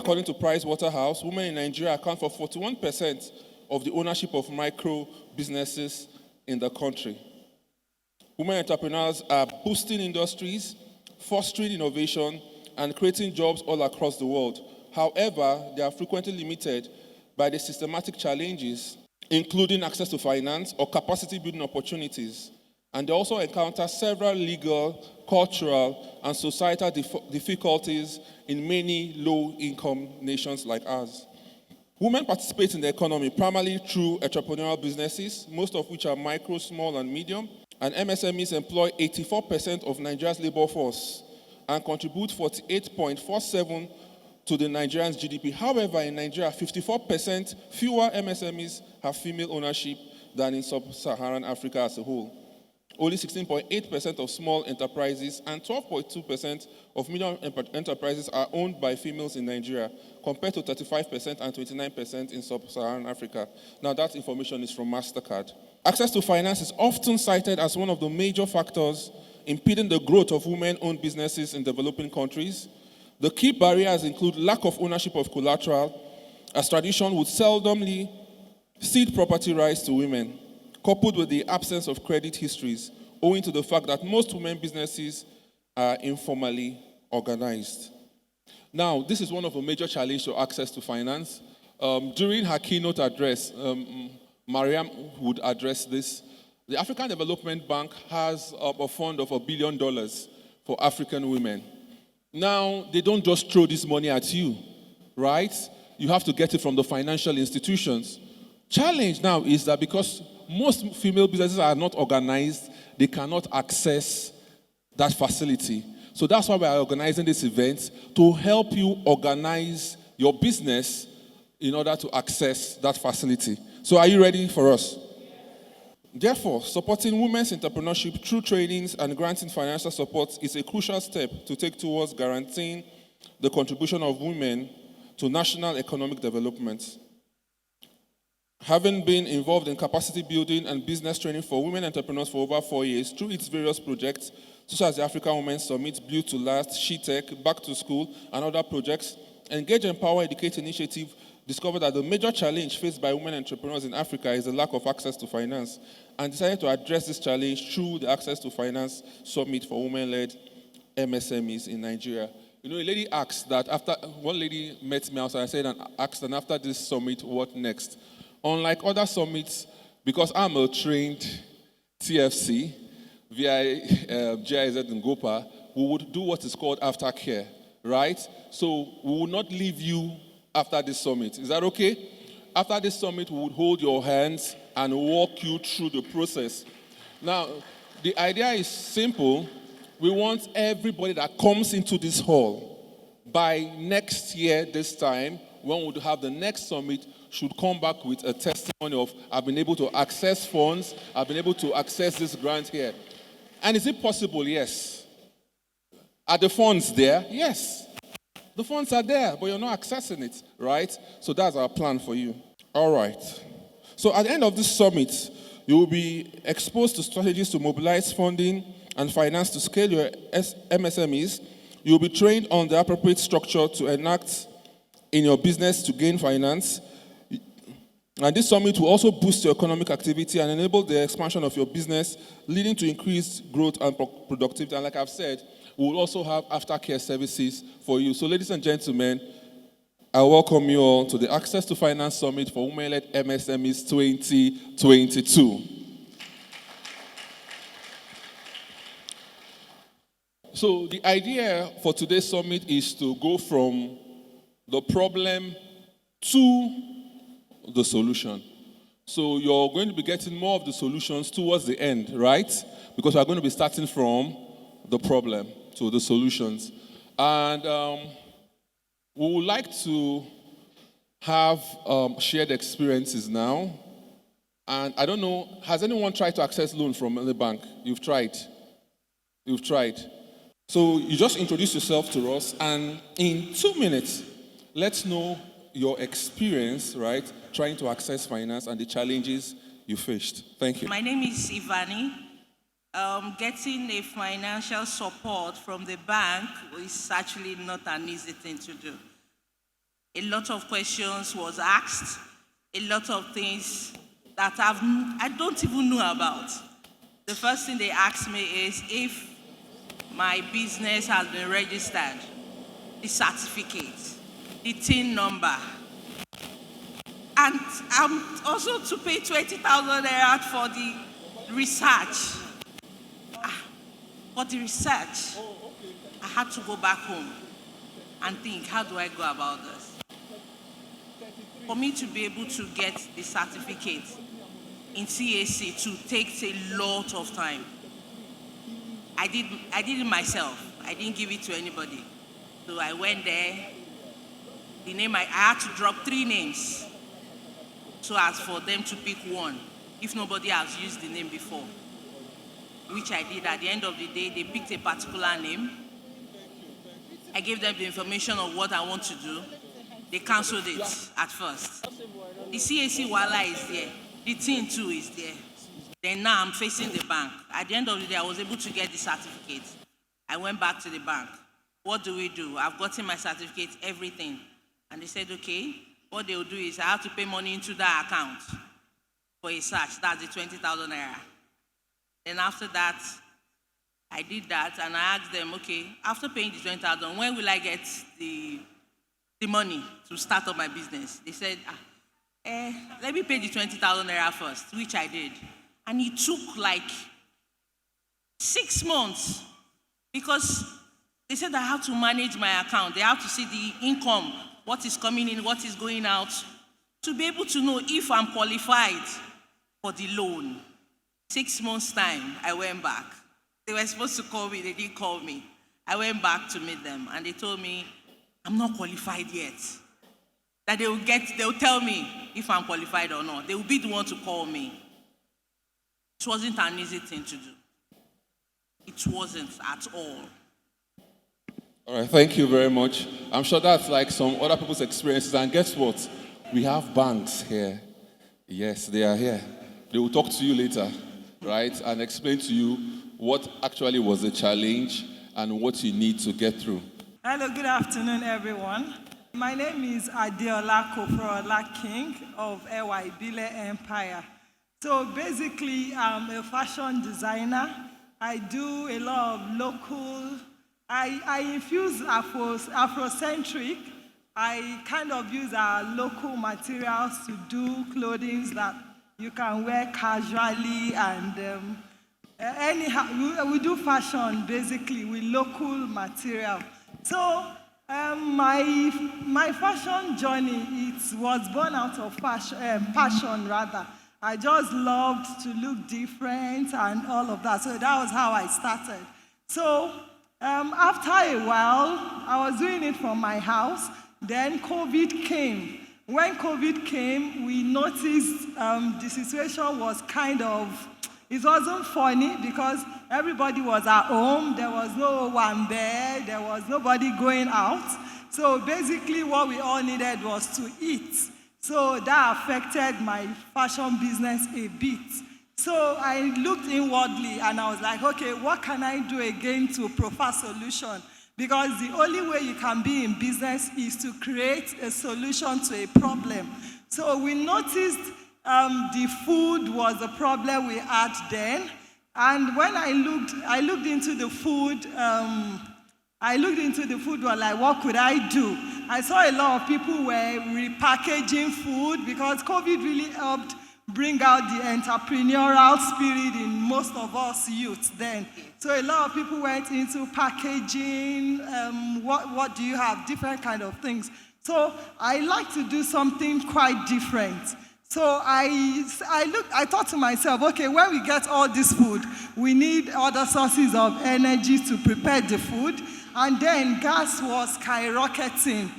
According to Pricewaterhouse, women in Nigeria account for 41% of the ownership of micro businesses in the country. Women entrepreneurs are boosting industries, fostering innovation, and creating jobs all across the world. However, they are frequently limited by the systematic challenges, including access to finance or capacity building opportunities. And they also encounter several legal, cultural, and societal difficulties in many low-income nations like ours. Women participate in the economy primarily through entrepreneurial businesses, most of which are micro, small, and medium. And MSMEs employ 84% of Nigeria's labor force and contribute 48.47% to the Nigerian's GDP. However, in Nigeria, 54% fewer MSMEs have female ownership than in sub-Saharan Africa as a whole. Only 16.8% of small enterprises and 12.2% of medium enterprises are owned by females in Nigeria, compared to 35% and 29% in sub-Saharan Africa. Now, that information is from MasterCard. Access to finance is often cited as one of the major factors impeding the growth of women-owned businesses in developing countries. The key barriers include lack of ownership of collateral, as tradition would seldomly cede property rights to women, coupled with the absence of credit histories, owing to the fact that most women businesses are informally organized. Now, this is one of the major challenges to access to finance. During her keynote address, Mariam would address this. The African Development Bank has a fund of $1 billion for African women. Now, they don't just throw this money at you, right? You have to get it from the financial institutions. Challenge now is that because most female businesses are not organized, they cannot access that facility. So that's why we are organizing this event, to help you organize your business in order to access that facility. So are you ready for us? Therefore, supporting women's entrepreneurship through trainings and granting financial support is a crucial step to take towards guaranteeing the contribution of women to national economic development. Having been involved in capacity building and business training for women entrepreneurs for over 4 years through its various projects, such as the African Women's Summit, Build to Last, SheTech, Back to School, and other projects, Engage, Empower, Educate initiative discovered that the major challenge faced by women entrepreneurs in Africa is the lack of access to finance, and decided to address this challenge through the Access to Finance Summit for women-led MSMEs in Nigeria. You know, a lady asked that after, one lady met me outside, I said, and asked, and after this summit, what next? Unlike other summits, because I'm a trained TFC via GIZ and GOPA, we would do what is called aftercare, right? So we will not leave you after this summit. Is that okay? After this summit, we would hold your hands and walk you through the process. Now, the idea is simple. We want everybody that comes into this hall by next year, this time, when we would have the next summit, should come back with a testimony of, I've been able to access funds, I've been able to access this grant here. And is it possible? Yes. Are the funds there? Yes. The funds are there, but you're not accessing it, right? So that's our plan for you. All right. So at the end of this summit, you will be exposed to strategies to mobilize funding and finance to scale your MSMEs. You will be trained on the appropriate structure to enact in your business to gain finance. And this summit will also boost your economic activity and enable the expansion of your business, leading to increased growth and productivity. And like I've said, we will also have aftercare services for you. So ladies and gentlemen, I welcome you all to the Access to Finance Summit for Women-led MSMEs 2022. So the idea for today's summit is to go from the problem to the solution. So you're going to be getting more of the solutions towards the end, right? Because we're going to be starting from the problem to the solutions. And we would like to have shared experiences now. And I don't know, has anyone tried to access loan from the bank? You've tried. You've tried. So you just introduce yourself to us, and in 2 minutes, let's know your experience, right, trying to access finance and the challenges you faced. Thank you. My name is Ivani. Getting a financial support from the bank is actually not an easy thing to do. A lot of questions was asked, a lot of things that I don't even know about. The first thing they asked me is if my business has been registered, the certificate, the TIN number, and I'm also to pay 20,000 naira for the research. For the research, I had to go back home and think, how do I go about this? For me to be able to get the certificate in CAC takes a lot of time. I did it myself. I didn't give it to anybody. So I went there. The name I had to drop 3 names so as for them to pick one if nobody has used the name before, which I did. At the end of the day, they picked a particular name. I gave them the information of what I want to do. They canceled it at first. The CAC Wala is there. The TIN too is there. Then now I'm facing the bank. At the end of the day, I was able to get the certificate. I went back to the bank. What do we do? I've gotten my certificate, everything. And they said, okay, what they'll do is I have to pay money into that account for a search. That's the 20,000 naira. Then after that, I did that and I asked them, okay, after paying the 20,000, when will I get the money to start up my business? They said, let me pay the 20,000 naira first, which I did. And it took like 6 months because they said I have to manage my account. They have to see the income, what is coming in, what is going out, to be able to know if I'm qualified for the loan. 6 months' time, I went back. They were supposed to call me, they didn't call me. I went back to meet them, and they told me, I'm not qualified yet. That they'll tell me if I'm qualified or not. They will be the one to call me. It wasn't an easy thing to do. It wasn't at all. All right, thank you very much. I'm sure that's like some other people's experiences. And guess what? We have banks here. Yes, they are here. They will talk to you later, right? And explain to you what actually was the challenge and what you need to get through. Hello, good afternoon, everyone. My name is Adeola Kofrola King of Bile Empire. So basically, I'm a fashion designer. I do a lot of local, I infuse Afrocentric. I kind of use our local materials to do clothing that you can wear casually and anyhow, we do fashion basically with local material. So my fashion journey, it was born out of passion rather. I just loved to look different and all of that. So that was how I started. So after a while, I was doing it from my house. Then COVID came. When COVID came, we noticed the situation was kind of, it wasn't funny because everybody was at home. There was no one there. There was nobody going out. So basically what we all needed was to eat. So that affected my fashion business a bit. So I looked inwardly and I was like, okay, what can I do again to provide solution? Because the only way you can be in business is to create a solution to a problem. So we noticed the food was a problem we had then. And when I looked into the food, was like, what could I do? I saw a lot of people were repackaging food because COVID really helped bring out the entrepreneurial spirit in most of us youths then. So a lot of people went into packaging, what do you have, different kind of things. So I like to do something quite different. So I thought to myself, okay, when we get all this food, we need other sources of energy to prepare the food. And then gas was skyrocketing.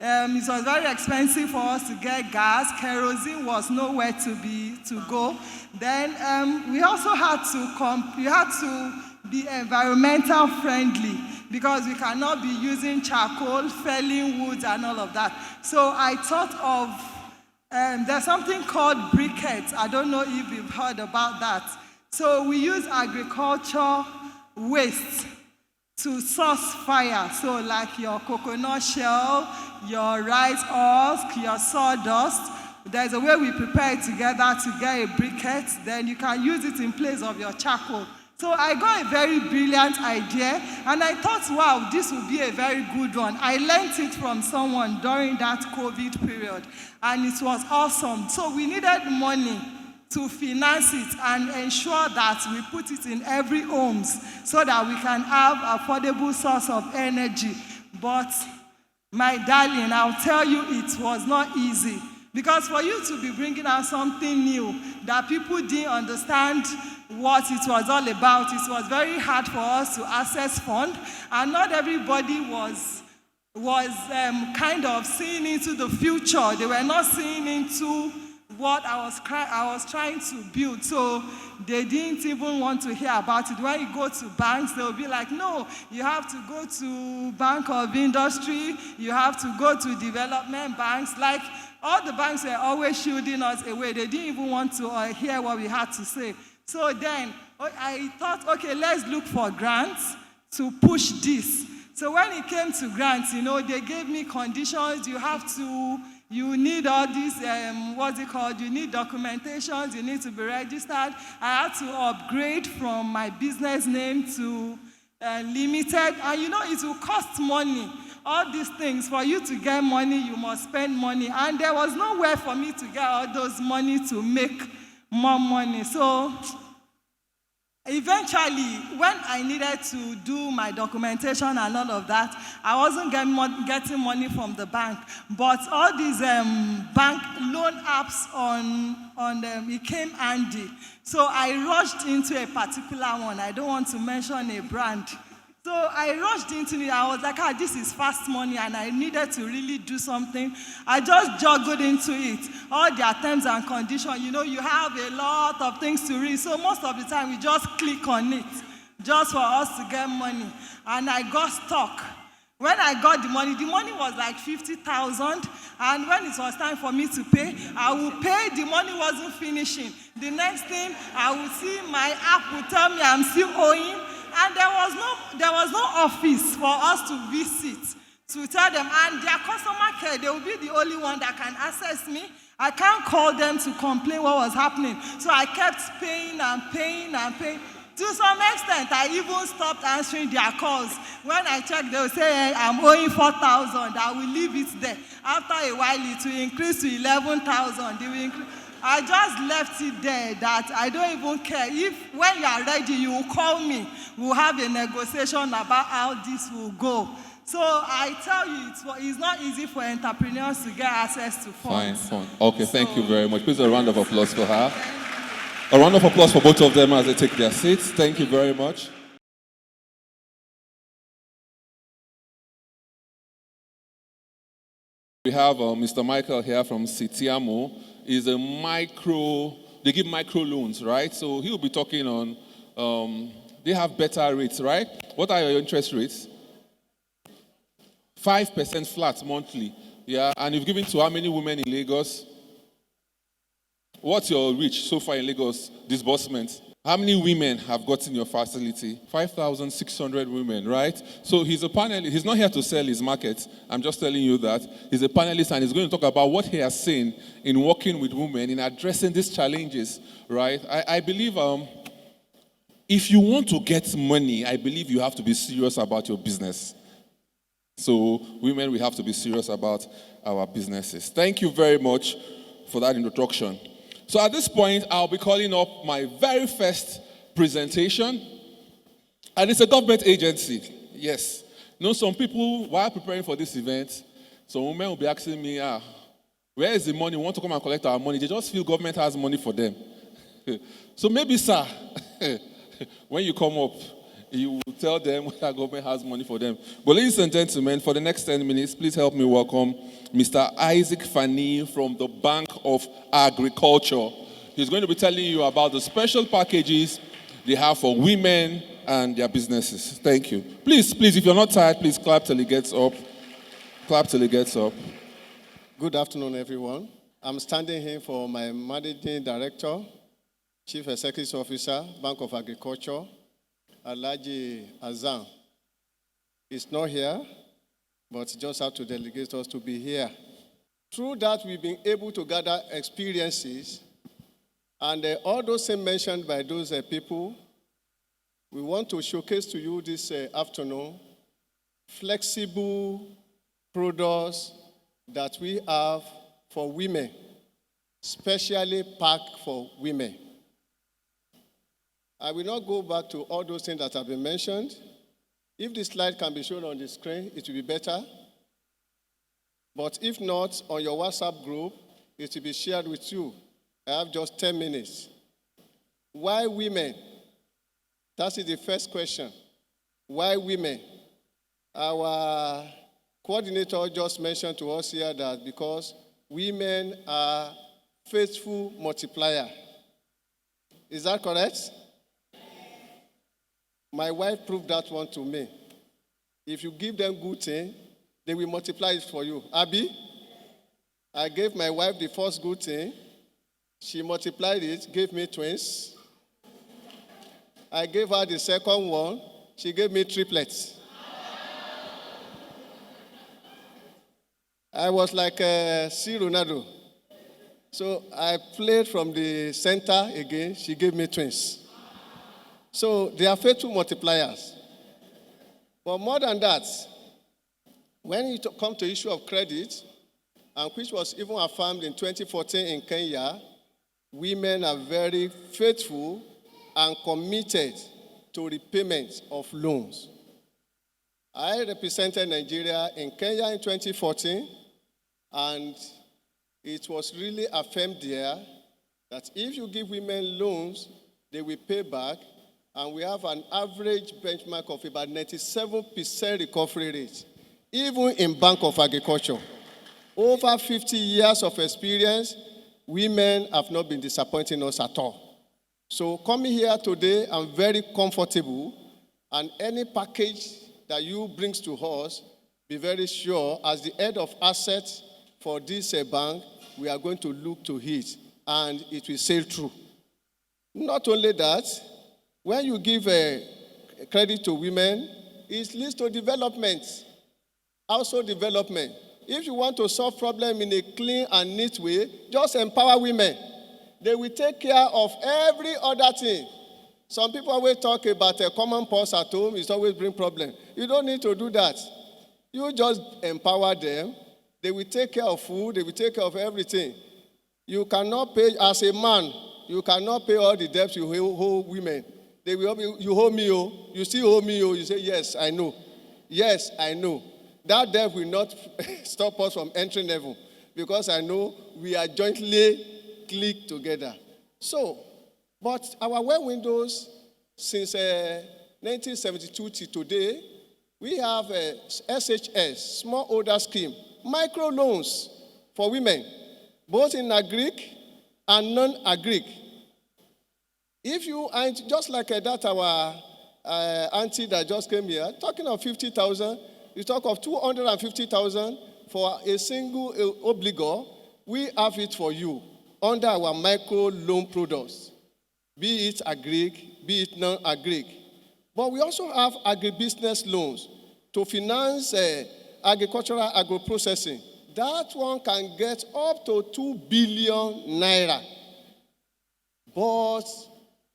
It was very expensive for us to get gas. Kerosene was nowhere to go. Then we also had to be environmental friendly because we cannot be using charcoal, felling woods, and all of that. So I thought of there's something called briquettes. I don't know if you've heard about that. So we use agriculture waste to source fire. So like your coconut shell, your rice husk, your sawdust, there's a way we prepare it together to get a briquette. Then you can use it in place of your charcoal. So I got a very brilliant idea, and I thought, wow, this would be a very good one. I learned it from someone during that COVID period, and it was awesome. So we needed money to finance it and ensure that we put it in every homes so that we can have affordable source of energy. But my darling, I'll tell you, it was not easy. Because for you to be bringing out something new that people didn't understand what it was all about, it was very hard for us to access funds, and not everybody was kind of seeing into the future. They were not seeing into what I was trying to build, so they didn't even want to hear about it. When you go to banks, they'll be like, no, you have to go to Bank of Industry, you have to go to development banks. Like, all the banks were always shielding us away. They didn't even want to hear what we had to say. So then I thought, okay, let's look for grants to push this. So when it came to grants, they gave me conditions. You need all these, you need documentations, you need to be registered. I had to upgrade from my business name to limited. And it will cost money. All these things, for you to get money, you must spend money. And there was nowhere for me to get all those money to make more money. So eventually, when I needed to do my documentation and all of that, I wasn't getting money from the bank. But all these bank loan apps it came handy. So I rushed into a particular one. I don't want to mention a brand. So I rushed into it. I was like, this is fast money, and I needed to really do something. I just juggled into it. All their terms and conditions, you have a lot of things to read. So most of the time, we just click on it just for us to get money. And I got stuck. When I got the money was like 50,000. And when it was time for me to pay, I would pay. The money wasn't finishing. The next thing, I would see my app would tell me I'm still owing. And there was no office for us to visit to tell them. And their customer care, they will be the only one that can access me. I can't call them to complain what was happening. So I kept paying and paying and paying. To some extent, I even stopped answering their calls. When I checked, they would say, hey, I'm owing 4,000. I will leave it there. After a while, it will increase to 11,000. They will increase. I just left it there that I don't even care. If when you are ready, you will call me. We'll have a negotiation about how this will go. So I tell you, it's not easy for entrepreneurs to get access to funds. Fine. Okay, thank you very much. Please a round of applause for her. A round of applause for both of them as they take their seats. Thank you very much. We have Mr. Michael here from Sitiamo. He's they give micro loans, right? So he'll be talking on, they have better rates, right? What are your interest rates? 5% flat monthly. Yeah, and you've given to how many women in Lagos? What's your reach so far in Lagos disbursement? How many women have gotten your facility? 5,600 women, right? So he's a panelist. He's not here to sell his market. I'm just telling you that. He's a panelist, and he's going to talk about what he has seen in working with women, in addressing these challenges, right? I believe if you want to get money, I believe you have to be serious about your business. So women, we have to be serious about our businesses. Thank you very much for that introduction. So at this point, I'll be calling up my very first presentation. And it's a government agency. Yes. Some people, while preparing for this event, some women will be asking me, where is the money? We want to come and collect our money. They just feel government has money for them. So maybe, sir, when you come up, he will tell them whether government has money for them. But ladies and gentlemen, for the next 10 minutes, please help me welcome Mr. Isaac Fani from the Bank of Agriculture. He's going to be telling you about the special packages they have for women and their businesses. Thank you. Please, if you're not tired, please clap till he gets up. Clap till he gets up. Good afternoon, everyone. I'm standing here for my Managing Director, Chief Executive Officer, Bank of Agriculture, Alhaji Azam. He's not here, but just have to delegate us to be here. Through that, we've been able to gather experiences, and all those things mentioned by those people, we want to showcase to you this afternoon flexible products that we have for women, specially packed for women. I will not go back to all those things that have been mentioned. If the slide can be shown on the screen, it will be better. But if not, on your WhatsApp group, it will be shared with you. I have just 10 minutes. Why women? That is the first question. Why women? Our coordinator just mentioned to us here that because women are faithful multiplier. Is that correct? My wife proved that one to me. If you give them good thing, they will multiply it for you. Abby, I gave my wife the first good thing. She multiplied it, gave me twins. I gave her the second one. She gave me triplets. I was like C. Ronaldo. So I played from the center again. She gave me twins. So they are faithful multipliers. But more than that, when you come to issue of credit, and which was even affirmed in 2014 in Kenya, women are very faithful and committed to repayment of loans. I represented Nigeria in Kenya in 2014, and it was really affirmed there that if you give women loans, they will pay back, and we have an average benchmark of about 97% recovery rate, even in Bank of Agriculture. Over 50 years of experience, women have not been disappointing us at all. So coming here today, I'm very comfortable, and any package that you bring to us, be very sure, as the head of assets for this bank, we are going to look to it, and it will sail through. Not only that, when you give credit to women, it leads to development, household development. If you want to solve problems in a clean and neat way, just empower women. They will take care of every other thing. Some people always talk about a common purse at home. It's always bring problem. You don't need to do that. You just empower them. They will take care of food. They will take care of everything. You cannot pay, as a man, you cannot pay all the debts you owe women. They will, you owe me, oh. You still owe me, oh. You say, yes, I know. Yes, I know. That debt will not stop us from entering heaven, because I know we are jointly clicked together. So, but our well windows since 1972 to today, we have a SHS, small order scheme, micro loans for women, both in agric and non-agric. If you, and just like that, our auntie that just came here, talking of 50,000, you talk of 250,000 for a single obligor, we have it for you under our micro loan products, be it agric, be it non-agric. But we also have agribusiness loans to finance agricultural agro-processing. That one can get up to 2 billion naira. But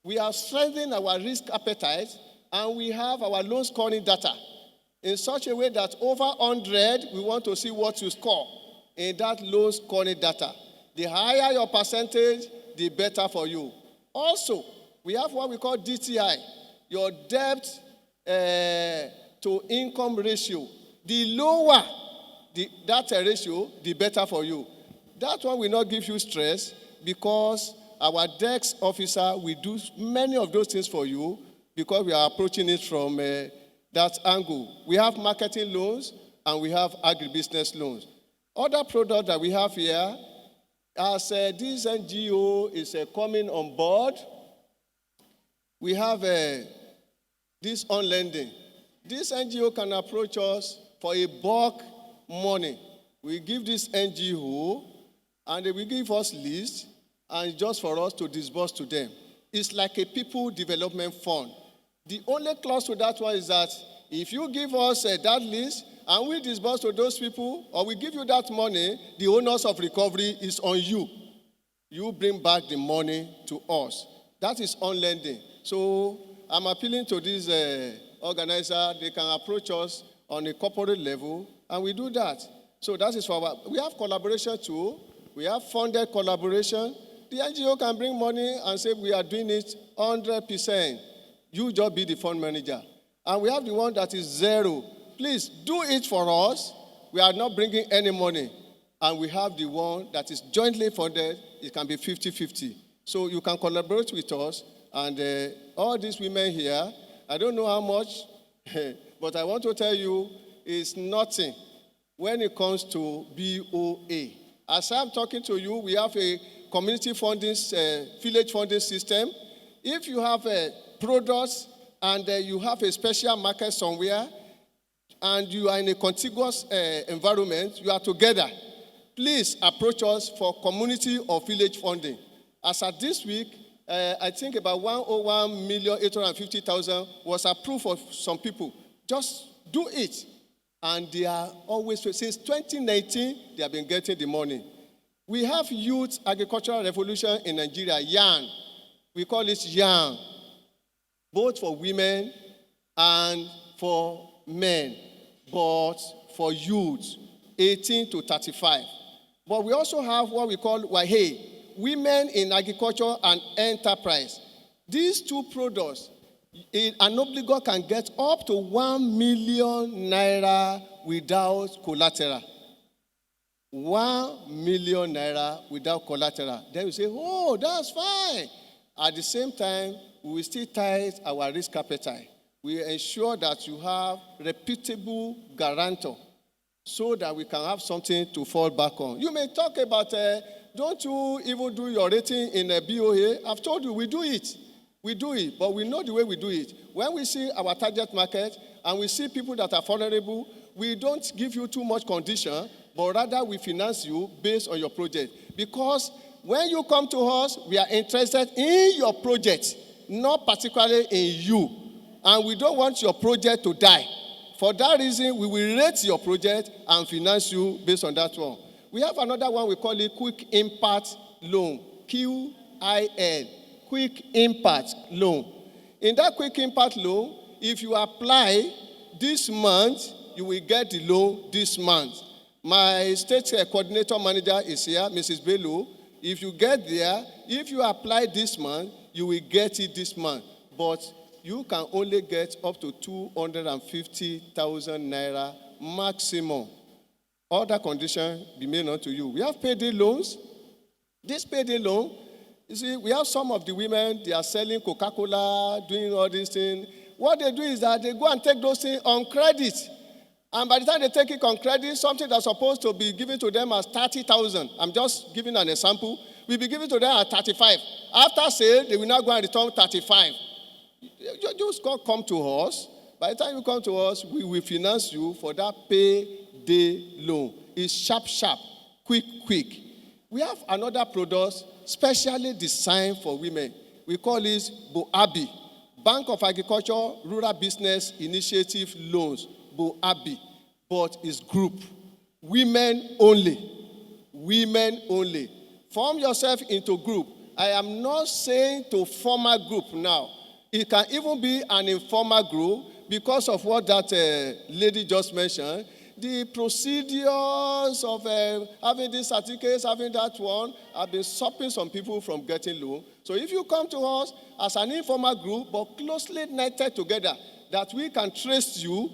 we have strengthened our risk appetite, and we have our loan scoring data in such a way that over 100, we want to see what you score in that loan scoring data. The higher your percentage, the better for you. Also, we have what we call DTI, your debt to income ratio. The lower that ratio, the better for you. That one will not give you stress, because our DEX officer will do many of those things for you because we are approaching it from that angle. We have marketing loans and we have agribusiness loans. Other product that we have here, as this NGO is coming on board, we have this on lending. This NGO can approach us for a bulk money. We give this NGO, and they will give us list, and just for us to disburse to them. It's like a people development fund. The only clause to that one is that if you give us that list, and we disburse to those people, or we give you that money, the onus of recovery is on you. You bring back the money to us. That is on lending. So I'm appealing to this organizer. They can approach us on a corporate level, and we do that. So that is for we have collaboration too. We have funded collaboration. The NGO can bring money and say we are doing it 100%. You just be the fund manager. And we have the one that is zero. Please do it for us. We are not bringing any money. And we have the one that is jointly funded. It can be 50-50. So you can collaborate with us. And all these women here, I don't know how much, but I want to tell you, it's nothing when it comes to BOA. As I'm talking to you, we have a community funding, village funding system. If you have products and you have a special market somewhere, and you are in a contiguous environment, you are together, please approach us for community or village funding. As at this week, I think about 101,850,000 was approved for some people. Just do it. And they are always, since 2019, they have been getting the money. We have Youth Agricultural Revolution in Nigeria, YAN. We call it YAN, both for women and for men, but for youth, 18 to 35. But we also have what we call WAHE, Women in Agriculture and Enterprise. These two products, an obligor can get up to 1 million naira without collateral. 1 million naira without collateral. Then you say, oh, that's fine. At the same time, we will still tight our risk appetite. We ensure that you have reputable guarantor so that we can have something to fall back on. You may talk about, don't you even do your rating in a BOA? I've told you, we do it. We do it, but we know the way we do it. When we see our target market and we see people that are vulnerable, we don't give you too much condition, but rather we finance you based on your project. Because when you come to us, we are interested in your project, not particularly in you. And we don't want your project to die. For that reason, we will rate your project and finance you based on that one. We have another one, we call it Quick Impact Loan, QIL, Quick Impact Loan. In that Quick Impact Loan, if you apply this month, you will get the loan this month. My state coordinator manager is here, Mrs. Bello. If you get there, if you apply this month, you will get it this month. But you can only get up to 250,000 naira maximum. Other conditions be made known to you. We have payday loans. This payday loan, you see, we have some of the women, they are selling Coca-Cola, doing all these things. What they do is that they go and take those things on credit. And by the time they take it on credit, something that's supposed to be given to them as 30,000, I'm just giving an example, will be given to them at 35. After sale, they will now go and return 35. You just come to us. By the time you come to us, we will finance you for that payday loan. It's sharp, quick. We have another product specially designed for women. We call it BOABI, Bank of Agriculture Rural Business Initiative Loans, BOABI, but it's group. Women only. Women only. Form yourself into group. I am not saying to form a group now. It can even be an informal group because of what that lady just mentioned. The procedures of having these certificates, having that one, have been stopping some people from getting loan. So if you come to us as an informal group, but closely knitted together, that we can trace you,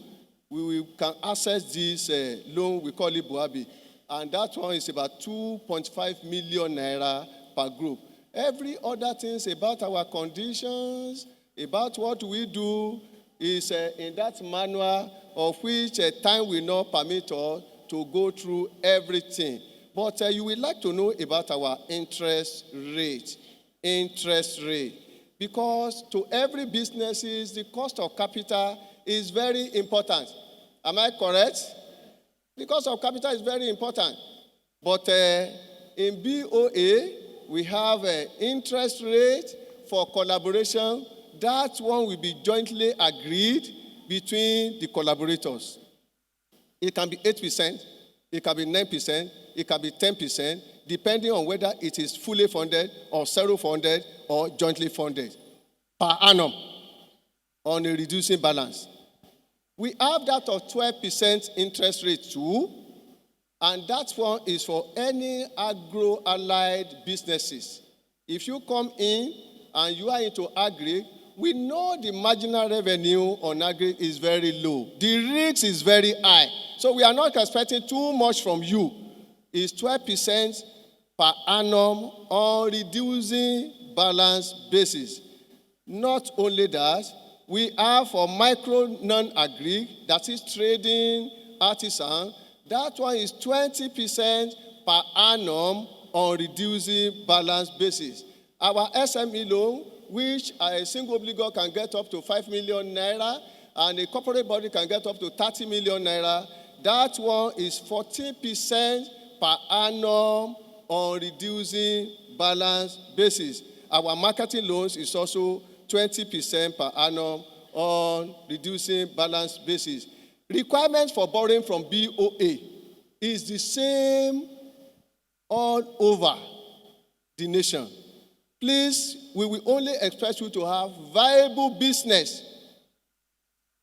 we can access this loan, we call it BOABI. And that one is about 2.5 million naira per group. Every other thing is about our conditions, about what we do is in that manual, of which time will not permit us to go through everything. But you would like to know about our interest rate. Interest rate. Because to every business, the cost of capital is very important. Am I correct? The cost of capital is very important. But in BOA, we have interest rate for collaboration. That one will be jointly agreed between the collaborators. It can be 8%, it can be 9%, it can be 10%, depending on whether it is fully funded or self-funded or jointly funded per annum on a reducing balance. We have that of 12% interest rate too, and that one is for any agro-allied businesses. If you come in and you are into agri, we know the marginal revenue on agri is very low. The risk is very high. So we are not expecting too much from you. It's 12% per annum on reducing balance basis. Not only that, we have for micro non-agri, that is trading, artisan, that one is 20% per annum on reducing balance basis. Our SME loan, which a single obligor can get up to 5 million naira, and a corporate body can get up to 30 million naira, that one is 14% per annum on reducing balance basis. Our marketing loans is also 20% per annum on reducing balance basis. Requirements for borrowing from BOA is the same all over the nation. Please, we will only expect you to have viable business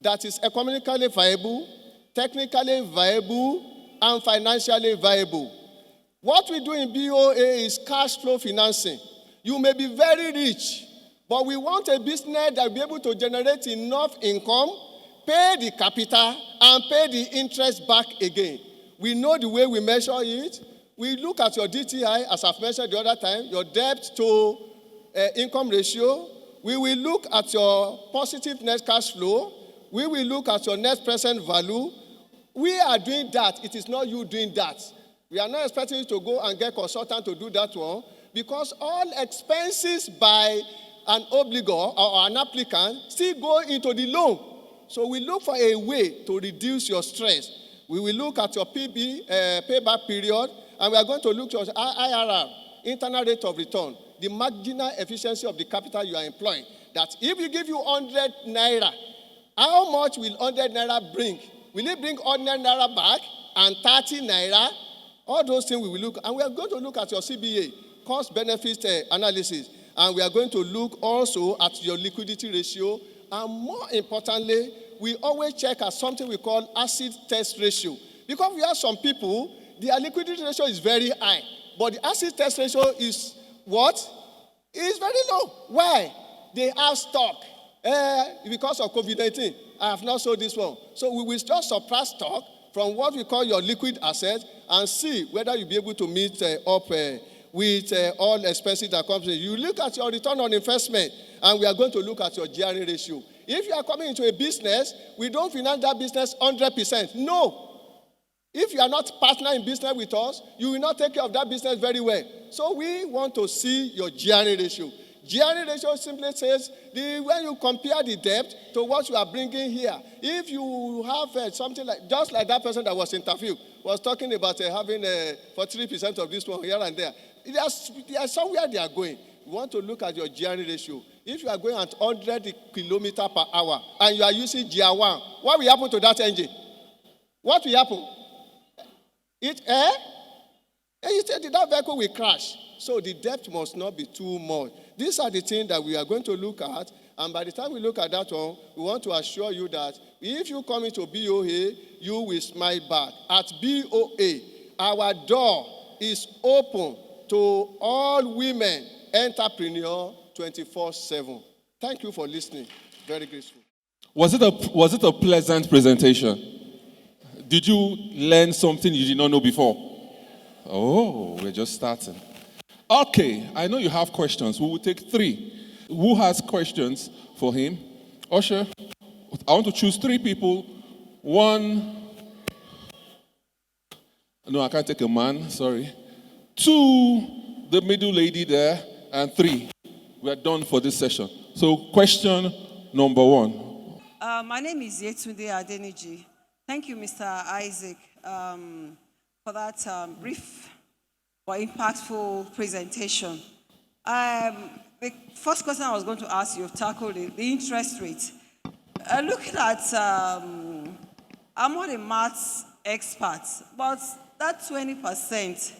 that is economically viable, technically viable, and financially viable. What we do in BOA is cash flow financing. You may be very rich, but we want a business that will be able to generate enough income, pay the capital, and pay the interest back again. We know the way we measure it. We look at your DTI, as I've mentioned the other time, your debt to income ratio. We will look at your positive net cash flow. We will look at your net present value. We are doing that. It is not you doing that. We are not expecting you to go and get a consultant to do that one, because all expenses by an obligor or an applicant still go into the loan. So we look for a way to reduce your stress. We will look at your payback period, and we are going to look at your IRR, internal rate of return, the marginal efficiency of the capital you are employing. That if we give you 100 naira, how much will 100 naira bring? Will it bring 100 naira back and 30 naira? All those things we will look, and we are going to look at your CBA, cost-benefit analysis, and we are going to look also at your liquidity ratio, and more importantly, we always check at something we call acid test ratio. Because we have some people, their liquidity ratio is very high, but the acid test ratio is what? It's very low. Why? They have stock. Because of COVID-19, I have not sold this one. So we will just subtract stock from what we call your liquid asset and see whether you'll be able to meet up with all expenses that comes in. You look at your return on investment, and we are going to look at your GRA ratio. If you are coming into a business, we don't finance that business 100%. No. If you are not partner in business with us, you will not take care of that business very well. So we want to see your GRA ratio. GRA ratio simply says when you compare the debt to what you are bringing here, if you have something like, just like that person that was interviewed, was talking about having 43% of this one here and there. They are somewhere they are going. You want to look at your GRA ratio. If you are going at 100 kilometers per hour and you are using GR1, what will happen to that engine? What will happen? That vehicle will crash. So the depth must not be too much. These are the things that we are going to look at. And by the time we look at that one, we want to assure you that if you come into BOA, you will smile back. At BOA, our door is open to all women entrepreneurs 24/7. Thank you for listening. Very grateful. Was it a pleasant presentation? Did you learn something you did not know before? Oh, we're just starting. Okay, I know you have questions. We will take 3. Who has questions for him? Usher, I want to choose 3 people. 1, no, I can't take a man, sorry. 2, the middle lady there, and 3, we are done for this session. So question number 1. My name is Yetunde Adeniji. Thank you, Mr. Isaac, for that brief but impactful presentation. The first question I was going to ask you, you've tackled it, the interest rate. Looking at, I'm not a maths expert, but that 20%,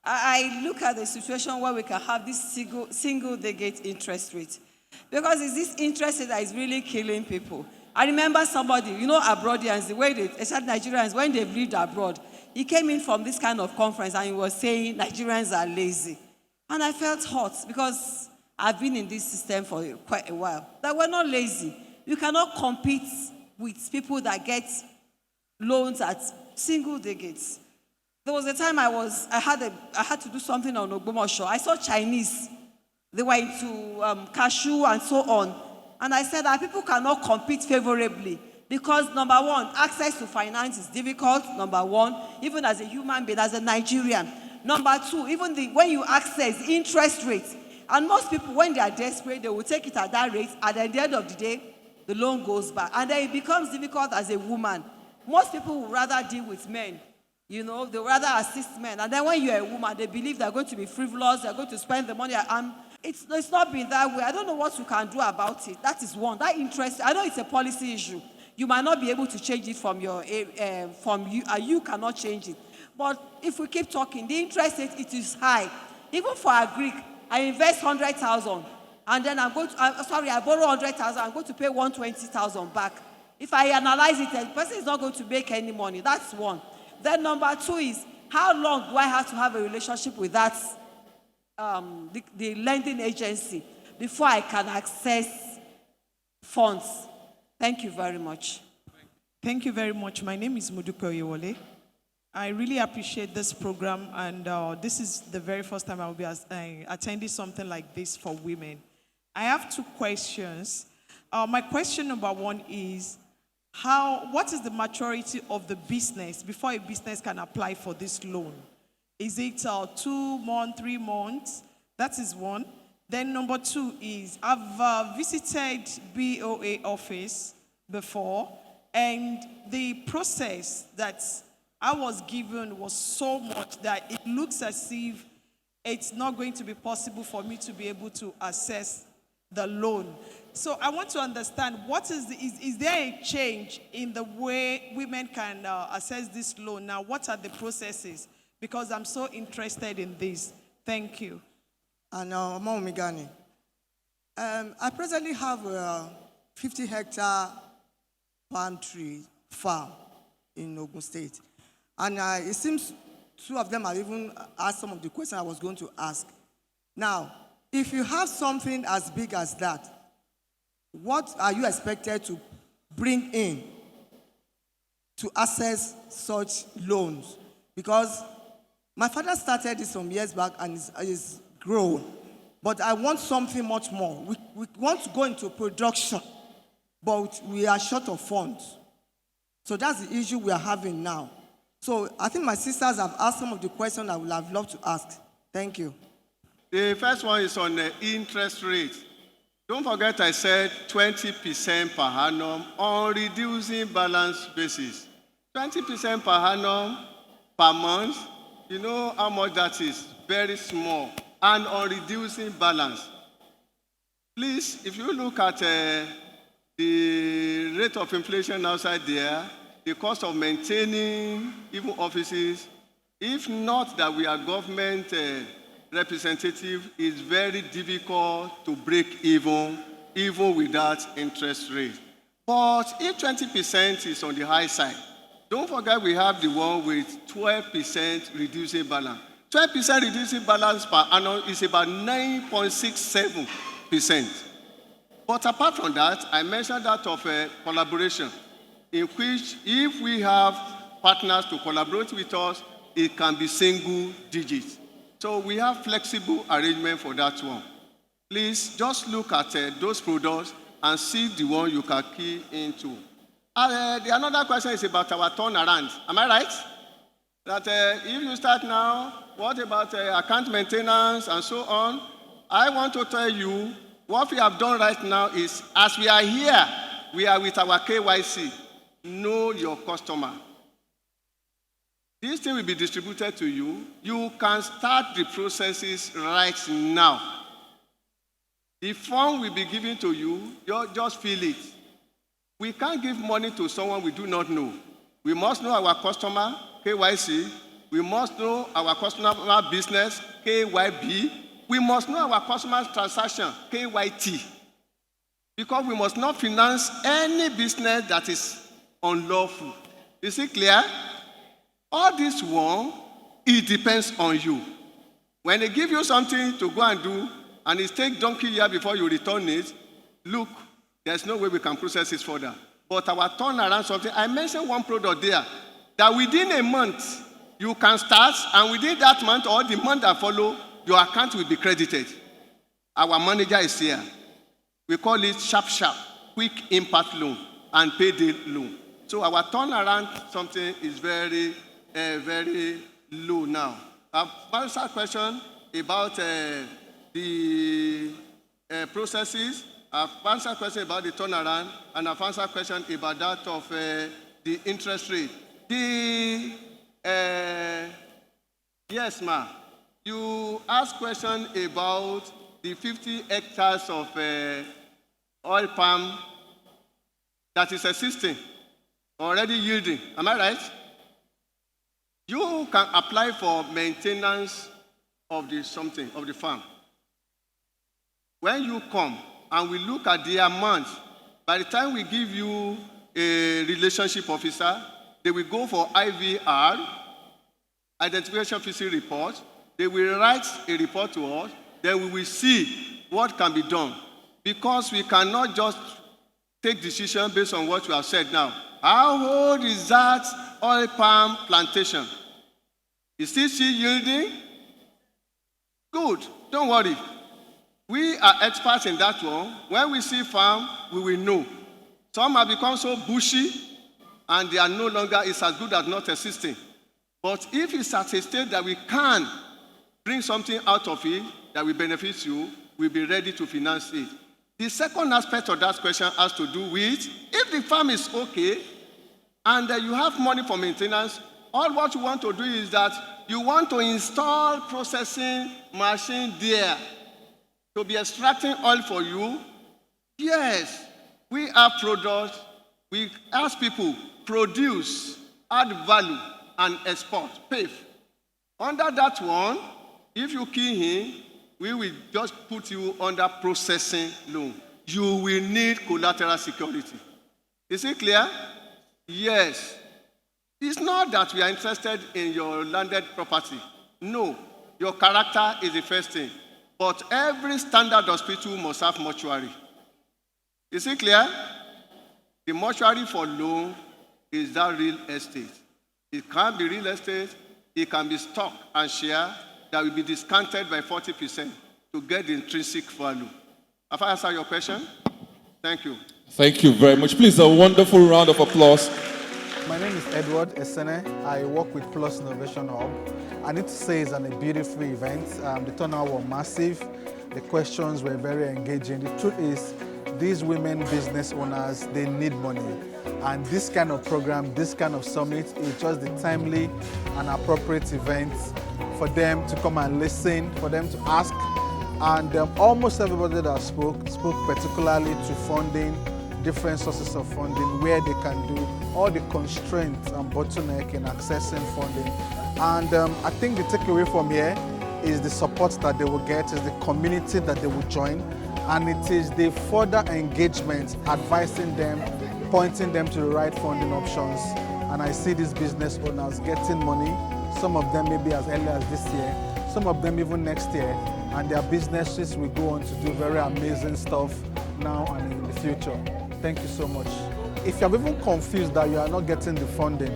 I look at the situation where we can have this single-digit interest rate. Because it's this interest rate that is really killing people. I remember somebody, Abroadians, the way they, especially Nigerians, when they've lived abroad, he came in from this kind of conference and he was saying Nigerians are lazy. And I felt hot because I've been in this system for quite a while. That we're not lazy. You cannot compete with people that get loans at single digits. There was a time I had to do something on Ogbomoso. I saw Chinese. They were into cashew and so on. And I said that people cannot compete favorably because, number one, access to finance is difficult, number one, even as a human being, as a Nigerian. Number two, even when you access interest rates, and most people, when they are desperate, they will take it at that rate. At the end of the day, the loan goes back. And then it becomes difficult as a woman. Most people would rather deal with men. They would rather assist men. And then when you're a woman, they believe they're going to be frivolous, they're going to spend the money. And it's not been that way. I don't know what you can do about it. That is one. That interest, I know it's a policy issue. You might not be able to change it from you. You cannot change it. But if we keep talking, the interest rate, it is high. Even for a Greek, I invest 100,000, and then I borrow 100,000. I'm going to pay 120,000 back. If I analyze it, the person is not going to make any money. That's one. Then number two is, how long do I have to have a relationship with that, the lending agency before I can access funds? Thank you very much. Thank you very much. My name is Mudupe Oyewole. I really appreciate this program, and this is the very first time I will be attending something like this for women. I have 2 questions. My question number 1 is, what is the maturity of the business before a business can apply for this loan? Is it 2 months, 3 months? That is one. Then number 2 is, I've visited BOA office before, and the process that I was given was so much that it looks as if it's not going to be possible for me to be able to access the loan. So I want to understand, is there a change in the way women can access this loan now? What are the processes? Because I'm so interested in this. Thank you. And Migani. I presently have a 50-hectare palm tree farm in Ogun State. And it seems 2 of them have even asked some of the questions I was going to ask. Now, if you have something as big as that, what are you expected to bring in to access such loans? Because my father started this some years back and is grown. But I want something much more. We want to go into production, but we are short of funds. So that's the issue we are having now. So I think my sisters have asked some of the questions I would have loved to ask. Thank you. The first one is on the interest rate. Don't forget I said 20% per annum on reducing balance basis. 20% per annum per month, you know how much that is? Very small. And on reducing balance. Please, if you look at the rate of inflation outside there, the cost of maintaining even offices, if not that we are government representative, it's very difficult to break even with that interest rate. But if 20% is on the high side, don't forget we have the one with 12% reducing balance. 12% reducing balance per annum is about 9.67%. But apart from that, I mentioned that of collaboration, in which if we have partners to collaborate with us, it can be single digits. So we have flexible arrangement for that one. please just look at those products and see the one you can key into. The another question is about our turnaround. Am I right? That if you start now, what about account maintenance and so on? I want to tell you what we have done right now is, as we are here, we are with our KYC. Know your customer. This thing will be distributed to you. You can start the processes right now. The form will be given to you. You just fill it. We can't give money to someone we do not know. We must know our customer, KYC. We must know our customer business, KYB. We must know our customer's transaction, KYT. Because we must not finance any business that is unlawful. Is it clear? All this one, it depends on you. When they give you something to go and do, and it takes donkey year before you return it, look, there's no way we can process it further. But our turnaround something, I mentioned one product there, that within a month, you can start, and within that month or the month that follow, your account will be credited. Our manager is here. We call it sharp, quick impact loan and payday loan. So our turnaround something is very, very low now. I've answered a question about the processes. I've answered a question about the turnaround, and I've answered a question about that of the interest rate. Yes, ma'am. You asked question about the 50 hectares of oil palm that is existing, already yielding. Am I right? You can apply for maintenance of the farm. When you come and we look at the amount, by the time we give you a relationship officer, they will go for IVR, identification officer report. They will write a report to us. Then we will see what can be done. Because we cannot just take decision based on what you have said now. How old is that oil palm plantation? Is it still yielding? Good. Don't worry. We are experts in that one. When we see farm, we will know. Some have become so bushy, and they are no longer, it's as good as not existing. But if it's at a state that we can bring something out of it that will benefit you, we'll be ready to finance it. The second aspect of that question has to do with, if the farm is okay, and you have money for maintenance, all what you want to do is that you want to install processing machine there to be extracting oil for you. Yes, we have products. We ask people, produce, add value, and export, pay. Under that one, if you key in, we will just put you under processing loan. You will need collateral security. Is it clear? Yes. It's not that we are interested in your landed property. No. Your character is the first thing. But every standard hospital must have mortuary. Is it clear? The mortuary for loan is that real estate. It can be real estate. It can be stock and share that will be discounted by 40% to get the intrinsic value. Have I answered your question? Thank you. Thank you very much. Please, a wonderful round of applause. My name is Edward Esene. I work with Plus Innovation Hub. I need to say it's a beautiful event. The turnout was massive. The questions were very engaging. The truth is, these women business owners, they need money. And this kind of program, this kind of summit is just the timely and appropriate event for them to come and listen, for them to ask. And almost everybody that spoke particularly to funding, different sources of funding, where they can do all the constraints and bottleneck in accessing funding. And I think the takeaway from here is the support that they will get, is the community that they will join, and it is the further engagement, advising them, pointing them to the right funding options. And I see these business owners getting money, some of them maybe as early as this year, some of them even next year, and their businesses will go on to do very amazing stuff now and in the future. Thank you so much. If you're even confused that you are not getting the funding,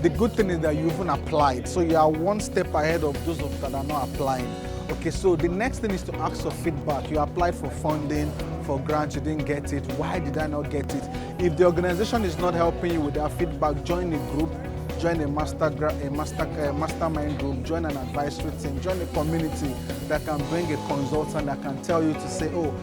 the good thing is that you even applied. So you are one step ahead of those that are not applying. Okay, so the next thing is to ask for feedback. You applied for funding, for grants, you didn't get it. Why did I not get it? If the organization is not helping you with their feedback, join a group, join a mastermind group, join an advisory team, join a community that can bring a consultant that can tell you to say, oh,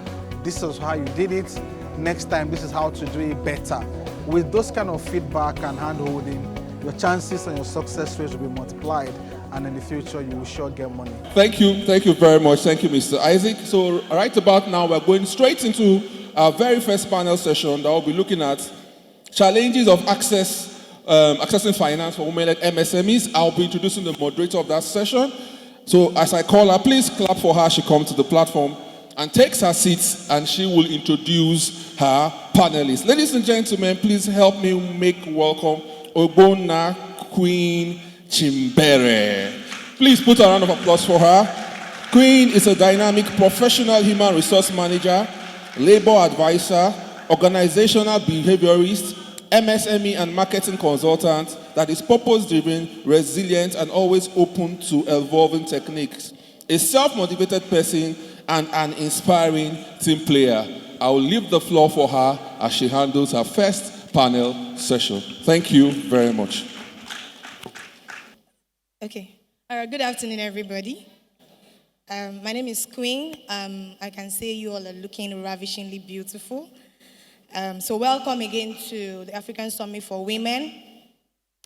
this is how you did it. Next time, this is how to do it better. With those kind of feedback and hand-holding, your chances and your success rates will be multiplied, and in the future, you will sure get money. Thank you very much. Thank you, Mr. Isaac. So right about now, we're going straight into our very first panel session that will be looking at challenges of accessing finance for women like MSMEs. I'll be introducing the moderator of that session. So as I call her, please clap for her. She comes to the platform and takes her seat, and she will introduce her panelists. Ladies and gentlemen, please help me make welcome Ogbonna Queen Chimbere. Please put a round of applause for her. Queen is a dynamic professional human resource manager, labor advisor, organizational behaviorist, MSME and marketing consultant that is purpose-driven, resilient, and always open to evolving techniques. A self-motivated person and an inspiring team player. I will leave the floor for her as she handles her first panel session. Thank you very much. Okay. Good afternoon, everybody. My name is Queen. I can say you all are looking ravishingly beautiful. So welcome again to the African Summit for Women.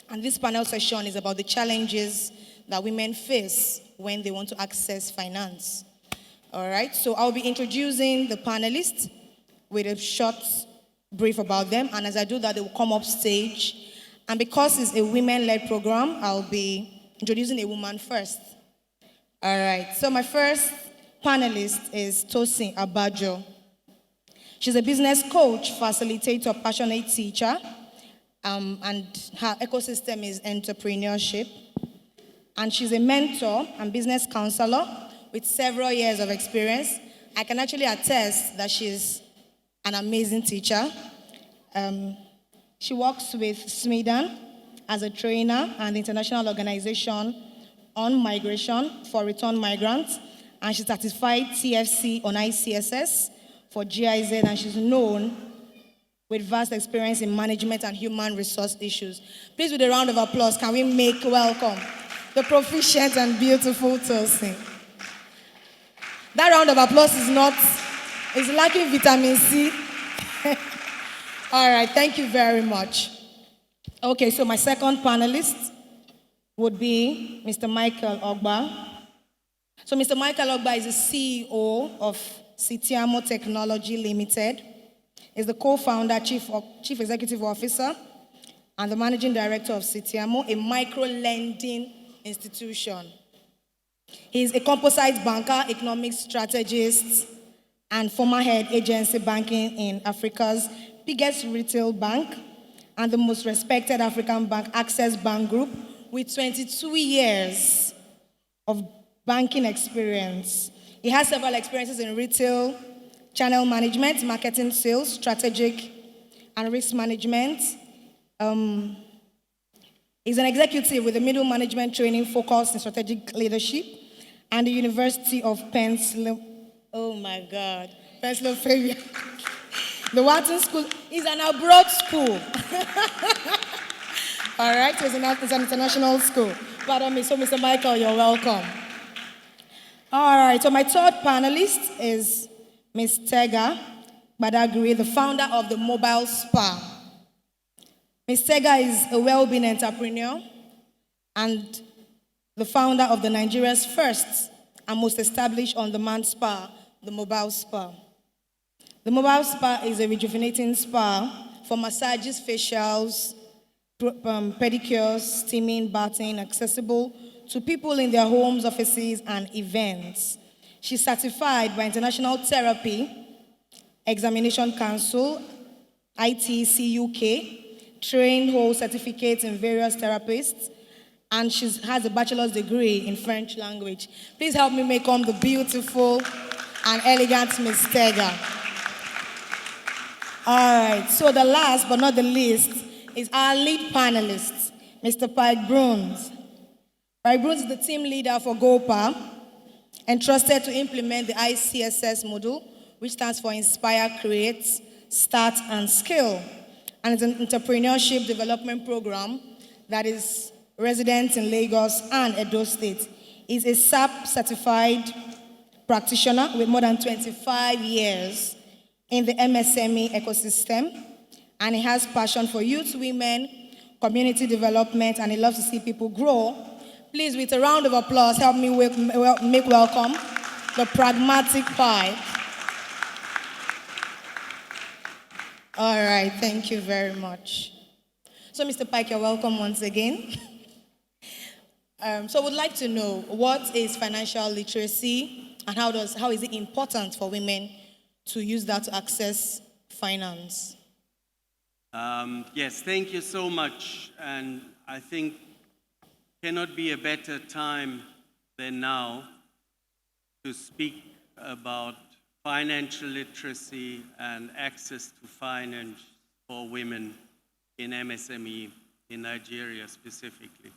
And this panel session is about the challenges that women face when they want to access finance. All right, so I'll be introducing the panelists with a short brief about them. And as I do that, they will come up stage. And because it's a women-led program, I'll be introducing a woman first. All right, so my first panelist is Tosin Abajo. She's a business coach, facilitator, passionate teacher, and her ecosystem is entrepreneurship. And she's a mentor and business counselor with several years of experience. I can actually attest that she's an amazing teacher. She works with SMIDAN as a trainer and the International Organization on Migration for Return Migrants, and she's certified TFC on ICSS for GIZ, and she's known with vast experience in management and human resource issues. Please, with a round of applause, can we make welcome the proficient and beautiful Tosin. That round of applause is lacking vitamin C. All right, thank you very much. Okay, so my second panelist would be Mr. Michael Ogba. So Mr. Michael Ogba is the CEO of Sitiamo Technology Limited. He's the co-founder, chief executive officer, and the managing director of Sitiamo, a micro-lending institution. He's a composite banker, economic strategist, and former head agency banking in Africa's biggest retail bank and the most respected African bank, Access Bank Group, with 22 years of banking experience. He has several experiences in retail, channel management, marketing, sales, strategic, and risk management. He's an executive with a middle management training focused in strategic leadership and the University of Pennsylvania. The Wharton School is an abroad school. All right, it's an international school. Pardon me, so Mr. Michael, you're welcome. All right, so my third panelist is Ms. Tega Badagri, the founder of the Mobile Spa. Ms. Tega is a well-being entrepreneur and the founder of the Nigeria's first and most established on-demand spa, the Mobile Spa. The Mobile Spa is a rejuvenating spa for massages, facials, pedicures, steaming, bathing, accessible to people in their homes, offices, and events. She's certified by International Therapy Examination Council, ITC UK, trained whole certificates in various therapists, and she has a bachelor's degree in French language. Please help me welcome the beautiful and elegant Ms. Tega. All right, so the last but not the least is our lead panelist, Mr. Pike Bruns. Pike Bruns is the team leader for GOPA, entrusted to implement the ICSS module, which stands for Inspire, Create, Start, and Scale. And it's an entrepreneurship development program that is resident in Lagos and Edo State. Is a SAP certified practitioner with more than 25 years in the MSME ecosystem, and he has passion for youth, women, community development, and he loves to see people grow. Please, with a round of applause, help me make welcome the pragmatic Pi. All right, thank you very much. So, Mr. Pike, you're welcome once again. So we'd like to know, what is financial literacy and how is it important for women to use that to access finance? Yes, thank you so much. And I think cannot be a better time than now to speak about financial literacy and access to finance for women in MSME in Nigeria specifically.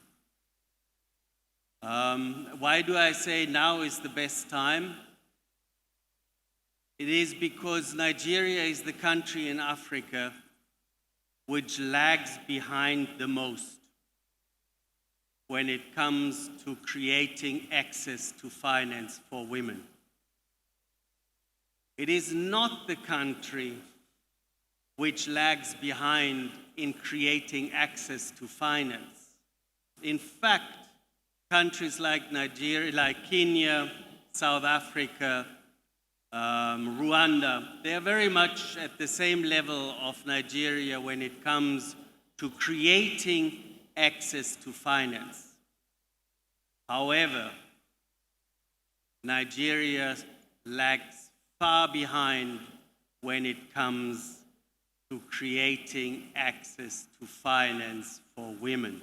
Why do I say now is the best time? It is because Nigeria is the country in Africa which lags behind the most when it comes to creating access to finance for women. It is not the country which lags behind in creating access to finance. In fact, countries like Nigeria, like Kenya, South Africa, Rwanda, they are very much at the same level of Nigeria when it comes to creating access to finance. However, Nigeria lags far behind when it comes to creating access to finance for women.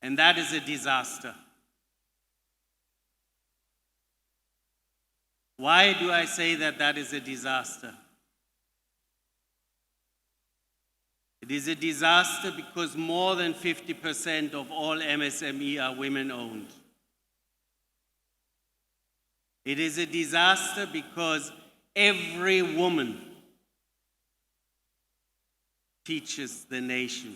And that is a disaster. Why do I say that that is a disaster? It is a disaster because more than 50% of all MSME are women-owned. It is a disaster because every woman teaches the nation.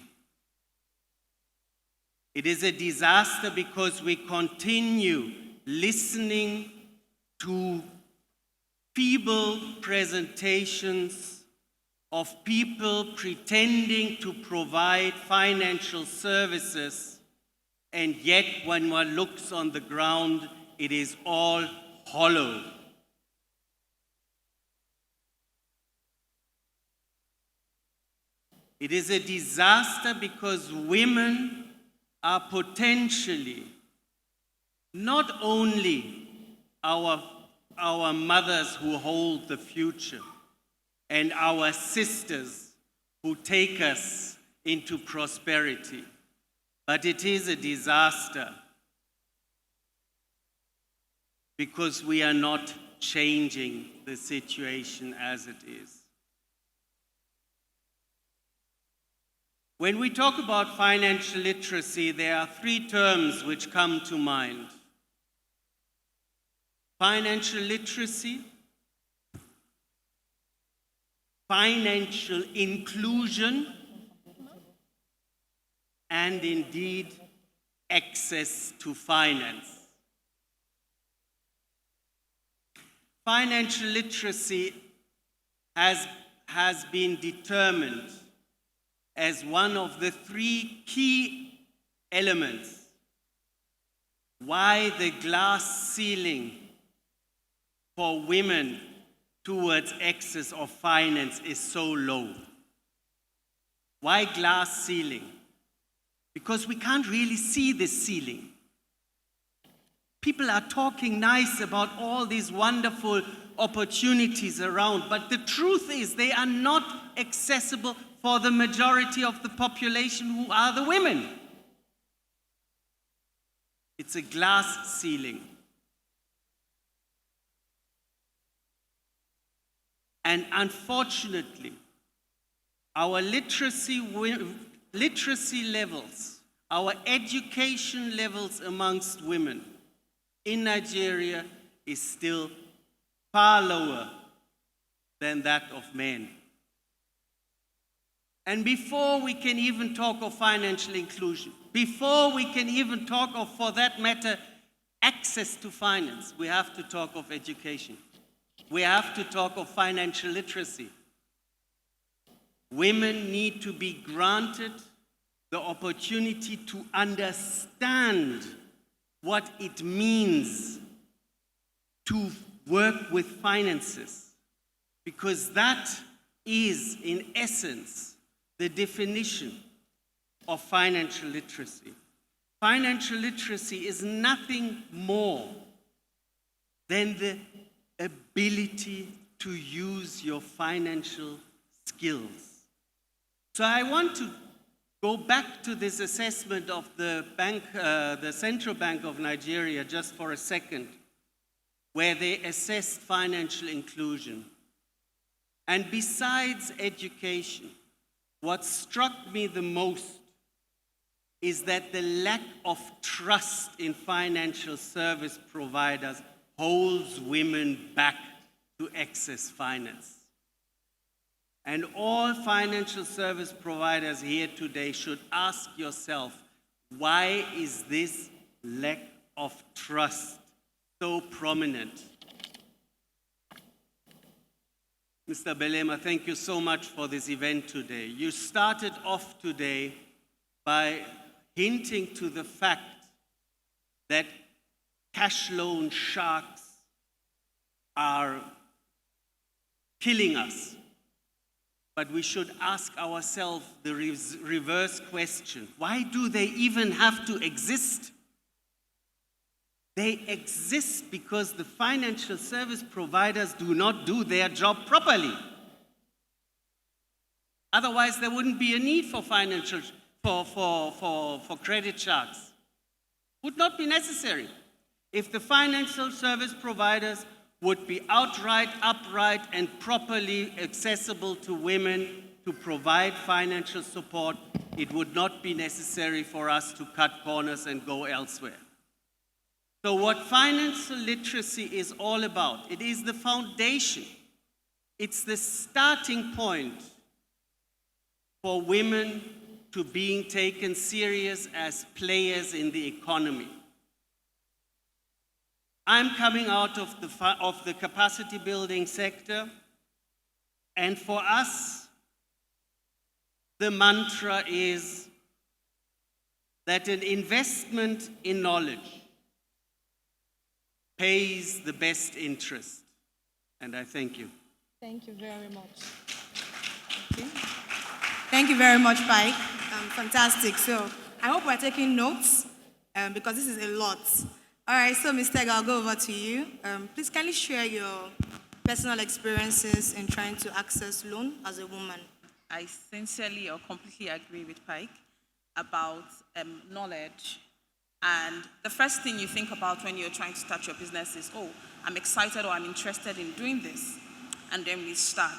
It is a disaster because we continue listening to feeble presentations of people pretending to provide financial services, and yet when one looks on the ground, it is all hollow. It is a disaster because women are potentially not only our mothers who hold the future and our sisters who take us into prosperity, but it is a disaster because we are not changing the situation as it is. When we talk about financial literacy, there are three terms which come to mind: financial literacy, financial inclusion, and indeed, access to finance. Financial literacy has been determined as one of the three key elements why the glass ceiling for women towards access of finance is so low. Why glass ceiling? Because we can't really see the ceiling. People are talking nice about all these wonderful opportunities around, but the truth is they are not accessible for the majority of the population who are the women. It's a glass ceiling. And unfortunately, our literacy levels, our education levels amongst women in Nigeria is still far lower than that of men. And before we can even talk of financial inclusion, before we can even talk of, for that matter, access to finance, we have to talk of education. We have to talk of financial literacy. Women need to be granted the opportunity to understand what it means to work with finances, because that is, in essence, the definition of financial literacy. Financial literacy is nothing more than the ability to use your financial skills. So I want to go back to this assessment of the Central Bank of Nigeria just for a second, where they assessed financial inclusion. And besides education, what struck me the most is that the lack of trust in financial service providers holds women back to access finance. And all financial service providers here today should ask yourself, why is this lack of trust so prominent? Mr. Belema, thank you so much for this event today. You started off today by hinting to the fact that cash loan sharks are killing us. But we should ask ourselves the reverse question. Why do they even have to exist? They exist because the financial service providers do not do their job properly. Otherwise, there wouldn't be a need for for credit sharks. Would not be necessary. If the financial service providers would be outright, upright, and properly accessible to women to provide financial support, it would not be necessary for us to cut corners and go elsewhere. So what financial literacy is all about, it is the foundation. It's the starting point for women to being taken serious as players in the economy. I'm coming out of the capacity building sector, and for us, the mantra is that an investment in knowledge pays the best interest. And I thank you. Thank you very much. Okay. Thank you very much, Pike. Fantastic. So I hope we're taking notes because this is a lot. All right, so Ms. Teg, I'll go over to you. Please kindly share your personal experiences in trying to access loan as a woman. I sincerely or completely agree with Pike about knowledge. And the first thing you think about when you're trying to start your business is, oh, I'm excited or I'm interested in doing this. And then we start.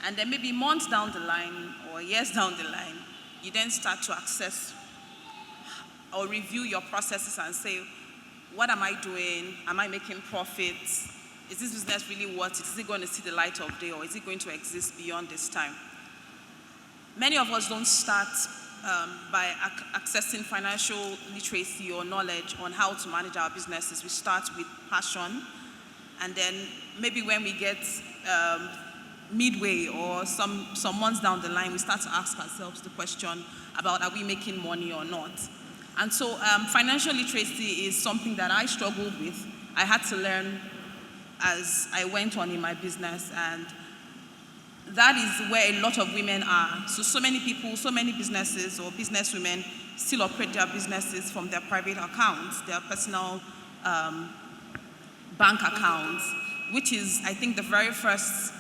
And then maybe months down the line or years down the line, you then start to access or review your processes and say, what am I doing? Am I making profits? Is this business really worth it? Is it going to see the light of day, or is it going to exist beyond this time? Many of us don't start by accessing financial literacy or knowledge on how to manage our businesses. We start with passion, and then maybe when we get midway or some months down the line, we start to ask ourselves the question about, are we making money or not? And so financial literacy is something that I struggled with. I had to learn as I went on in my business, and that is where a lot of women are. So many people, so many businesses or businesswomen still operate their businesses from their private accounts, their personal bank accounts, which is, I think, the very first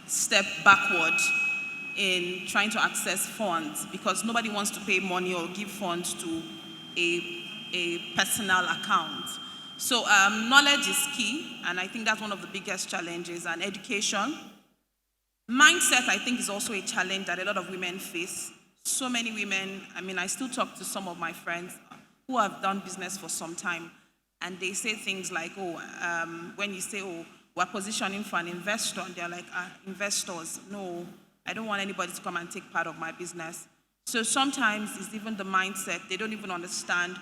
step backward in trying to access funds, because nobody wants to pay money or give funds to a personal account. So knowledge is key, and I think that's one of the biggest challenges, and education. Mindset, I think, is also a challenge that a lot of women face. So many women, I still talk to some of my friends who have done business for some time, and they say things like, when you say, we're positioning for an investor, and they're like, investors, no, I don't want anybody to come and take part of my business. So sometimes it's even the mindset. They don't even understand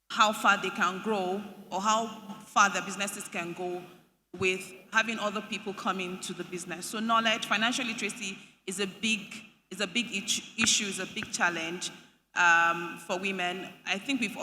how far they can grow or how far their businesses can go with having other people come into the business. So knowledge, financial literacy is a big issue, is a big challenge for women. I think we've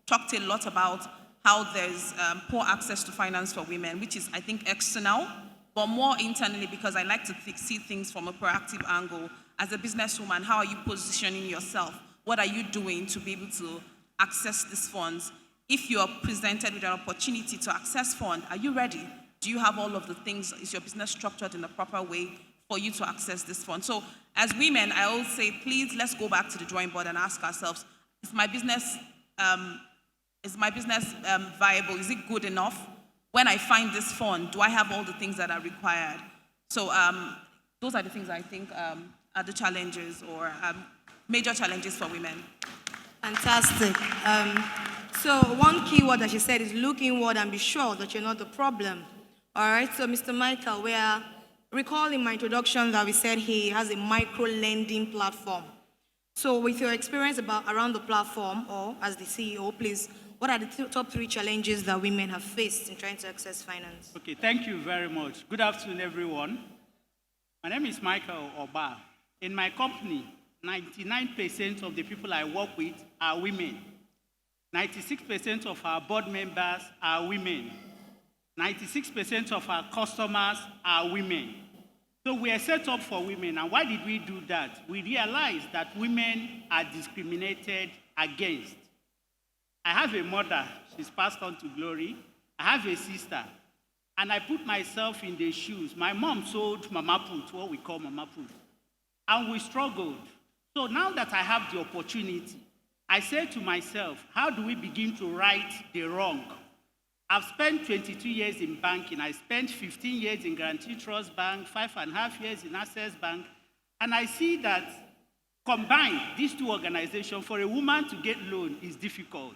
talked a lot about how there's poor access to finance for women, which is, I think, external, but more internally, because I like to see things from a proactive angle. As a businesswoman, how are you positioning yourself? What are you doing to be able to access these funds? If you are presented with an opportunity to access funds, are you ready? Do you have all of the things? Is your business structured in the proper way for you to access this fund? So as women, I always say, please, let's go back to the drawing board and ask ourselves, is my business viable? Is it good enough? When I find this fund, do I have all the things that are required? So those are the things I think are the challenges or major challenges for women. Fantastic. So one key word that she said is look inward and be sure that you're not the problem. All right, so Mr. Michael, we are recalling my introduction that we said he has a micro-lending platform. So with your experience around the platform, or as the CEO, please, what are the top 3 challenges that women have faced in trying to access finance? Okay, thank you very much. Good afternoon, everyone. My name is Michael Oba. In my company, 99% of the people I work with are women. 96% of our board members are women. 96% of our customers are women. So we are set up for women. And why did we do that? We realized that women are discriminated against. I have a mother, she's passed on to glory. I have a sister. And I put myself in their shoes. My mom sold Mama Put, what we call Mama Put. And we struggled. So now that I have the opportunity, I said to myself, how do we begin to right the wrong? I've spent 22 years in banking. I spent 15 years in Guarantee Trust Bank, 5.5 years in Access Bank. And I see that combined, these 2 organizations, for a woman to get loan is difficult.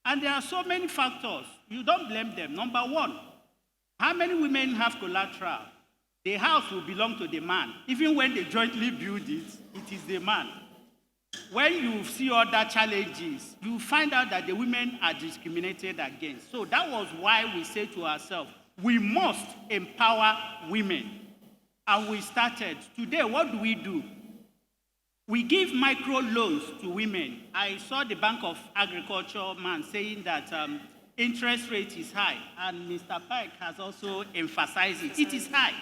And there are so many factors. You don't blame them. Number 1, how many women have collateral? The house will belong to the man. Even when they jointly build it, it is the man. When you see other challenges, you find out that the women are discriminated against. So that was why we said to ourselves, we must empower women. And we started. Today, what do? We give micro loans to women. I saw the Bank of Agriculture man saying that interest rate is high, and Mr. Pike has also emphasized it. It is high.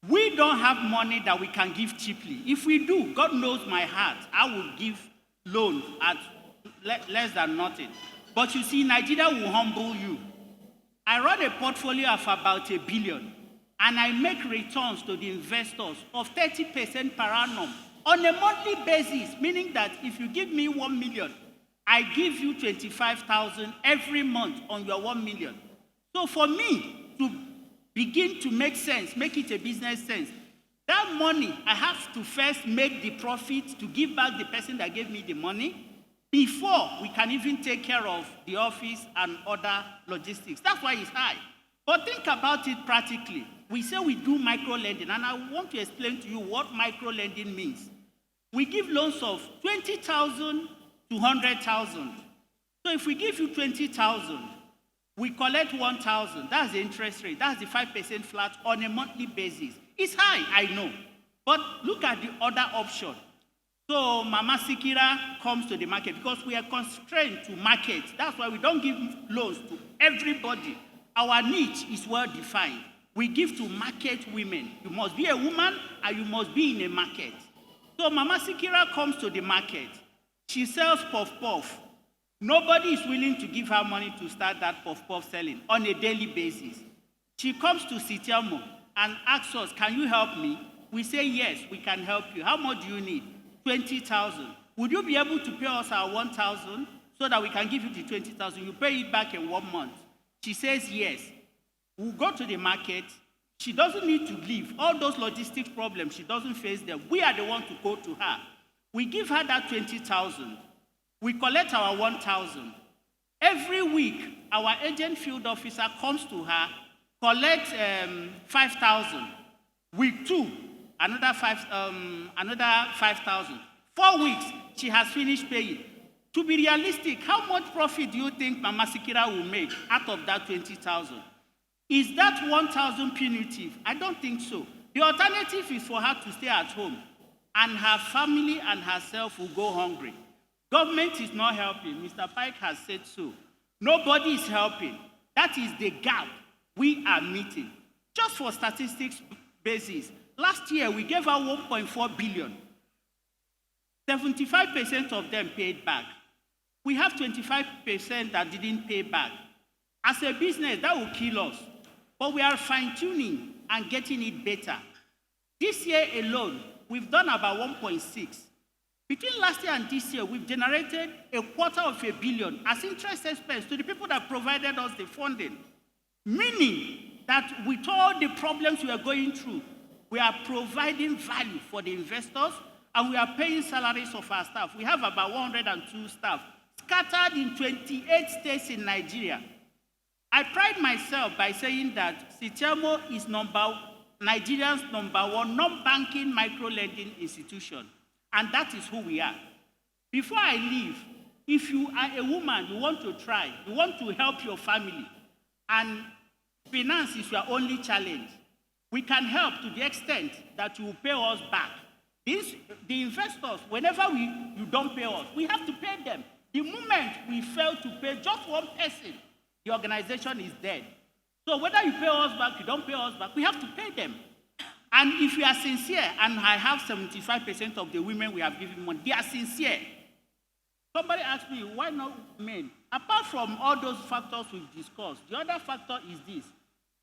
We don't have money that we can give cheaply. If we do, God knows my heart, I will give loans at less than nothing. But you see, Nigeria will humble you. I run a portfolio of about $1 billion, and I make returns to the investors of 30% per annum on a monthly basis, meaning that if you give me 1 million, I give you 25,000 every month on your 1 million. So for me to begin to make sense, make it a business sense, that money, I have to first make the profit to give back the person that gave me the money before we can even take care of the office and other logistics. That's why it's high. But think about it practically. We say we do micro-lending, and I want to explain to you what micro-lending means. We give loans of 20,000 to 100,000. So if we give you 20,000, we collect 1,000. That's the interest rate. That's the 5% flat on a monthly basis. It's high, I know. But look at the other option. So Mama Sikira comes to the market because we are constrained to market. That's why we don't give loans to everybody. Our niche is well defined. We give to market women. You must be a woman and you must be in a market. So Mama Sikira comes to the market. She sells puff-puff. Nobody is willing to give her money to start that puff-puff selling on a daily basis. She comes to Sitiamo and asks us, can you help me? We say, yes, we can help you. How much do you need? 20,000. Would you be able to pay us our 1,000 so that we can give you the 20,000? You pay it back in 1 month. She says, yes. We'll go to the market. She doesn't need to leave. All those logistics problems, she doesn't face them. We are the ones to go to her. We give her that 20,000. We collect our 1,000. Every week, our agent field officer comes to her, collects 5,000. Week 2, another 5,000. 4 weeks, she has finished paying. To be realistic, how much profit do you think Mama Sikira will make out of that 20,000? Is that 1,000 punitive? I don't think so. The alternative is for her to stay at home, and her family and herself will go hungry. Government is not helping. Mr. Pike has said so. Nobody is helping. That is the gap we are meeting. Just for statistics basis, last year we gave out 1.4 billion. 75% of them paid back. We have 25% that didn't pay back. As a business, that will kill us. But we are fine-tuning and getting it better. This year alone, we've done about 1.6. Between last year and this year, we've generated $250 million as interest expense to the people that provided us the funding. Meaning that with all the problems we are going through, we are providing value for the investors and we are paying salaries of our staff. We have about 102 staff scattered in 28 states in Nigeria. I pride myself by saying that Sitiamo is Nigeria's #1 non-banking micro-lending institution. And that is who we are. Before I leave, if you are a woman, you want to try, you want to help your family, and finance is your only challenge, we can help to the extent that you will pay us back. The investors, whenever you don't pay us, we have to pay them. The moment we fail to pay just one person, the organization is dead. So whether you pay us back, you don't pay us back, we have to pay them. And if we are sincere, and I have 75% of the women we have given money, they are sincere. Somebody asked me, why not men? Apart from all those factors we've discussed, the other factor is this.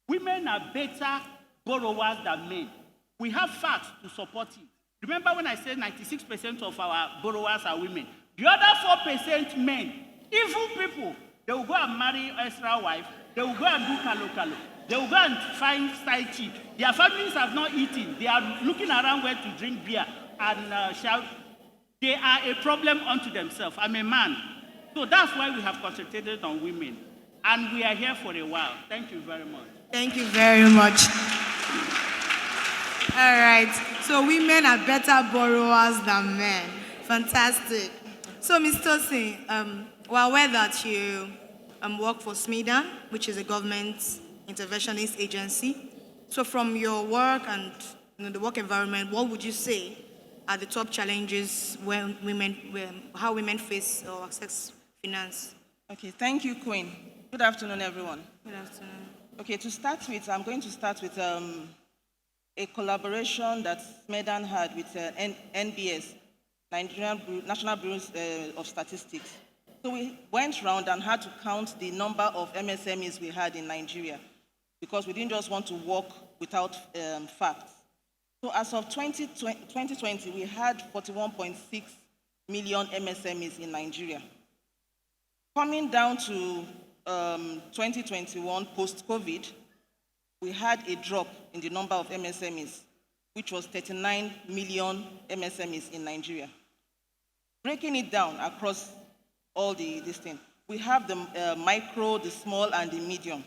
Women are better borrowers than men. We have facts to support it. Remember when I said 96% of our borrowers are women? The other 4% men, evil people, they will go and marry extra wife, they will go and do kalo. They will go and find side chick. Their families have not eaten. They are looking around where to drink beer and shout. They are a problem unto themselves. I'm a man. So that's why we have concentrated on women. And we are here for a while. Thank you very much. Thank you very much. All right. So women are better borrowers than men. Fantastic. So, Ms. Tosin, we're aware that you work for SMIDAN, which is a government interventionist agency. So from your work and the work environment, what would you say are the top challenges how women face or access finance? Okay, thank you, Queen. Good afternoon, everyone. Good afternoon. Okay, to start with, I'm going to start with a collaboration that SMEDAN had with NBS, National Bureau of Statistics. So we went around and had to count the number of MSMEs we had in Nigeria, because we didn't just want to work without facts. So as of 2020, we had 41.6 million MSMEs in Nigeria. Coming down to 2021, post-COVID, we had a drop in the number of MSMEs, which was 39 million MSMEs in Nigeria. Breaking it down across all this thing, we have the micro, the small, and the medium.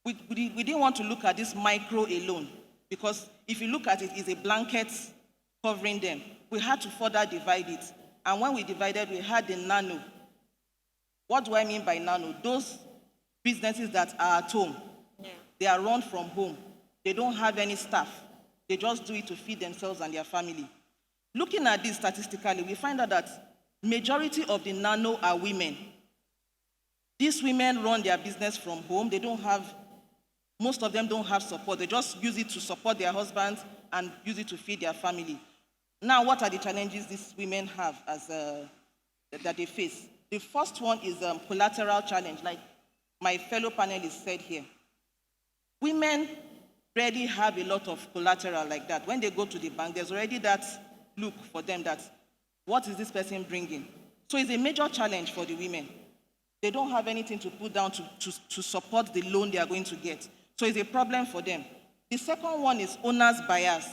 We didn't want to look at this micro alone, because if you look at it, it's a blanket covering them. We had to further divide it. And when we divided, we had the nano. What do I mean by nano? Those businesses that are at home. Yeah. They are run from home. They don't have any staff. They just do it to feed themselves and their family. Looking at this statistically, we find out that majority of the nano are women. These women run their business from home. They don't have, most of them don't have support. They just use it to support their husbands and use it to feed their family. Now, what are the challenges these women have that they face? The first one is collateral challenge, like my fellow panelists said here. Women rarely have a lot of collateral like that. When they go to the bank, there's already that look for them that, what is this person bringing? So it's a major challenge for the women. They don't have anything to put down to support the loan they are going to get. So it's a problem for them. The second one is owner's bias.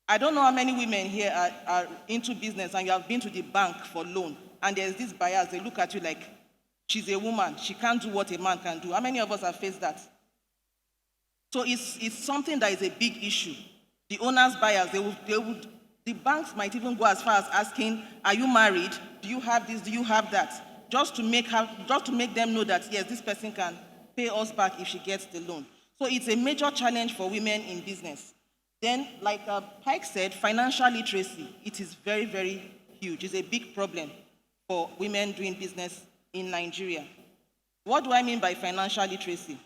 I don't know how many women here are into business and you have been to the bank for loan and there's this bias, they look at you like, she's a woman, she can't do what a man can do. How many of us have faced that? So it's something that is a big issue. The owner's bias, the banks might even go as far as asking, are you married? Do you have this? Do you have that? Just to make them know that, yes, this person can pay us back if she gets the loan. So it's a major challenge for women in business. Then, like Pike said, financial literacy, it is very, very huge. It's a big problem for women doing business in Nigeria. What do I mean by financial literacy?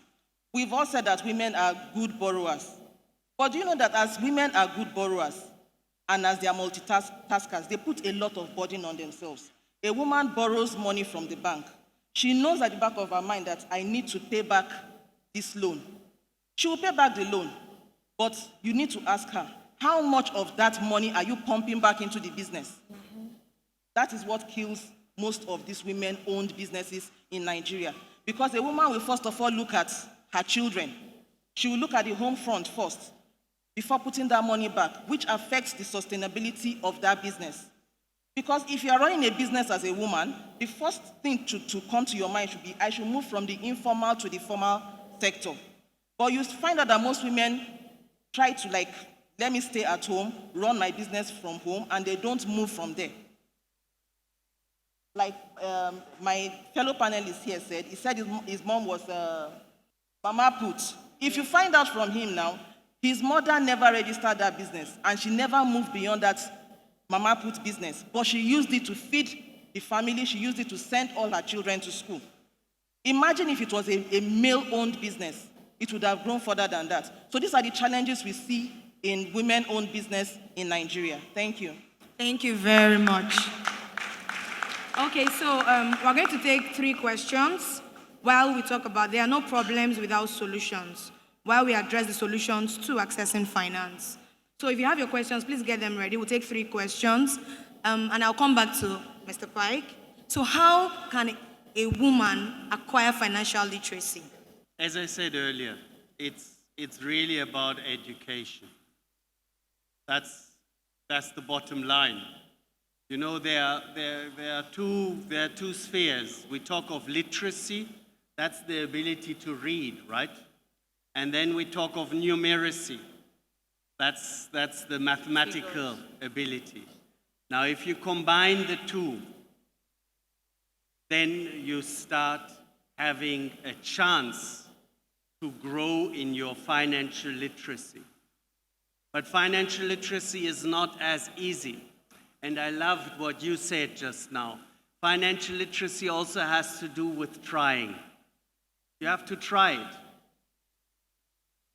We've all said that women are good borrowers. But do you know that as women are good borrowers and as they are multitaskers, they put a lot of burden on themselves. A woman borrows money from the bank. She knows at the back of her mind that I need to pay back this loan. She will pay back the loan, but you need to ask her, how much of that money are you pumping back into the business? That is what kills most of these women-owned businesses in Nigeria. Because a woman will first of all look at her children. She will look at the home front first before putting that money back, which affects the sustainability of that business. Because if you are running a business as a woman, the first thing to come to your mind should be, I should move from the informal to the formal sector. But you find out that most women try to let me stay at home, run my business from home, and they don't move from there. Like my fellow panelist here said, he said his mom was Mama Put. If you find out from him now, his mother never registered that business, and she never moved beyond that Mama Put business. But she used it to feed the family, she used it to send all her children to school. Imagine if it was a male-owned business. It would have grown further than that. So these are the challenges we see in women-owned business in Nigeria. Thank you. Thank you very much. Okay, so we're going to take 3 questions while we talk about there are no problems without solutions, while we address the solutions to accessing finance. So if you have your questions, please get them ready. We'll take 3 questions, and I'll come back to Mr. Pike. So how can a woman acquire financial literacy? As I said earlier, it's really about education. That's the bottom line. You know, there are two spheres. We talk of literacy, that's the ability to read, right? And then we talk of numeracy. That's the mathematical ability. Now, if you combine the two, then you start having a chance to grow in your financial literacy. But financial literacy is not as easy. And I loved what you said just now. Financial literacy also has to do with trying. You have to try it.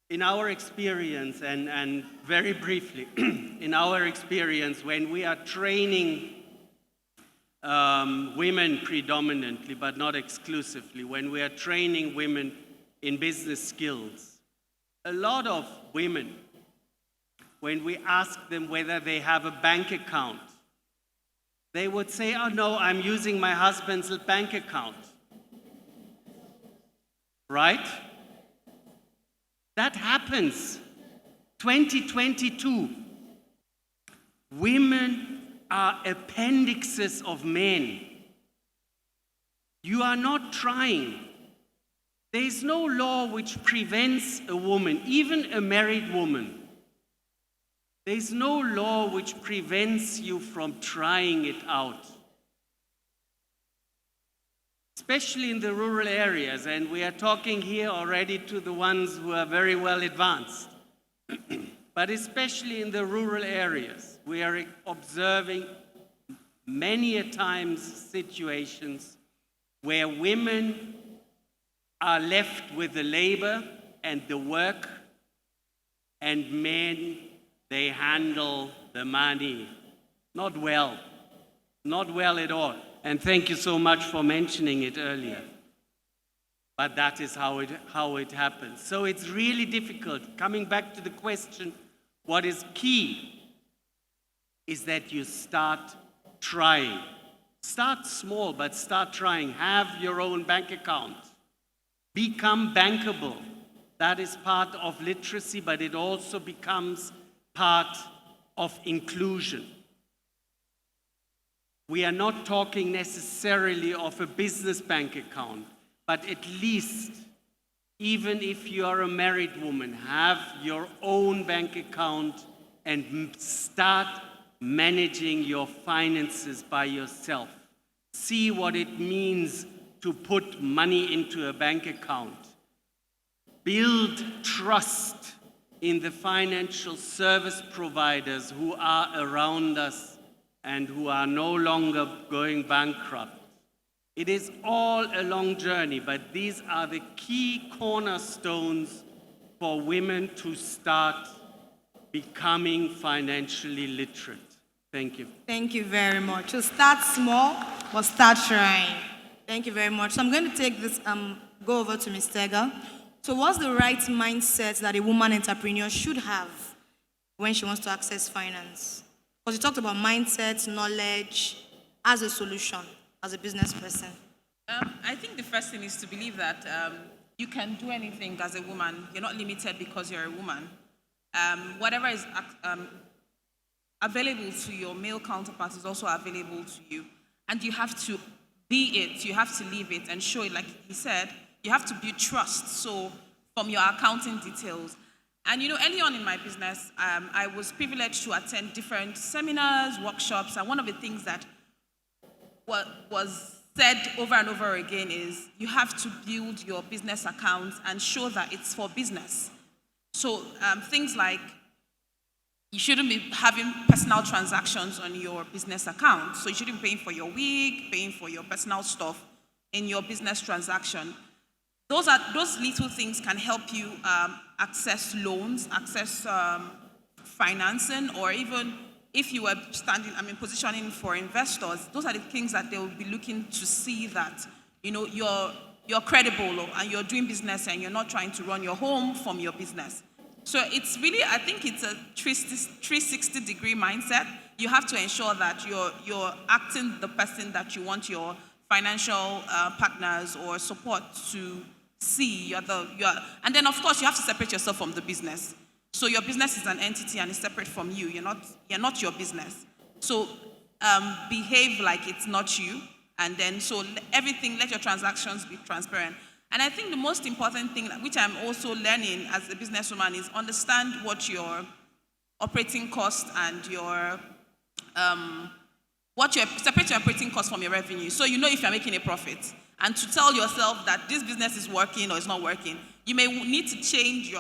In our experience, and very briefly, in our experience, when we are training women predominantly, but not exclusively, when we are training women in business skills, a lot of women, when we ask them whether they have a bank account, they would say, oh no, I'm using my husband's bank account. Right? That happens. 2022. Women are appendixes of men. You are not trying. There is no law which prevents a woman, even a married woman. There is no law which prevents you from trying it out. Especially in the rural areas, and we are talking here already to the ones who are very well advanced. But especially in the rural areas, we are observing many a times situations where women are left with the labor and the work, and men, they handle the money. Not well at all. And thank you so much for mentioning it earlier. But that is how it happens. So it's really difficult. Coming back to the question, what is key is that you start trying. Start small, but start trying. Have your own bank account. Become bankable. That is part of literacy, but it also becomes part of inclusion. We are not talking necessarily of a business bank account, but at least, even if you are a married woman, have your own bank account and start managing your finances by yourself. See what it means to put money into a bank account. Build trust in the financial service providers who are around us and who are no longer going bankrupt. It is all a long journey, but these are the key cornerstones for women to start becoming financially literate. Thank you. Thank you very much. So start small, but start trying. Thank you very much. So I'm going to take this, go over to Ms. Tega. So what's the right mindset that a woman entrepreneur should have when she wants to access finance? Because you talked about mindset, knowledge, as a solution, as a business person. I think the first thing is to believe that you can do anything as a woman. You're not limited because you're a woman. Whatever is available to your male counterparts is also available to you. And you have to be it, you have to live it and show it. Like he said, you have to build trust. So from your accounting details. And early on in my business, I was privileged to attend different seminars, workshops, and one of the things that was said over and over again is you have to build your business accounts and show that it's for business. So things like you shouldn't be having personal transactions on your business account. So you shouldn't be paying for your wig, paying for your personal stuff in your business transaction. Those little things can help you access loans, access financing, or even if you were positioning for investors, those are the things that they will be looking to see that, you're credible and you're doing business and you're not trying to run your home from your business. So it's really, I think it's a 360-degree mindset. You have to ensure that you're acting the person that you want your financial partners or support to see. And then, of course, you have to separate yourself from the business. So your business is an entity and it's separate from you. You're not your business. So behave like it's not you. And then, let your transactions be transparent. And I think the most important thing, which I'm also learning as a businesswoman, is understand what your operating cost and separate your operating cost from your revenue. So if you're making a profit. And to tell yourself that this business is working or it's not working, you may need to change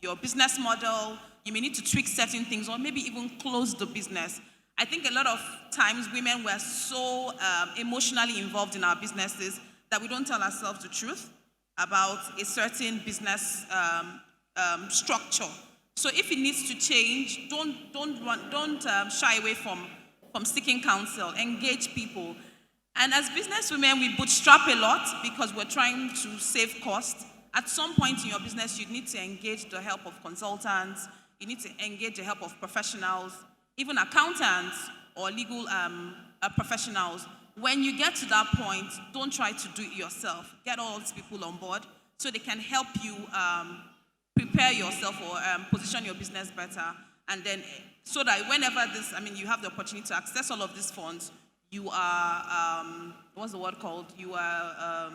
your business model, you may need to tweak certain things, or maybe even close the business. I think a lot of times women were so emotionally involved in our businesses that we don't tell ourselves the truth about a certain business structure. So if it needs to change, don't shy away from seeking counsel. Engage people. And as businesswomen, we bootstrap a lot because we're trying to save costs. At some point in your business, you need to engage the help of consultants. You need to engage the help of professionals, even accountants or legal professionals. When you get to that point, don't try to do it yourself. Get all these people on board so they can help you prepare yourself or position your business better. And then, so that whenever you have the opportunity to access all of these funds, you are, what's the word called? You are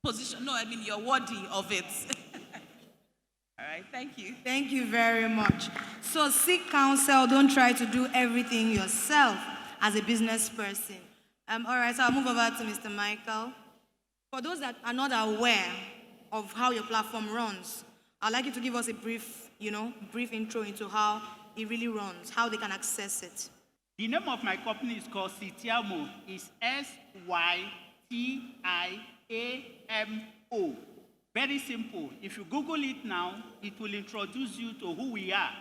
you're worthy of it. All right, thank you. Thank you very much. So seek counsel. Don't try to do everything yourself as a business person. All right, so I'll move over to Mr. Michael. For those that are not aware of how your platform runs, I'd like you to give us a brief intro into how it really runs, how they can access it. The name of my company is called Sitiamo. It's SYTIAMO. Very simple. If you Google it now, it will introduce you to who we are.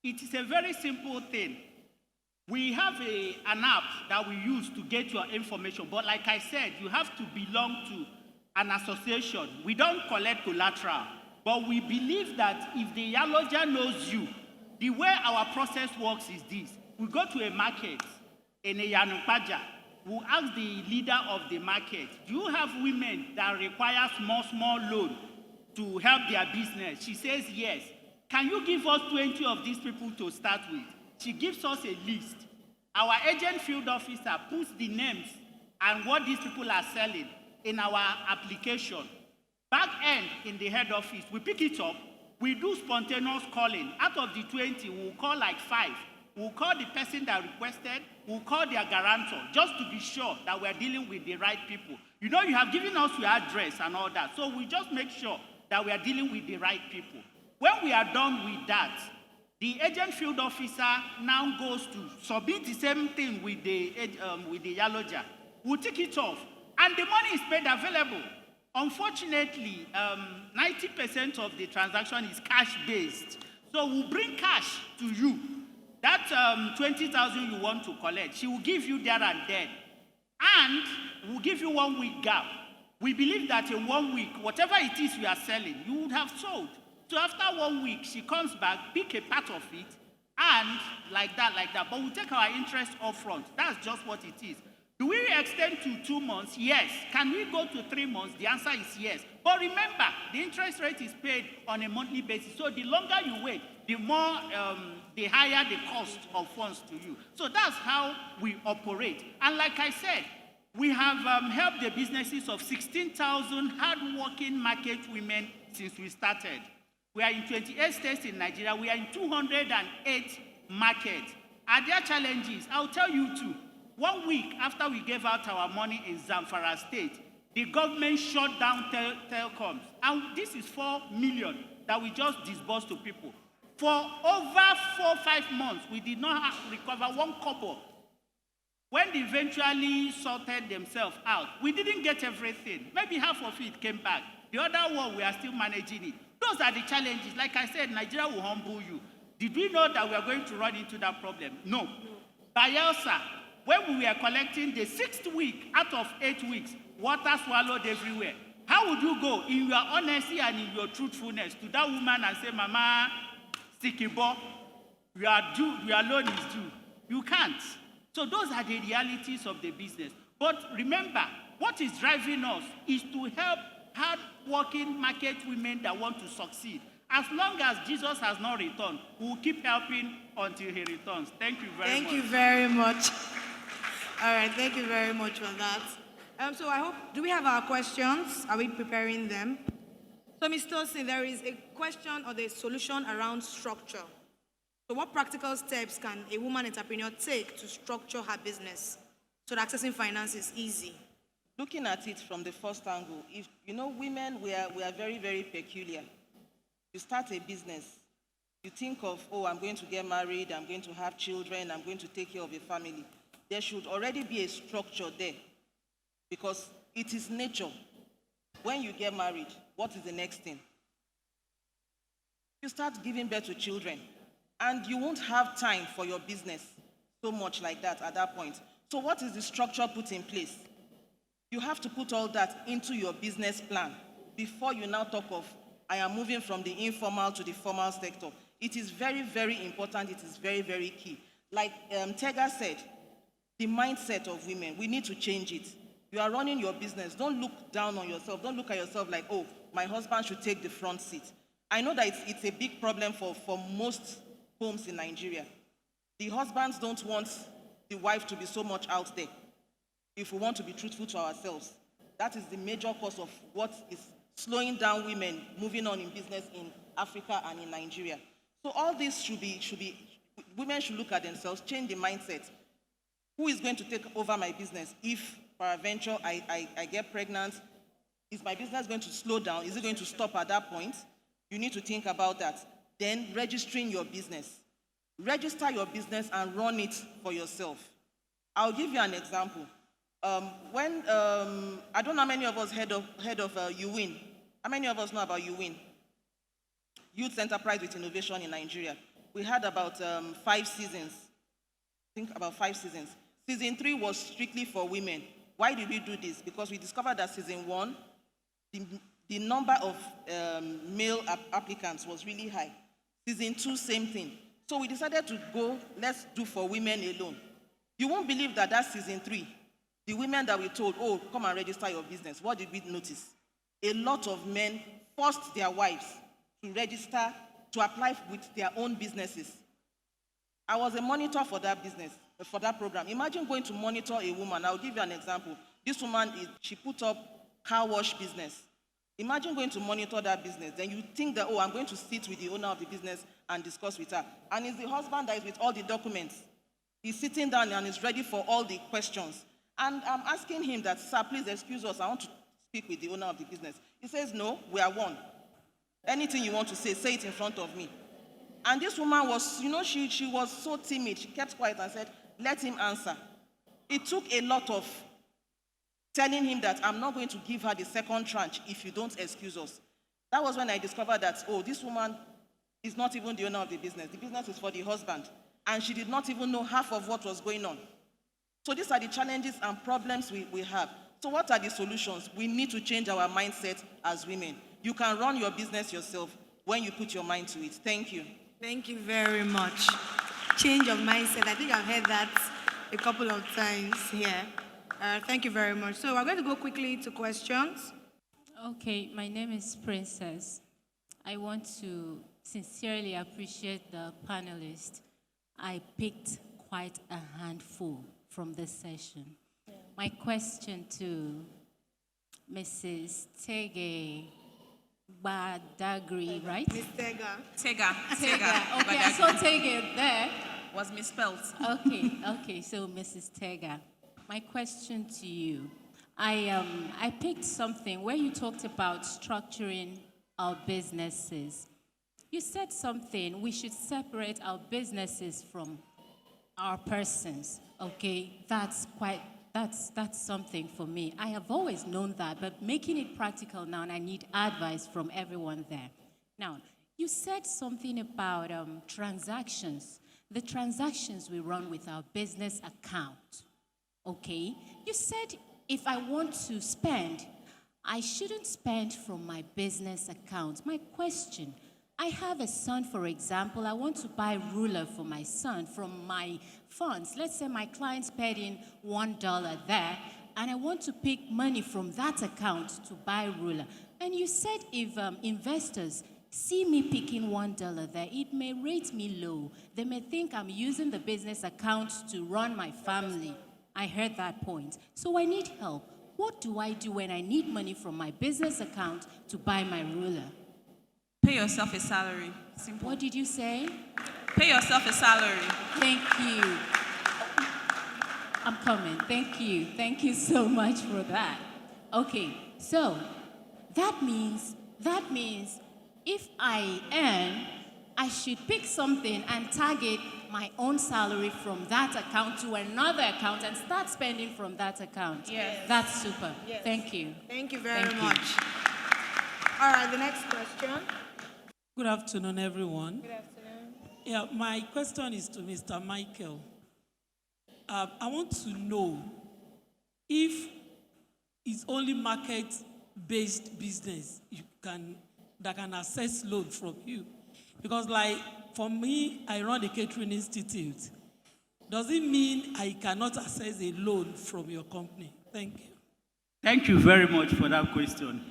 It is a very simple thing. We have an app that we use to get your information, but like I said, you have to belong to an association. We don't collect collateral, but we believe that if the Yaloja knows you, the way our process works is this. We go to a market in a Yanupaja. We ask the leader of the market, do you have women that require small loan to help their business? She says yes. Can you give us 20 of these people to start with? She gives us a list. our agent field officer puts the names and what these people are selling in our application. Back end in the head office, we pick it up, we do spontaneous calling. Out of the 20, we'll call like 5. We'll call the person that requested, we'll call their guarantor, just to be sure that we're dealing with the right people. You know, you have given us your address and all that, so we just make sure that we are dealing with the right people. When we are done with that, the agent field officer now goes to submit the same thing with the yellow jar. We'll take it off, and the money is made available. Unfortunately, 90% of the transaction is cash-based. So we'll bring cash to you. That 20,000 you want to collect, she will give you there and then. And we'll give you 1 week gap. We believe that in 1 week, whatever it is you are selling, you would have sold. So after 1 week, she comes back, pick a part of it, and like that. But we'll take our interest upfront. That's just what it is. Do we extend to 2 months? Yes. Can we go to 3 months? The answer is yes. But remember, the interest rate is paid on a monthly basis. So the longer you wait, the more, the higher the cost of funds to you. So that's how we operate. And like I said, we have helped the businesses of 16,000 hardworking market women since we started. We are in 28 states in Nigeria. We are in 208 markets. Are there challenges? I'll tell you too. 1 week after we gave out our money in Zamfara State, the government shut down telecoms. And this is 4 million that we just disbursed to people. For over 4 or 5 months, we did not recover 1 kobo. When they eventually sorted themselves out, we didn't get everything. Maybe half of it came back. The other one, we are still managing it. Those are the challenges. Like I said, Nigeria will humble you. Did we know that we are going to run into that problem? No. Bayelsa, when we were collecting the 6th week out of 8 weeks, water swallowed everywhere. How would you go in your honesty and in your truthfulness to that woman and say, Mama, Sikibo, your loan is due? You can't. So those are the realities of the business. But remember, what is driving us is to help hard-working market women that want to succeed. As long as Jesus has not returned, we will keep helping until he returns. Thank you very much. Thank you very much. All right, thank you very much for that. So I hope, do we have our questions? Are we preparing them? So Ms. Tosin, there is a question or the solution around structure. So what practical steps can a woman entrepreneur take to structure her business so that accessing finance is easy? Looking at it from the first angle, if you know, women, we are very, very peculiar. You start a business, you think of, oh, I'm going to get married, I'm going to have children, I'm going to take care of a family. There should already be a structure there because it is nature. When you get married, what is the next thing? You start giving birth to children, and you won't have time for your business so much like that at that point. So what is the structure put in place? You have to put all that into your business plan before you now talk of, I am moving from the informal to the formal sector. It is very, very important. It is very, very key. Like Tega said, the mindset of women, we need to change it. You are running your business. Don't look down on yourself. Don't look at yourself like, oh, my husband should take the front seat. I know that it's a big problem for most homes in Nigeria. The husbands don't want the wife to be so much out there. If we want to be truthful to ourselves, that is the major cause of what is slowing down women moving on in business in Africa and in Nigeria. So all this should be, women should look at themselves, change the mindset. Who is going to take over my business? If, peradventure, I get pregnant, is my business going to slow down? Is it going to stop at that point? You need to think about that. Then registering your business. Register your business and run it for yourself. I'll give you an example. I don't know how many of us heard of UWIN. How many of us know about UWIN? Youth Enterprise with Innovation in Nigeria. We had about 5 seasons. I think about 5 seasons. Season 3 was strictly for women. Why did we do this? Because we discovered that season 1, the number of male applicants was really high. Season 2, same thing. So we decided to go, let's do for women alone. You won't believe that season 3, the women that we told, oh, come and register your business, what did we notice? A lot of men forced their wives to register, to apply with their own businesses. I was a monitor for that business. for that program. Imagine going to monitor a woman. I'll give you an example. This woman, she put up car wash business. Imagine going to monitor that business. Then you think that, oh, I'm going to sit with the owner of the business and discuss with her. And it's the husband that is with all the documents. He's sitting down and is ready for all the questions. And I'm asking him that, sir, please excuse us. I want to speak with the owner of the business. He says, no, we are one. Anything you want to say it in front of me. And this woman was, she was so timid. She kept quiet and said, let him answer. It took a lot of telling him that I'm not going to give her the second tranche if you don't excuse us. That was when I discovered that, oh, this woman is not even the owner of the business. The business is for the husband. And she did not even know half of what was going on. So these are the challenges and problems we have. So what are the solutions? We need to change our mindset as women. You can run your business yourself when you put your mind to it. Thank you. Thank you very much. Change of mindset. I think I've heard that a couple of times here. Thank you very much. So we're going to go quickly to questions. Okay, my name is Princess. I want to sincerely appreciate the panelists. I picked quite a handful from this session. My question to Mrs. Tege Badagri, right? Ms. Tega. Tega. Okay, I saw Tege there. Was misspelled. Okay, so Mrs. Tega, my question to you. I picked something where you talked about structuring our businesses. You said something, we should separate our businesses from our persons, okay? That's something for me. I have always known that, but making it practical now, and I need advice from everyone there. Now, you said something about transactions, the transactions we run with our business account, okay? You said if I want to spend, I shouldn't spend from my business account. My question, I have a son, for example. I want to buy a ruler for my son from my funds. Let's say my client's paid in $1 there, and I want to pick money from that account to buy a ruler. And you said if investors see me picking $1 there, it may rate me low. They may think I'm using the business account to run my family. I heard that point. So I need help. What do I do when I need money from my business account to buy my ruler? Pay yourself a salary. Simple. What did you say? Pay yourself a salary. Thank you. I'm coming. Thank you. Thank you so much for that. Okay, so that means if I earn, I should pick something and target my own salary from that account to another account and start spending from that account. Yes. That's super. Yes. Thank you. Thank you very Thank you. much. All right, the next question. Good afternoon, everyone. Good afternoon. Yeah, my question is to Mr. Michael. I want to know if it's only market-based business that can access loan from you. Because like, for me, I run a catering institute. Does it mean I cannot access a loan from your company? Thank you. Thank you very much for that question.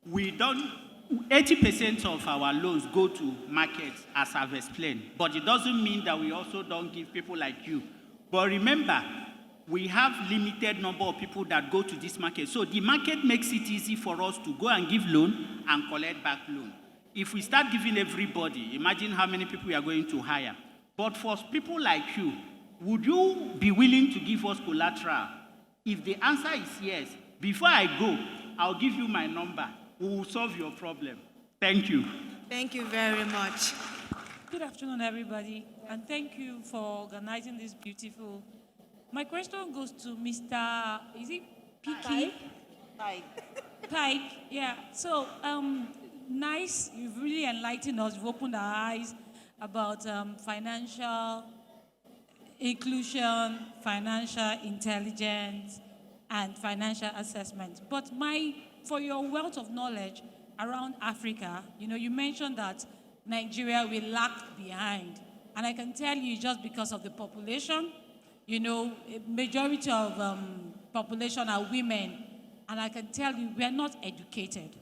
80% of our loans go to markets, as I've explained, but it doesn't mean that we also don't give people like you. But remember, we have limited number of people that go to this market. So the market makes it easy for us to go and give loan and collect back loan. If we start giving everybody, imagine how many people we are going to hire. But for people like you, would you be willing to give us collateral? If the answer is yes, before I go, I'll give you my number. We will solve your problem. Thank you. Thank you very much. Good afternoon, everybody, and thank you for organizing this beautiful. My question goes to Mr. Is it Piki? Pike. Yeah. So, nice. You've really enlightened us. You've opened our eyes about financial inclusion, financial intelligence, and financial assessment. But for your wealth of knowledge around Africa, you mentioned that Nigeria will lag behind. And I can tell you just because of the population, a majority of population are women. And I can tell you, we are not educated.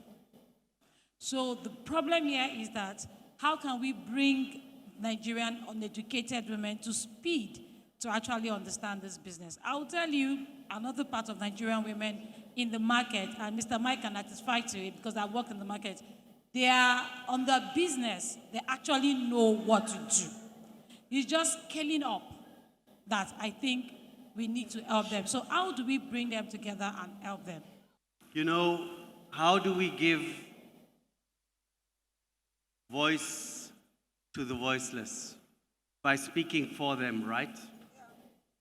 So the problem here is that how can we bring Nigerian uneducated women to speed to actually understand this business. I'll tell you another part of Nigerian women in the market, and Mr. Mike can testify to it because I work in the market. They are on the business, they actually know what to do. It's just scaling up that I think we need to help them. So how do we bring them together and help them? You know, how do we give voice to the voiceless? By speaking for them, right?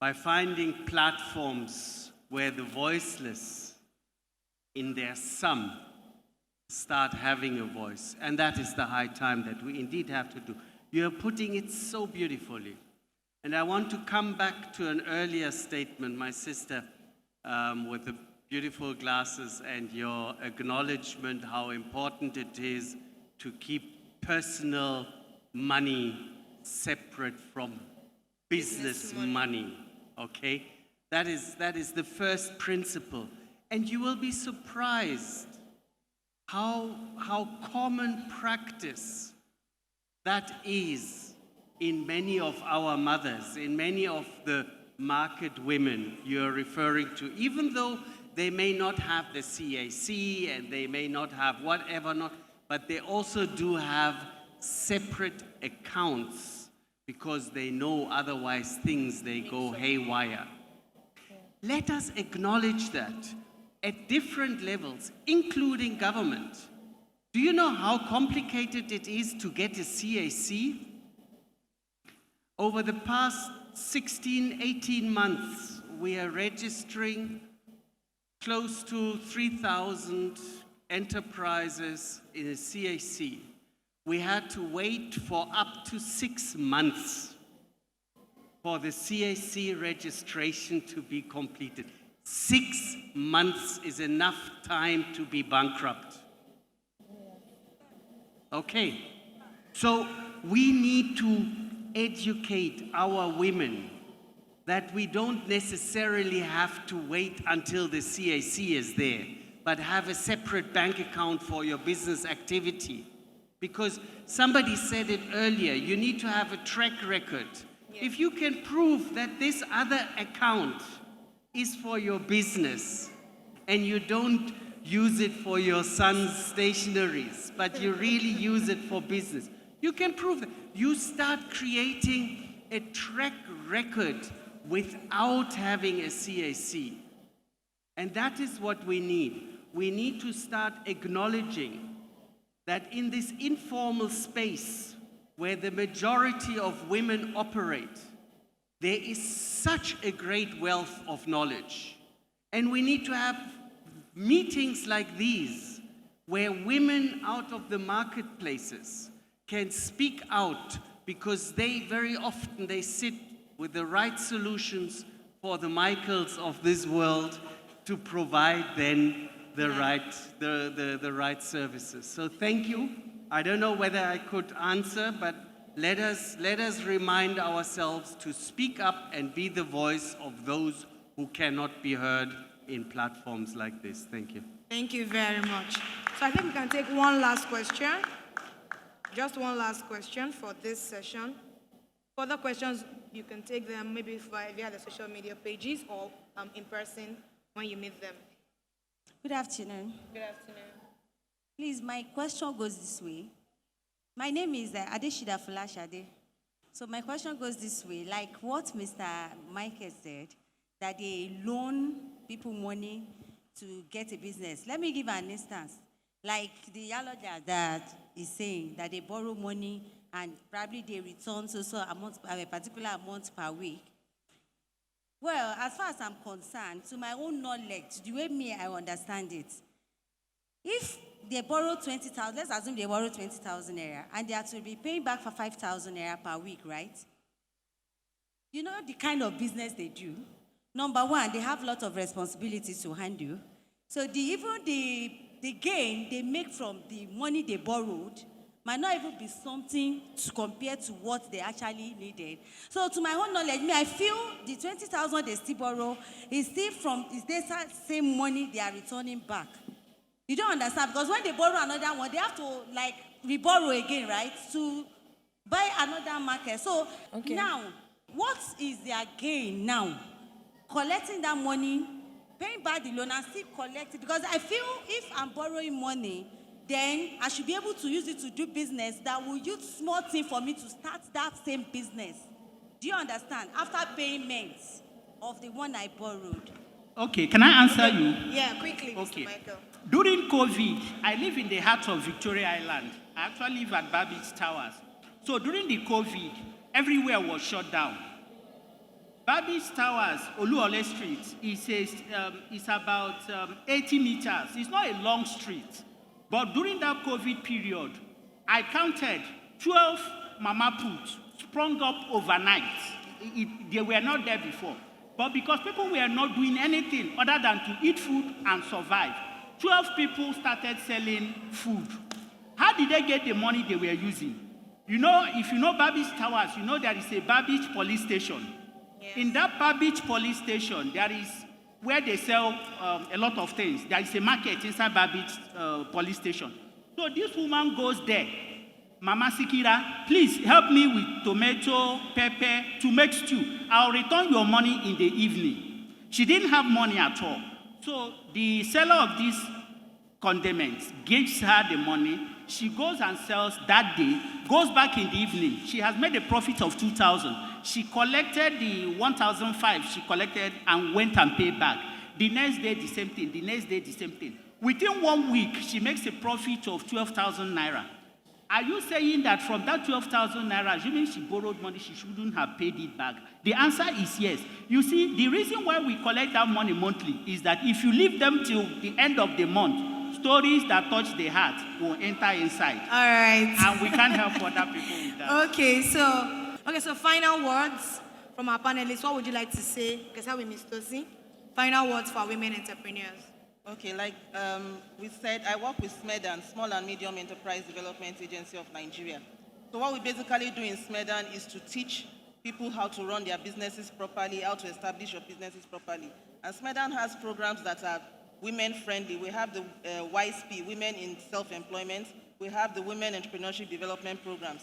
By finding platforms where the voiceless, in their sum, start having a voice. And that is the high time that we indeed have to do. You're putting it so beautifully. And I want to come back to an earlier statement, my sister, with the beautiful glasses and your acknowledgement how important it is to keep personal money separate from business money, okay? That is the first principle. And you will be surprised how common practice that is in many of our mothers, in many of the market women you're referring to, even though they may not have the CAC and they may not have whatever not, but they also do have separate accounts because they know otherwise things they go haywire. Let us acknowledge that at different levels, including government. Do you know how complicated it is to get a CAC? Over the past 16, 18 months, we are registering close to 3,000 enterprises in a CAC. We had to wait for up to 6 months for the CAC registration to be completed. 6 months is enough time to be bankrupt. Okay, so we need to educate our women that we don't necessarily have to wait until the CAC is there, but have a separate bank account for your business activity. Because somebody said it earlier, you need to have a track record. If you can prove that this other account is for your business and you don't use it for your son's stationaries, but you really use it for business, you can prove that. You start creating a track record without having a CAC. And that is what we need. We need to start acknowledging that in this informal space where the majority of women operate, there is such a great wealth of knowledge. And we need to have meetings like these where women out of the marketplaces can speak out, because they very often they sit with the right solutions for the Michaels of this world to provide then the right services. So thank you. I don't know whether I could answer, but let us remind ourselves to speak up and be the voice of those who cannot be heard in platforms like this. Thank you. Thank you very much. So I think we can take one last question. Just one last question for this session. Further questions, you can take them maybe via the social media pages or in person when you meet them. Good afternoon. Good afternoon. Please, my question goes this way. My name is Adeshida Fulashade. So my question goes this way. Like what Mr. Mike has said, that they loan people money to get a business. Let me give an instance. Like the Yaloja that is saying that they borrow money and probably they return a particular amount per week. Well, as far as I'm concerned, to my own knowledge, the way I understand it, if they borrow 20,000, let's assume they borrow 20,000 naira, and they are to be paying back for 5,000 naira per week, right? You know the kind of business they do. Number one, they have a lot of responsibilities to handle. So even the gain they make from the money they borrowed might not even be something to compare to what they actually needed. So to my own knowledge, I feel the 20,000 they still borrow is still is the same money they are returning back. You don't understand, because when they borrow another one, they have to like reborrow again, right? To buy another market. So now, what is their gain now? Collecting that money, paying back the loan and still collect it? Because I feel if I'm borrowing money, then I should be able to use it to do business that will use small thing for me to start that same business. Do you understand? After payment of the one I borrowed. Okay, can I answer you? Yeah, quickly, Okay. Mr. Michael. During COVID, I live in the heart of Victoria Island. I actually live at Babbage Towers. So during the COVID, everywhere was shut down. Babbage Towers, Oluole Street, is about 80 meters. It's not a long street. But during that COVID period, I counted 12 mama puts sprung up overnight. They were not there before. But because people were not doing anything other than to eat food and survive, 12 people started selling food. How did they get the money they were using? You know, if you know Babbage Towers, you know there is a Babbage police station. Yes. In that Babbage police station, there is where they sell a lot of things. There is a market inside Babbage police station. So this woman goes there. Mama Sikira, please help me with tomato, pepper to make stew. I'll return your money in the evening. She didn't have money at all. So the seller of these condiments gives her the money. She goes and sells that day, goes back in the evening. She has made a profit of 2,000. She collected the 1,500 she collected and went and paid back. The next day, the same thing. The next day, the same thing. Within 1 week, she makes a profit of 12,000 naira. Are you saying that from that 12,000 naira, assuming she borrowed money, she shouldn't have paid it back? The answer is yes. You see, the reason why we collect that money monthly is that if you leave them till the end of the month, stories that touch the heart will enter inside. All right. And we can't help other people with that. Okay, so final words from our panelists. What would you like to say? Because how we Miss Tosi. Final words for women entrepreneurs. Okay, like we said, I work with SMEDAN, Small and Medium Enterprise Development Agency of Nigeria. So what we basically do in SMEDAN is to teach people how to run their businesses properly, how to establish your businesses properly. And SMEDAN has programs that are women-friendly. We have the YSP, Women in Self-Employment. We have the Women Entrepreneurship Development Programs.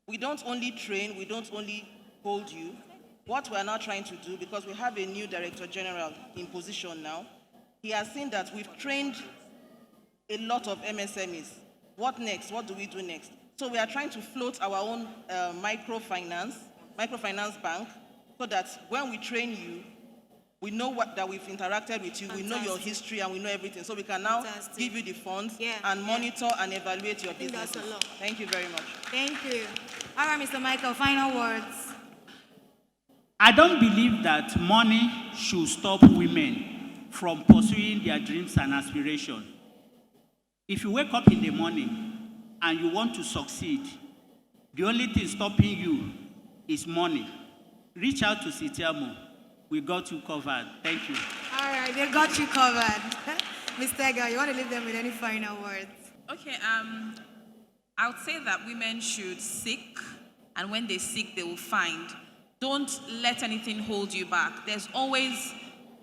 We don't only train, we don't only hold you. What we are now trying to do, because we have a new Director General in position now, he has seen that we've trained a lot of MSMEs. What next? What do we do next? So we are trying to float our own microfinance bank, so that when we train you, we know that we've interacted with you, we know your history, and we know everything. So we can now give you the funds and monitor and evaluate your business. Thank you very much. Thank you. All right, Mr. Michael, final words. I don't believe that money should stop women from pursuing their dreams and aspirations. If you wake up in the morning and you want to succeed, the only thing stopping you is money. Reach out to Sitiamo. We got you covered. Thank you. All right, they got you covered. Ms. Tega, you want to leave them with any final words? Okay, I would say that women should seek, and when they seek, they will find. Don't let anything hold you back. There's always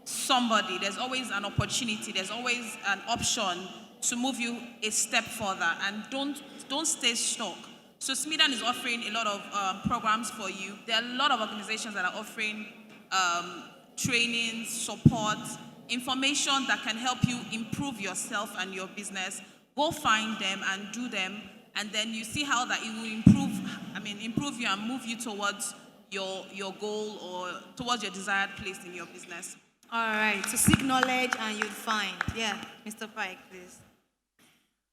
somebody, there's always an opportunity, there's always an option to move you a step further, and don't stay stuck. So SMEDAN is offering a lot of programs for you. There are a lot of organizations that are offering training, support, information that can help you improve yourself and your business. Go find them and do them, and then you see how that it will improve you and move you towards your goal or towards your desired place in your business. All right, so seek knowledge and you'll find. Yeah, Mr. Pike, please.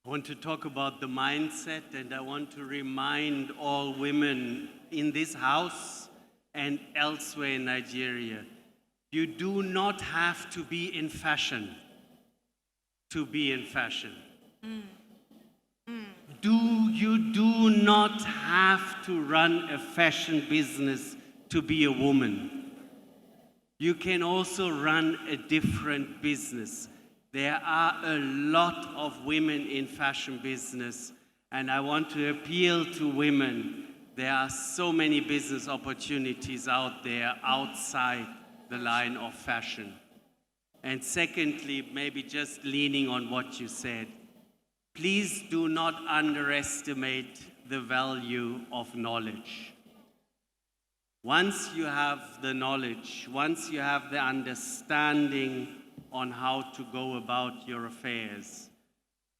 I want to talk about the mindset, and I want to remind all women in this house and elsewhere in Nigeria, you do not have to be in fashion to be in fashion. You do not have to run a fashion business to be a woman. You can also run a different business. There are a lot of women in fashion business, and I want to appeal to women. There are so many business opportunities out there outside the line of fashion. And secondly, maybe just leaning on what you said, please do not underestimate the value of knowledge. Once you have the knowledge, once you have the understanding on how to go about your affairs,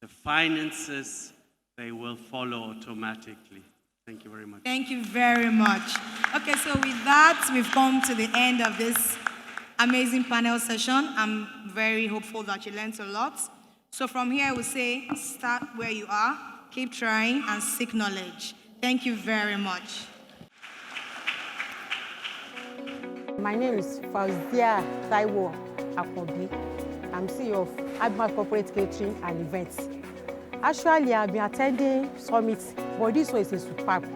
the finances, they will follow automatically. Thank you very much. Thank you very much. Okay, so with that, we've come to the end of this amazing panel session. I'm very hopeful that you learned a lot. So from here, we'll say, start where you are, keep trying, and seek knowledge. Thank you very much. My name is Fauzia Taiwo Akobi. I'm CEO of Adma Corporate Catering and Events. Actually, I've been attending summits, but this one is a superb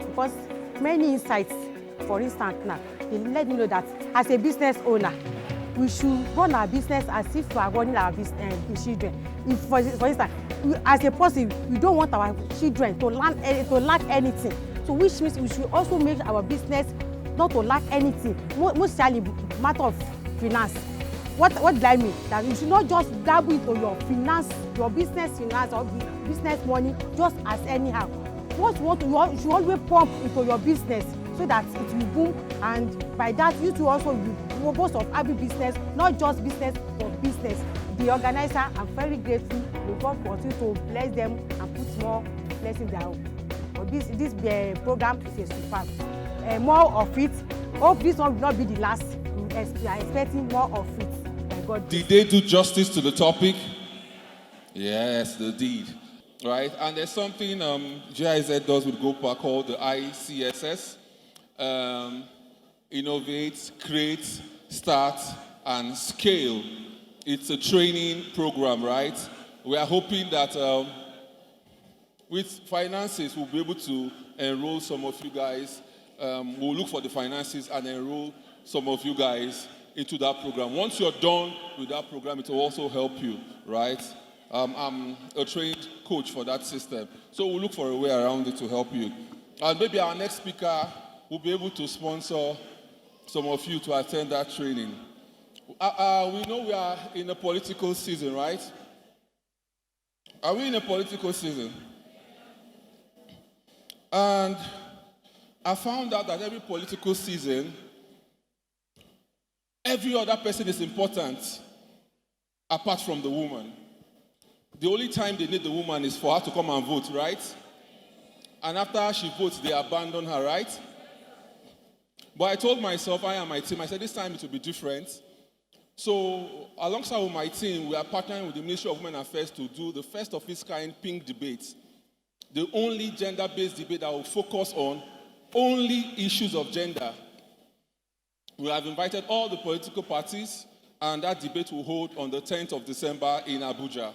because many insights, for instance, now, they let me know that as a business owner, we should run our business as if we are running our business, children. If, for instance, as a person, we don't want our children to lack anything. So which means we should also make our business not to lack anything, mostly matter of finance. What do I mean? That you should not just dabble into your finance, your business finance or business money just as anyhow. You should always pump into your business so that it will boom, and by that you too also be robust of having business, not just business for business. The organizer, I'm very grateful. May God continue to bless them and put more blessings there. But this program is a superb. More of it. Hope this one will not be the last. We are expecting more of it. By God. Did they do justice to the topic? Yes, they did. Right, and there's something GIZ does with GOPA called the ICSS. Innovate, create, start, and scale. It's a training program, right? We are hoping that with finances, we'll be able to enroll some of you guys. We'll look for the finances and enroll some of you guys into that program. Once you're done with that program, it will also help you, right? I'm a trained coach for that system. So we'll look for a way around it to help you. And maybe our next speaker will be able to sponsor some of you to attend that training. We know we are in a political season, right? Are we in a political season? And I found out that every political season, every other person is important apart from the woman. The only time they need the woman is for her to come and vote, right? And after she votes, they abandon her, right? But I told myself, I and my team, I said, this time it will be different. So alongside with my team, we are partnering with the Ministry of Women Affairs to do the first of its kind pink debate. The only gender-based debate that will focus on only issues of gender. We have invited all the political parties, and that debate will hold on the 10th of December in Abuja.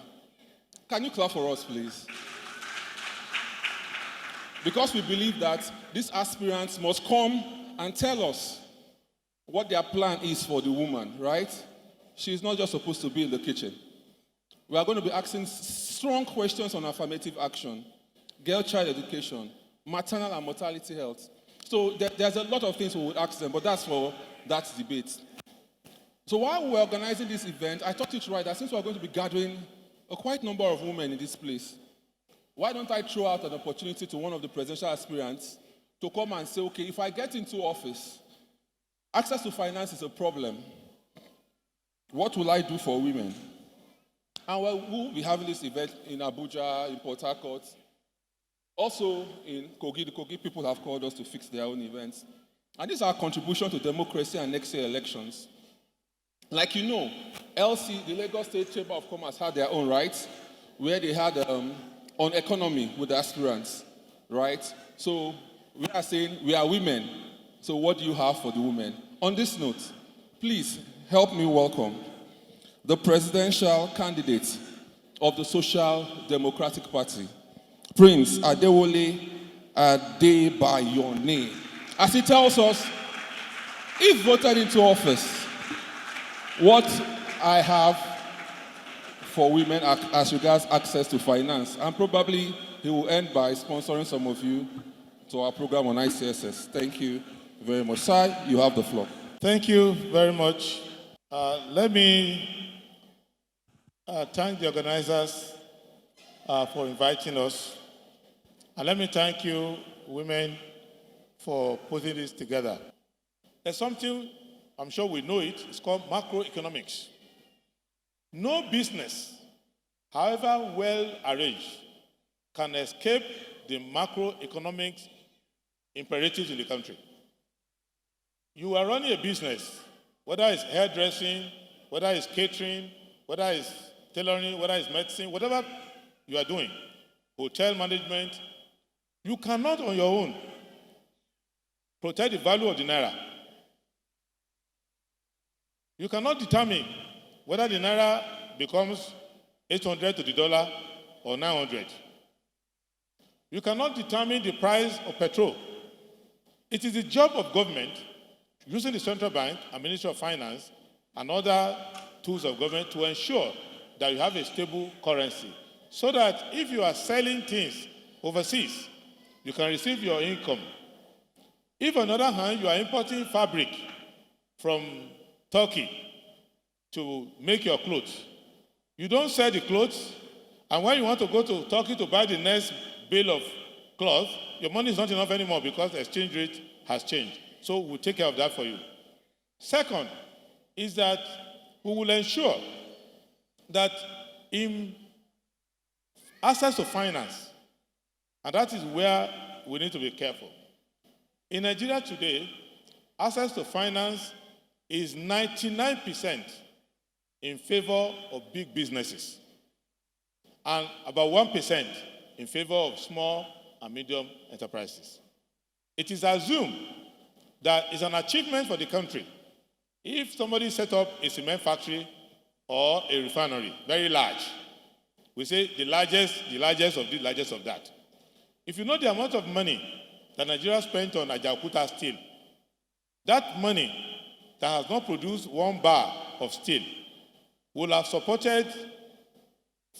Can you clap for us, please? Because we believe that these aspirants must come and tell us what their plan is for the woman, right? She's not just supposed to be in the kitchen. We are going to be asking strong questions on affirmative action, girl-child education, maternal and mortality health. So there's a lot of things we would ask them, but that's for that debate. So while we were organizing this event, I thought it right that since we're going to be gathering a quite number of women in this place, why don't I throw out an opportunity to one of the presidential aspirants to come and say, okay, if I get into office, access to finance is a problem. What will I do for women? And we'll be having this event in Abuja, in Port Harcourt, also in Kogi. The Kogi people have called us to fix their own events. And this is our contribution to democracy and next year elections. Like you know, LC, the Lagos State Chamber of Commerce, had their own rights, where they had on economy with the aspirants, right? So we are saying we are women. So what do you have for the women? On this note, please help me welcome the presidential candidate of the Social Democratic Party, Prince Adewole Adebayone. As he tells us, if voted into office, what I have for women as regards access to finance. And probably he will end by sponsoring some of you to our program on ICSS. Thank you very much. Sir, you have the floor. Thank you very much. Let me thank the organizers for inviting us. And let me thank you, women, for putting this together. There's something, I'm sure we know it, it's called macroeconomics. No business, however well arranged, can escape the macroeconomic imperatives in the country. You are running a business, whether it's hairdressing, whether it's catering, whether it's tailoring, whether it's medicine, whatever you are doing, hotel management, you cannot on your own protect the value of the naira. You cannot determine whether the naira becomes 800 to the dollar or 900. You cannot determine the price of petrol. It is the job of government, using the central bank and Ministry of Finance and other tools of government, to ensure that you have a stable currency, so that if you are selling things overseas, you can receive your income. If, on the other hand, you are importing fabric from Turkey to make your clothes, you don't sell the clothes, and when you want to go to Turkey to buy the next bale of cloth, your money is not enough anymore because the exchange rate has changed. So we'll take care of that for you. Second is that we will ensure that in access to finance, and that is where we need to be careful. In Nigeria today, access to finance is 99% in favor of big businesses and about 1% in favor of small and medium enterprises. It is assumed that it's an achievement for the country if somebody set up a cement factory or a refinery, very large. We say the largest of the largest of that. If you know the amount of money that Nigeria spent on Ajaokuta steel, that money that has not produced 1 bar of steel will have supported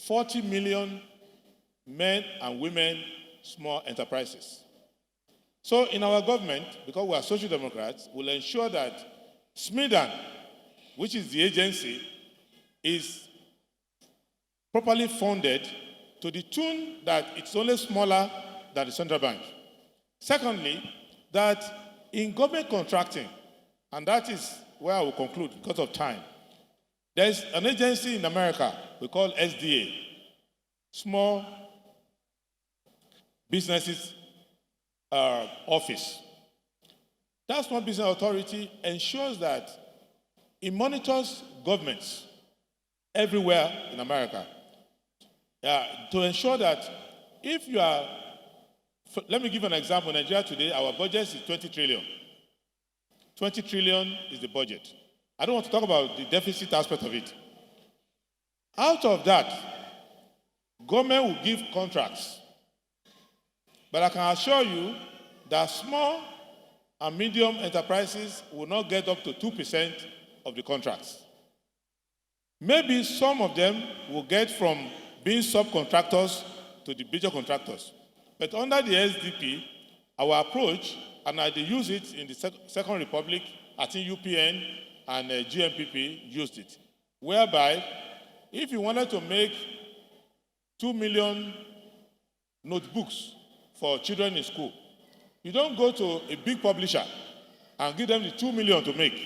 40 million men and women small enterprises. So in our government, because we are social democrats, we'll ensure that SMIDAN, which is the agency, is properly funded to the tune that it's only smaller than the central bank. Secondly, that in government contracting, and that is where I will conclude because of time, there's an agency in America we call SDA, Small Businesses Office. That Small Business Authority ensures that it monitors governments everywhere in America to ensure that if you are, let me give an example. In Nigeria today, our budget is 20 trillion. 20 trillion is the budget. I don't want to talk about the deficit aspect of it. Out of that, government will give contracts. But I can assure you that small and medium enterprises will not get up to 2% of the contracts. Maybe some of them will get from being subcontractors to the major contractors. But under the SDP, our approach, and they use it in the Second Republic, I think UPN and GMPP used it, whereby if you wanted to make 2 million notebooks for children in school, you don't go to a big publisher and give them the 2 million to make.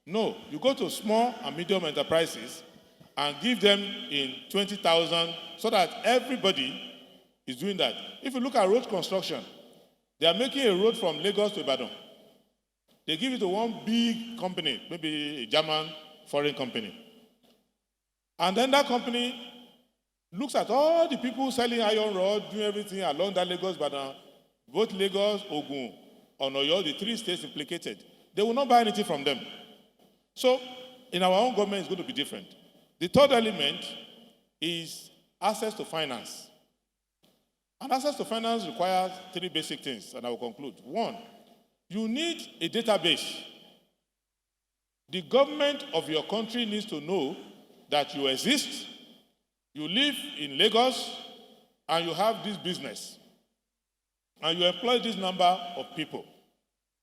No, you go to small and medium enterprises and give them in 20,000 so that everybody is doing that. If you look at road construction, they are making a road from Lagos to Ibadan. They give it to one big company, maybe a German foreign company. And then that company looks at all the people selling iron rod, doing everything along that Lagos-Ibadan, both Lagos, Ogun, and Oyo, the 3 states implicated. They will not buy anything from them. So in our own government, it's going to be different. The third element is access to finance. And access to finance requires 3 basic things, and I will conclude. 1, you need a database. The government of your country needs to know that you exist, you live in Lagos, and you have this business, and you employ this number of people.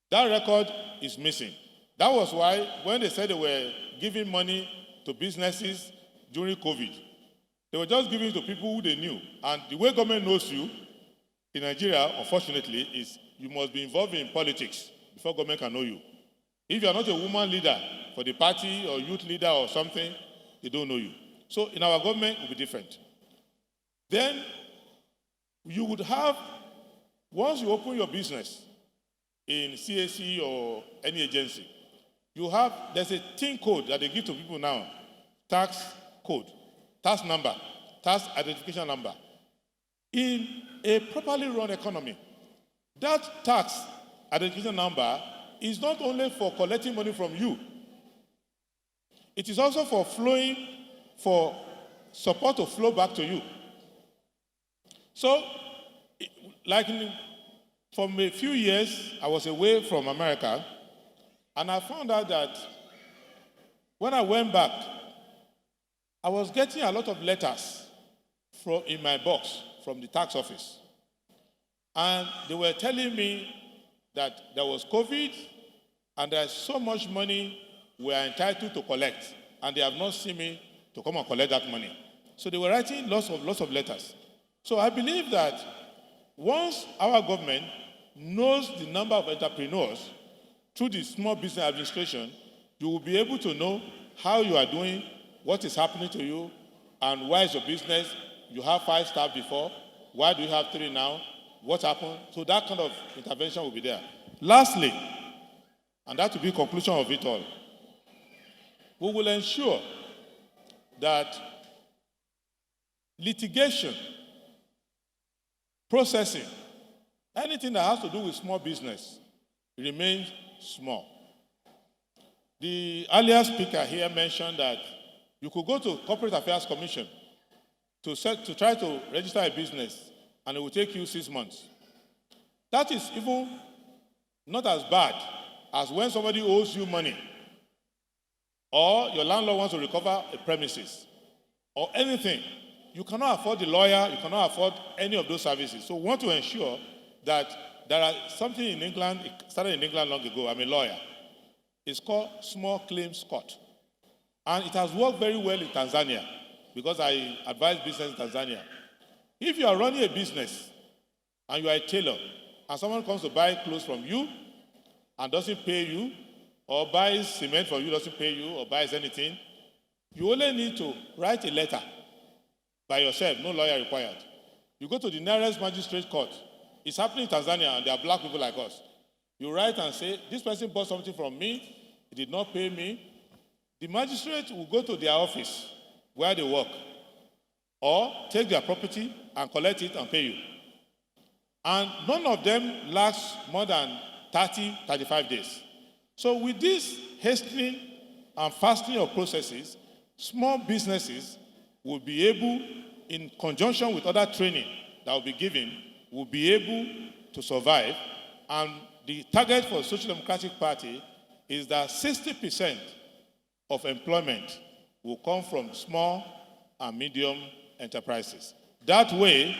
That record is missing. That was why when they said they were giving money to businesses during COVID, they were just giving it to people who they knew. And the way government knows you in Nigeria, unfortunately, is you must be involved in politics before government can know you. If you are not a woman leader for the party or youth leader or something, they don't know you. So in our government, it will be different. Then you would have, once you open your business in CAC or any agency, there's a TIN code that they give to people now, tax code, tax number, tax identification number. In a properly run economy, that tax identification number is not only for collecting money from you, it is also for support to flow back to you. So, from a few years, I was away from America, and I found out that when I went back, I was getting a lot of letters in my box from the tax office. And they were telling me that there was COVID and there's so much money we are entitled to collect, and they have not seen me to come and collect that money. So they were writing lots of letters. So I believe that once our government knows the number of entrepreneurs through the Small Business Administration, you will be able to know how you are doing, what is happening to you, and why is your business, you have 5 staff before, why do you have 3 now, what happened? So that kind of intervention will be there. Lastly, and that will be the conclusion of it all, we will ensure that litigation, processing, anything that has to do with small business remains small. The earlier speaker here mentioned that you could go to Corporate Affairs Commission to try to register a business, and it will take you 6 months. That is even not as bad as when somebody owes you money, or your landlord wants to recover a premises, or anything. You cannot afford the lawyer, you cannot afford any of those services. So we want to ensure that there are something in England, it started in England long ago, I'm a lawyer. It's called Small Claims Court. And it has worked very well in Tanzania, because I advise business in Tanzania. If you are running a business and you are a tailor, and someone comes to buy clothes from you and doesn't pay you, or buys cement from you, doesn't pay you, or buys anything, you only need to write a letter by yourself, no lawyer required. You go to the nearest magistrate court. It's happening in Tanzania, and there are black people like us. You write and say, this person bought something from me, he did not pay me. The magistrate will go to their office where they work, or take their property and collect it and pay you. And none of them lasts more than 30, 35 days. So with this hastening and fastening of processes, small businesses will be able, in conjunction with other training that will be given, will be able to survive. And the target for the Social Democratic Party is that 60% of employment will come from small and medium enterprises. That way,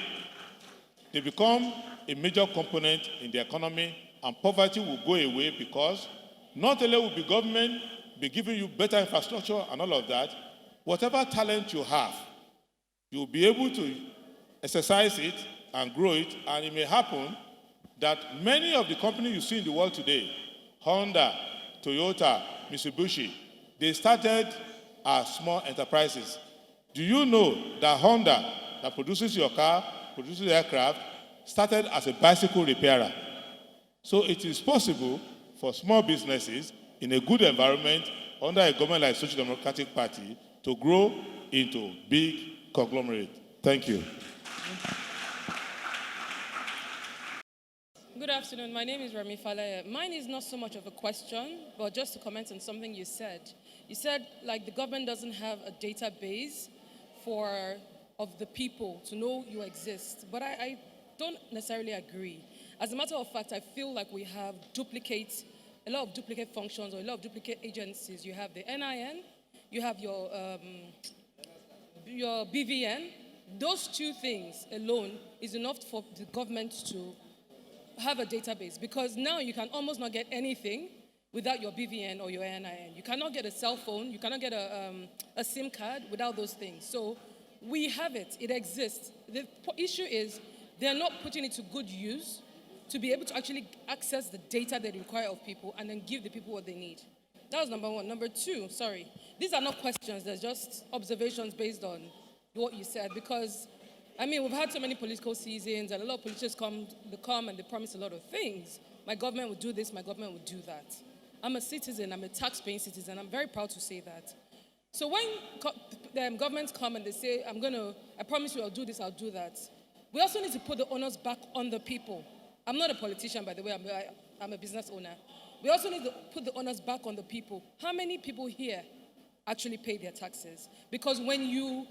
they become a major component in the economy, and poverty will go away, because not only will the government be giving you better infrastructure and all of that, whatever talent you have, you'll be able to exercise it and grow it, and it may happen that many of the companies you see in the world today, Honda, Toyota, Mitsubishi, they started as small enterprises. Do you know that Honda, that produces your car, produces the aircraft, started as a bicycle repairer? So it is possible for small businesses in a good environment under a government like Social Democratic Party to grow into big conglomerate. Thank you. Good afternoon. My name is Rami Falaya. Mine is not so much of a question, but just to comment on something you said. You said, like, the government doesn't have a database of the people to know you exist. But I don't necessarily agree. As a matter of fact, I feel like we have a lot of duplicate functions, or a lot of duplicate agencies. You have the NIN, you have your BVN. Those 2 things alone is enough for the government to have a database, because now you can almost not get anything without your BVN or your NIN. You cannot get a cell phone, you cannot get a SIM card without those things. So we have it exists. The issue is they're not putting it to good use, to be able to actually access the data they require of people and then give the people what they need. That was number one. Number two, these are not questions, they're just observations based on what you said, because, I mean, we've had so many political seasons and a lot of politicians come and they promise a lot of things. My government would do this, my government would do that. I'm a citizen, I'm a tax-paying citizen, I'm very proud to say that. So when governments come and they say, I promise you I'll do this, I'll do that, we also need to put the onus back on the people. I'm not a politician, by the way, I'm a business owner. We also need to put the onus back on the people. How many people here actually pay their taxes? Because when you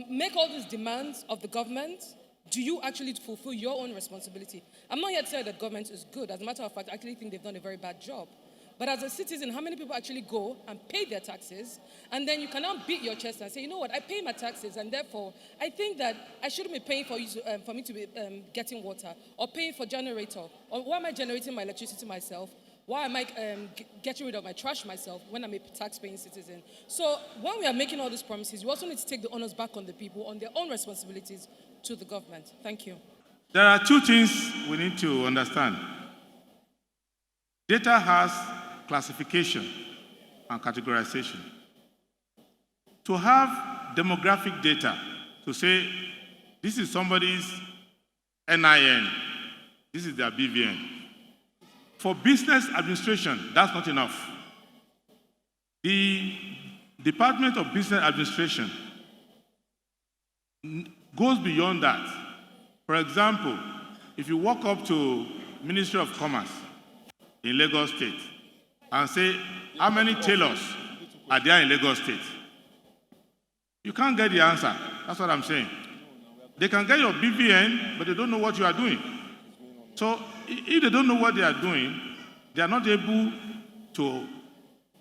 make all these demands of the government, do you actually fulfill your own responsibility? I'm not here to say that government is good. As a matter of fact, I actually think they've done a very bad job. But as a citizen, how many people actually go and pay their taxes, and then you can now beat your chest and say, you know what, I pay my taxes, and therefore, I think that I shouldn't be paying for me to be getting water, or paying for generator, or why am I generating my electricity myself? Why am I getting rid of my trash myself when I'm a tax-paying citizen? So when we are making all these promises, we also need to take the onus back on the people, on their own responsibilities to the government. Thank you. There are two things we need to understand. Data has classification and categorization. To have demographic data, to say, this is somebody's NIN, this is their BVN. For business administration, that's not enough. The Department of Business Administration goes beyond that. For example, if you walk up to Ministry of Commerce in Lagos State and say, how many tailors are there in Lagos State? You can't get the answer. That's what I'm saying. They can get your BVN, but they don't know what you are doing. So if they don't know what they are doing, they are not able to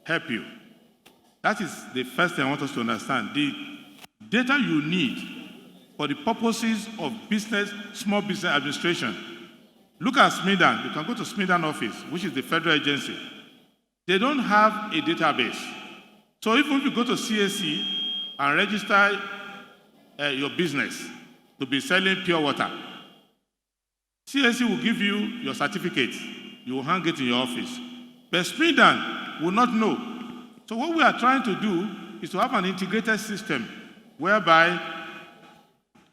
help you. That is the first thing I want us to understand. The data you need for the purposes of business, small business administration. Look at SMIDAN. You can go to SMIDAN office, which is the federal agency. They don't have a database. So even if you go to CAC and register your business to be selling pure water, CAC will give you your certificate. You will hang it in your office. But SMIDAN will not know. So what we are trying to do is to have an integrated system whereby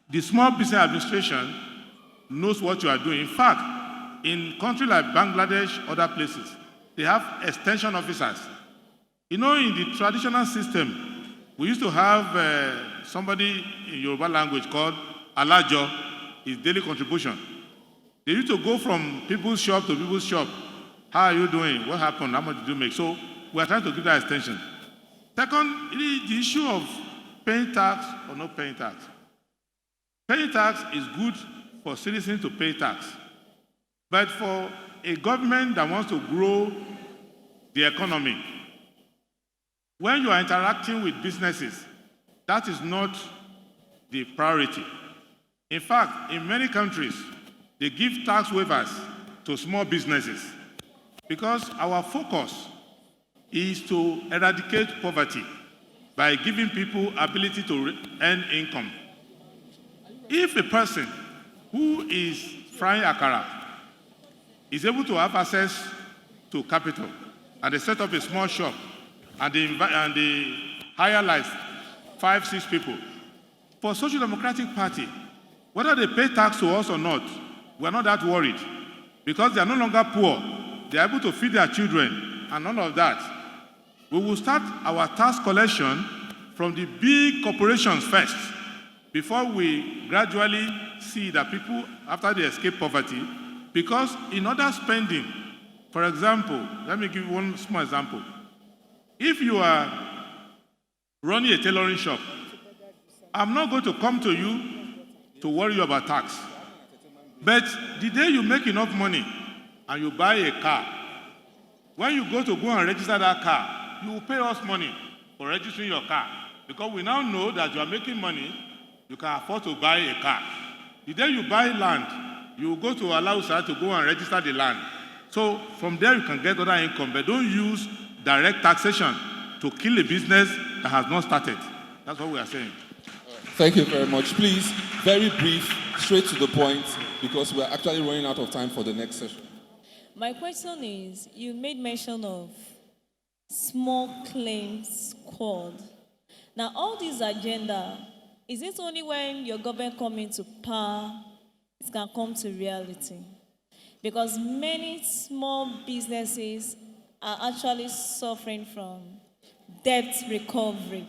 the small business administration knows what you are doing. In fact, in countries like Bangladesh, other places, they have extension officers. You know, in the traditional system, we used to have somebody in Yoruba language called Alajo, his daily contribution. They used to go from people's shop to people's shop. How are you doing? What happened? How much did you make? So we are trying to give that extension. Second, the issue of paying tax or not paying tax. Paying tax is good for citizens to pay tax. But for a government that wants to grow the economy, when you are interacting with businesses, that is not the priority. In fact, in many countries, they give tax waivers to small businesses because our focus is to eradicate poverty by giving people ability to earn income. If a person who is frying akara is able to have access to capital and they set up a small shop and they hire like 5, 6 people, for Social Democratic Party, whether they pay tax to us or not, we're not that worried because they are no longer poor. They are able to feed their children and none of that. We will start our tax collection from the big corporations first before we gradually see that people, after they escape poverty, because in other spending, for example, let me give you one small example. If you are running a tailoring shop, I'm not going to come to you to worry you about tax. But the day you make enough money and you buy a car, when you go and register that car, you will pay us money for registering your car. Because we now know that you are making money, you can afford to buy a car. The day you buy land, you will go to Alausa to go and register the land. So from there you can get other income, but don't use direct taxation to kill a business that has not started. That's what we are saying. Thank you very much. Please, very brief, straight to the point because we're actually running out of time for the next session. My question is, you made mention of small claims squad. Now, all this agenda, is it only when your government come into power it can come to reality? Because many small businesses are actually suffering from debt recovery.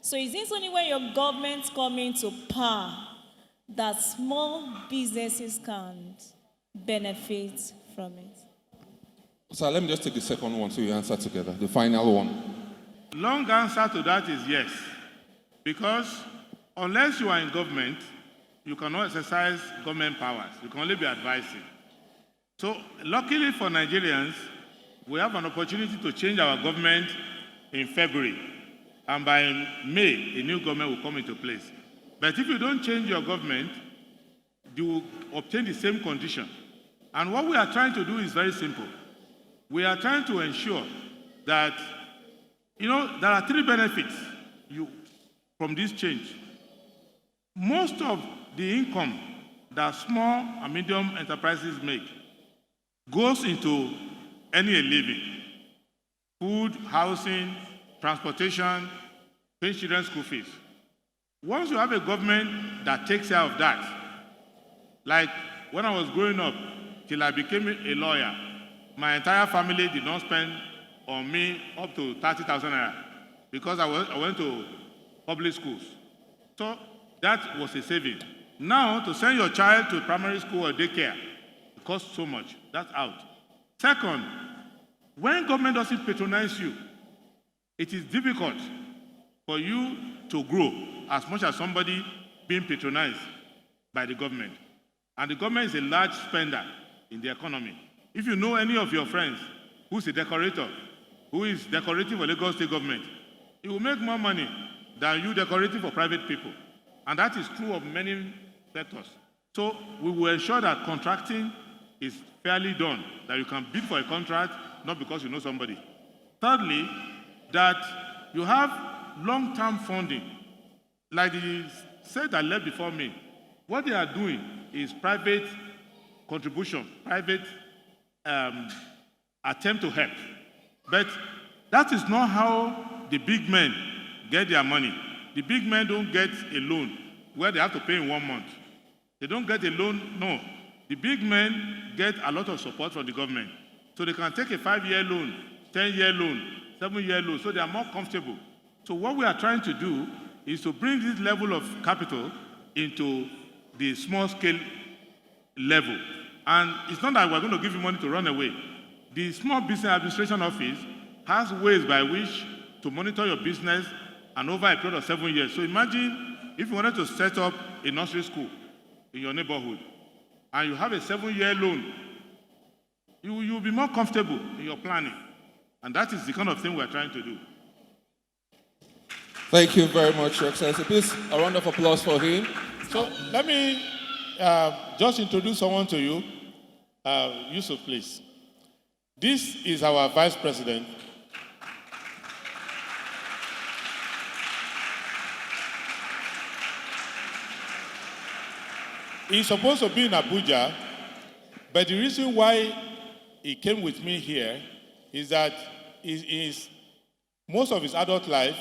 So is it only when your government come into power that small businesses can benefit from it? So let me just take the second one so you answer together, the final one. Long answer to that is yes. Because unless you are in government, you cannot exercise government powers. You can only be advising. So luckily for Nigerians, we have an opportunity to change our government in February. And by May, a new government will come into place. But if you don't change your government, you will obtain the same condition. And what we are trying to do is very simple. We are trying to ensure that, there are three benefits from this change. Most of the income that small and medium enterprises make goes into any living: food, housing, transportation, paying children's school fees. Once you have a government that takes care of that, like when I was growing up, till I became a lawyer, my entire family did not spend on me up to 30,000 naira because I went to public schools. So that was a saving. Now, to send your child to primary school or daycare, it costs so much. That's out. Second, when government doesn't patronize you, it is difficult for you to grow as much as somebody being patronized by the government. And the government is a large spender in the economy. If you know any of your friends who's a decorator, who is decorating for Lagos State government, he will make more money than you decorating for private people. And that is true of many sectors. So we will ensure that contracting is fairly done, that you can bid for a contract, not because you know somebody. Thirdly, that you have long-term funding. Like the said that left before me, what they are doing is private contribution, private attempt to help. But that is not how the big men get their money. The big men don't get a loan where they have to pay in 1 month. They don't get a loan, no. The big men get a lot of support from the government. So they can take a 5-year loan, 10-year loan, 7-year loan, so they are more comfortable. So what we are trying to do is to bring this level of capital into the small scale level. And it's not that we're going to give you money to run away. The Small Business Administration Office has ways by which to monitor your business and over a period of 7 years. So imagine if you wanted to set up a nursery school in your neighborhood and you have a 7-year loan, you'll be more comfortable in your planning. And that is the kind of thing we're trying to do. Thank you very much, Your Excellency. Please, a round of applause for him. So let me just introduce someone to you. Yusuf, please. This is our Vice President. He's supposed to be in Abuja, but the reason why he came with me here is that most of his adult life,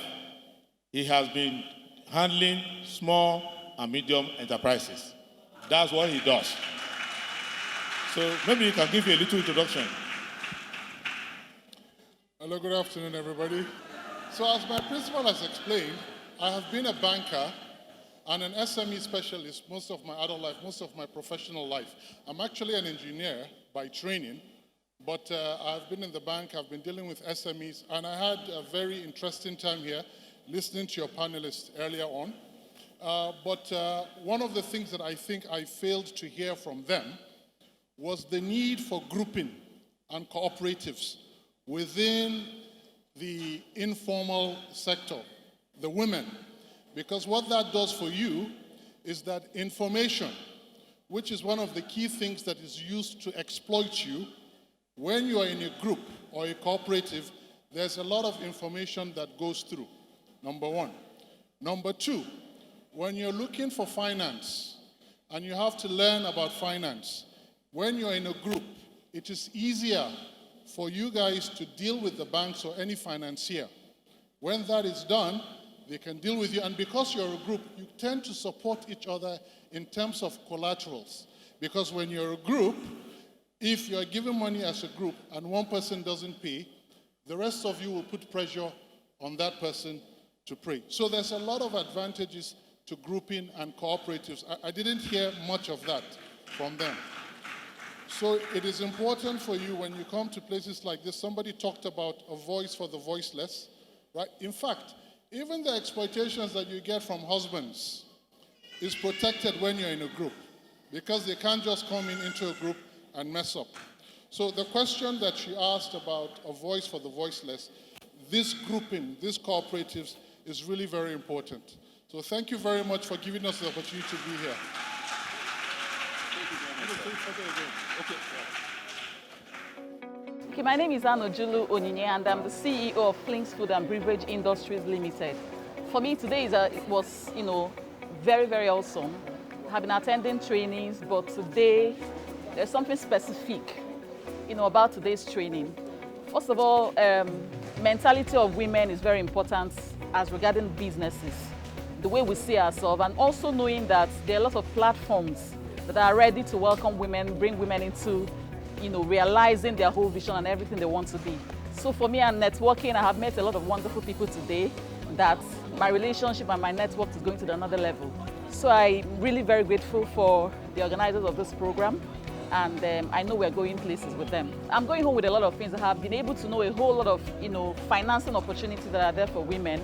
he has been handling small and medium enterprises. That's what he does. So maybe he can give you a little introduction. Hello, good afternoon, everybody. So as my principal has explained, I have been a banker and an SME specialist most of my adult life, most of my professional life. I'm actually an engineer by training, but I've been in the bank, I've been dealing with SMEs, and I had a very interesting time here listening to your panelists earlier on. But one of the things that I think I failed to hear from them was the need for grouping and cooperatives within the informal sector, the women. Because what that does for you is that information, which is one of the key things that is used to exploit you, when you are in a group or a cooperative, there's a lot of information that goes through, number one. Number two, when you're looking for finance, and you have to learn about finance. When you're in a group, it is easier for you guys to deal with the banks or any financier. When that is done, they can deal with you. And because you're a group, you tend to support each other in terms of collaterals. Because when you're a group, if you're giving money as a group and one person doesn't pay, the rest of you will put pressure on that person to pay. So there's a lot of advantages to grouping and cooperatives. I didn't hear much of that from them. So it is important for you when you come to places like this. Somebody talked about a voice for the voiceless, right? In fact, even the exploitations that you get from husbands is protected when you're in a group, because they can't just come into a group and mess up. So the question that she asked about a voice for the voiceless, this grouping, these cooperatives, is really very important. So thank you very much for giving us the opportunity to be here. Okay, my name is Anojulu Onyinye, and I'm the CEO of Flings Food and Beverage Industries Limited. For me, today it was, very, very awesome. I've been attending trainings, but today there's something specific, about today's training. First of all, mentality of women is very important as regarding businesses, the way we see ourselves, and also knowing that there are a lot of platforms that are ready to welcome women, bring women into, realizing their whole vision and everything they want to be. So for me and networking, I have met a lot of wonderful people today that my relationship and my network is going to another level. So I'm really very grateful for the organizers of this program, and I know we're going places with them. I'm going home with a lot of things. I have been able to know a whole lot of, financing opportunities that are there for women.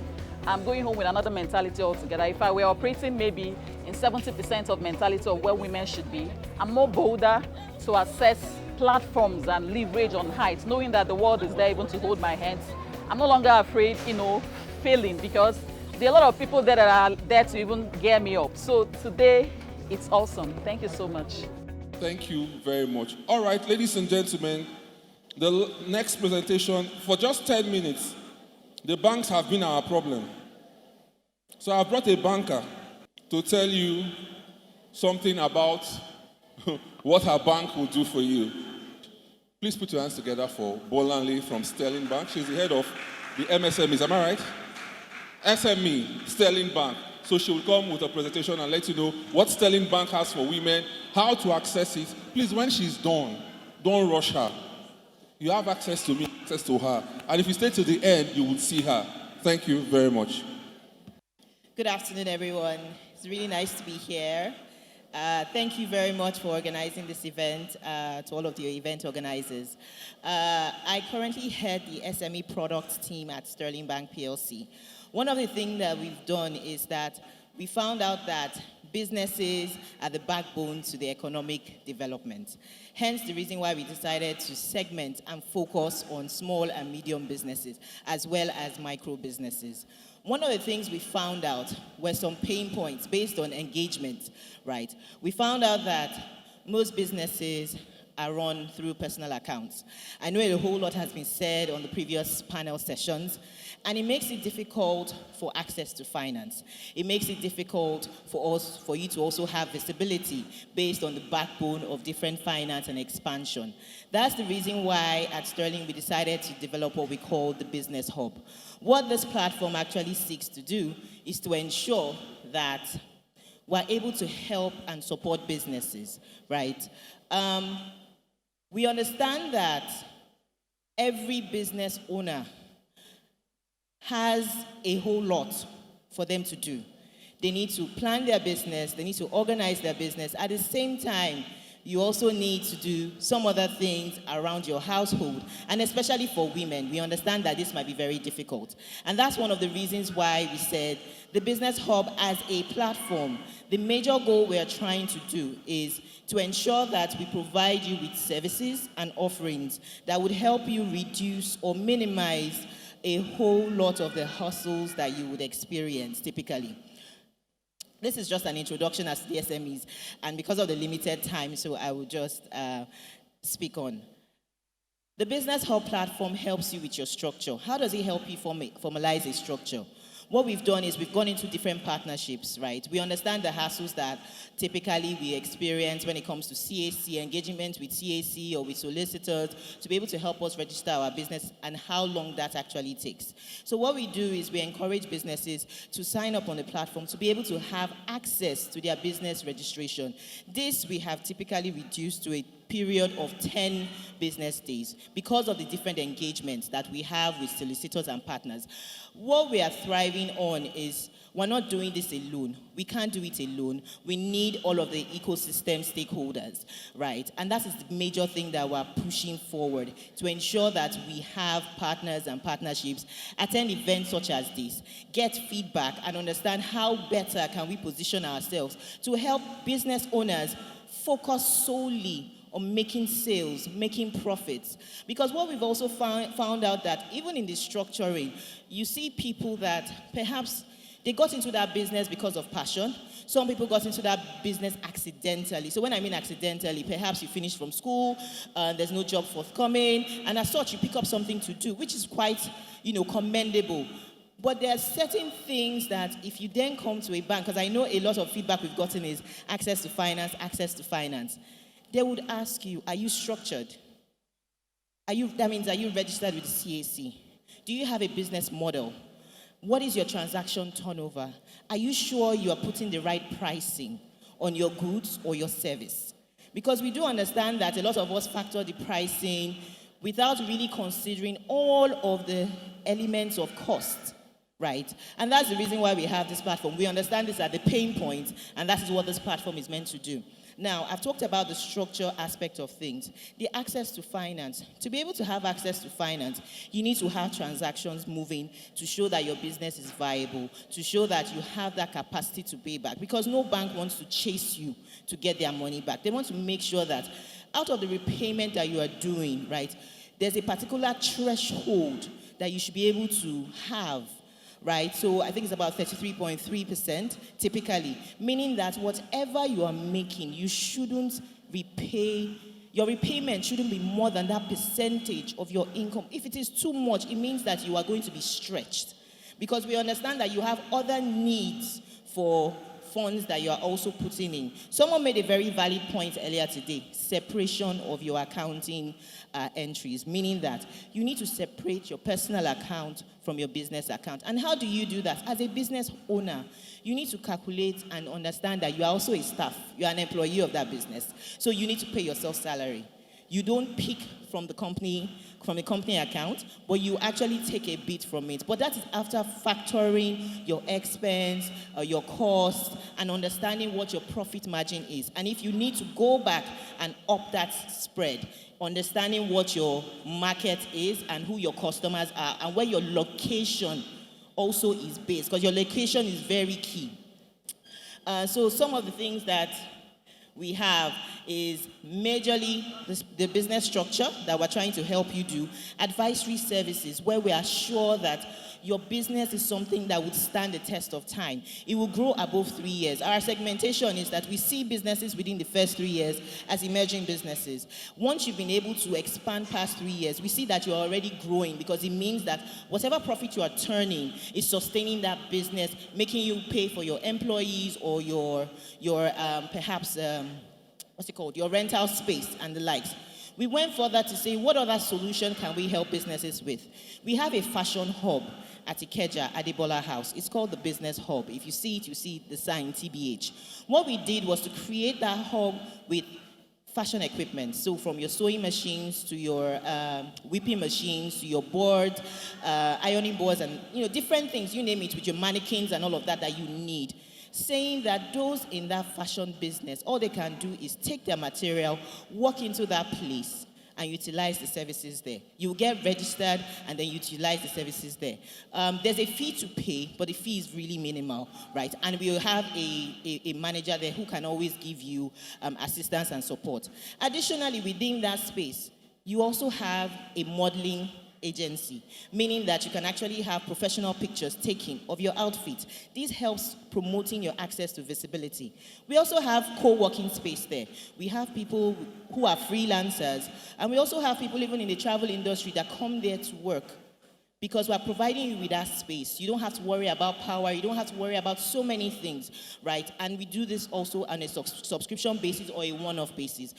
I'm going home with another mentality altogether. If I were operating maybe in 70% of mentality of where women should be, I'm more bolder to assess platforms and leverage on heights, knowing that the world is there even to hold my hands. I'm no longer afraid, failing, because there are a lot of people there that are there to even gear me up. So today, it's awesome. Thank you so much. Thank you very much. All right, ladies and gentlemen, the next presentation, for just 10 minutes, the banks have been our problem. So I brought a banker to tell you something about what her bank will do for you. Please put your hands together for Bolanle from Sterling Bank. She's the head of the MSMEs, am I right? SME, Sterling Bank. So she will come with a presentation and let you know what Sterling Bank has for women, how to access it. Please, when she's done, don't rush her. You have access to me, access to her. And if you stay to the end, you will see her. Thank you very much. Good afternoon, everyone. It's really nice to be here. Thank you very much for organizing this event, to all of the event organizers. I currently head the SME product team at Sterling Bank PLC. One of the things that we've done is that we found out that businesses are the backbone to the economic development. Hence the reason why we decided to segment and focus on small and medium businesses as well as micro businesses. One of the things we found out were some pain points based on engagement, right? We found out that most businesses are run through personal accounts. I know a whole lot has been said on the previous panel sessions, and it makes it difficult for access to finance. It makes it difficult for you to also have visibility based on the backbone of different finance and expansion. That's the reason why at Sterling we decided to develop what we call the Business Hub. What this platform actually seeks to do is to ensure that we're able to help and support businesses, right? We understand that every business owner has a whole lot for them to do. They need to plan their business, they need to organize their business. At the same time, you also need to do some other things around your household, and especially for women. We understand that this might be very difficult. And that's one of the reasons why we said the Business Hub as a platform, the major goal we are trying to do is to ensure that we provide you with services and offerings that would help you reduce or minimize a whole lot of the hustles that you would experience typically. This is just an introduction as to the SMEs, and because of the limited time, so I will just speak on. The Business Hub platform helps you with your structure. How does it help you formalize a structure? what we've done is we've gone into different partnerships, right? We understand the hassles that typically we experience when it comes to CAC, engagement with CAC or with solicitors, to be able to help us register our business and how long that actually takes. So what we do is we encourage businesses to sign up on the platform to be able to have access to their business registration. This we have typically reduced to a period of 10 business days because of the different engagements that we have with solicitors and partners. What we are thriving on is we're not doing this alone. We can't do it alone. We need all of the ecosystem stakeholders, right? And that is the major thing that we're pushing forward to ensure that we have partners and partnerships, attend events such as this, get feedback, and understand how better can we position ourselves to help business owners focus solely on making sales, making profits. Because what we've also found out that even in the structuring, you see people that perhaps they got into that business because of passion. Some people got into that business accidentally. So when I mean accidentally, perhaps you finished from school, there's no job forthcoming, and as such, you pick up something to do, which is quite, commendable. But there are certain things that if you then come to a bank, because I know a lot of feedback we've gotten is access to finance, access to finance. They would ask you, are you structured? That means, are you registered with the CAC? Do you have a business model? What is your transaction turnover? Are you sure you are putting the right pricing on your goods or your service? Because we do understand that a lot of us factor the pricing without really considering all of the elements of cost, right? And that's the reason why we have this platform. We understand this at the pain point, and that is what this platform is meant to do. Now, I've talked about the structure aspect of things, the access to finance. To be able to have access to finance, you need to have transactions moving to show that your business is viable, to show that you have that capacity to pay back, because no bank wants to chase you to get their money back. They want to make sure that out of the repayment that you are doing, right, there's a particular threshold that you should be able to have, right? So I think it's about 33.3% typically, meaning that whatever you are making, you shouldn't repay, your repayment shouldn't be more than that percentage of your income. If it is too much, it means that you are going to be stretched, because we understand that you have other needs for funds that you are also putting in. Someone made a very valid point earlier today, separation of your accounting entries, meaning that you need to separate your personal account from your business account. And how do you do that? As a business owner, you need to calculate and understand that you are also a staff. You are an employee of that business. So you need to pay yourself salary. You don't pick from the company account, but you actually take a bit from it. But that is after factoring your expense, your cost, and understanding what your profit margin is. And if you need to go back and up that spread, understanding what your market is and who your customers are and where your location also is based, because your location is very key. So some of the things that we have is majorly the business structure that we're trying to help you do, advisory services where we are sure that your business is something that would stand the test of time. It will grow above 3 years. Our segmentation is that we see businesses within the first 3 years as emerging businesses. Once you've been able to expand past 3 years, we see that you're already growing, because it means that whatever profit you are turning is sustaining that business, making you pay for your employees or your perhaps, your rental space and the likes. We went further to say, what other solution can we help businesses with? We have a fashion hub at Ikeja, Adebola House. It's called the Business Hub. If you see it, you see the sign TBH. What we did was to create that hub with fashion equipment. So from your sewing machines to your whipping machines to your board, ironing boards, and different things, you name it, with your mannequins and all of that you need. Saying that those in that fashion business, all they can do is take their material, walk into that place, and utilize the services there. You get registered and then utilize the services there. There's a fee to pay, but the fee is really minimal, right? And we will have a manager there who can always give you assistance and support. Additionally, within that space, you also have a modeling agency, meaning that you can actually have professional pictures taken of your outfit. This helps promoting your access to visibility. We also have co-working space there. We have people who are freelancers, and we also have people even in the travel industry that come there to work. because we're providing you with that space. You don't have to worry about power. You don't have to worry about so many things, right? And we do this also on a subscription basis or a one-off basis.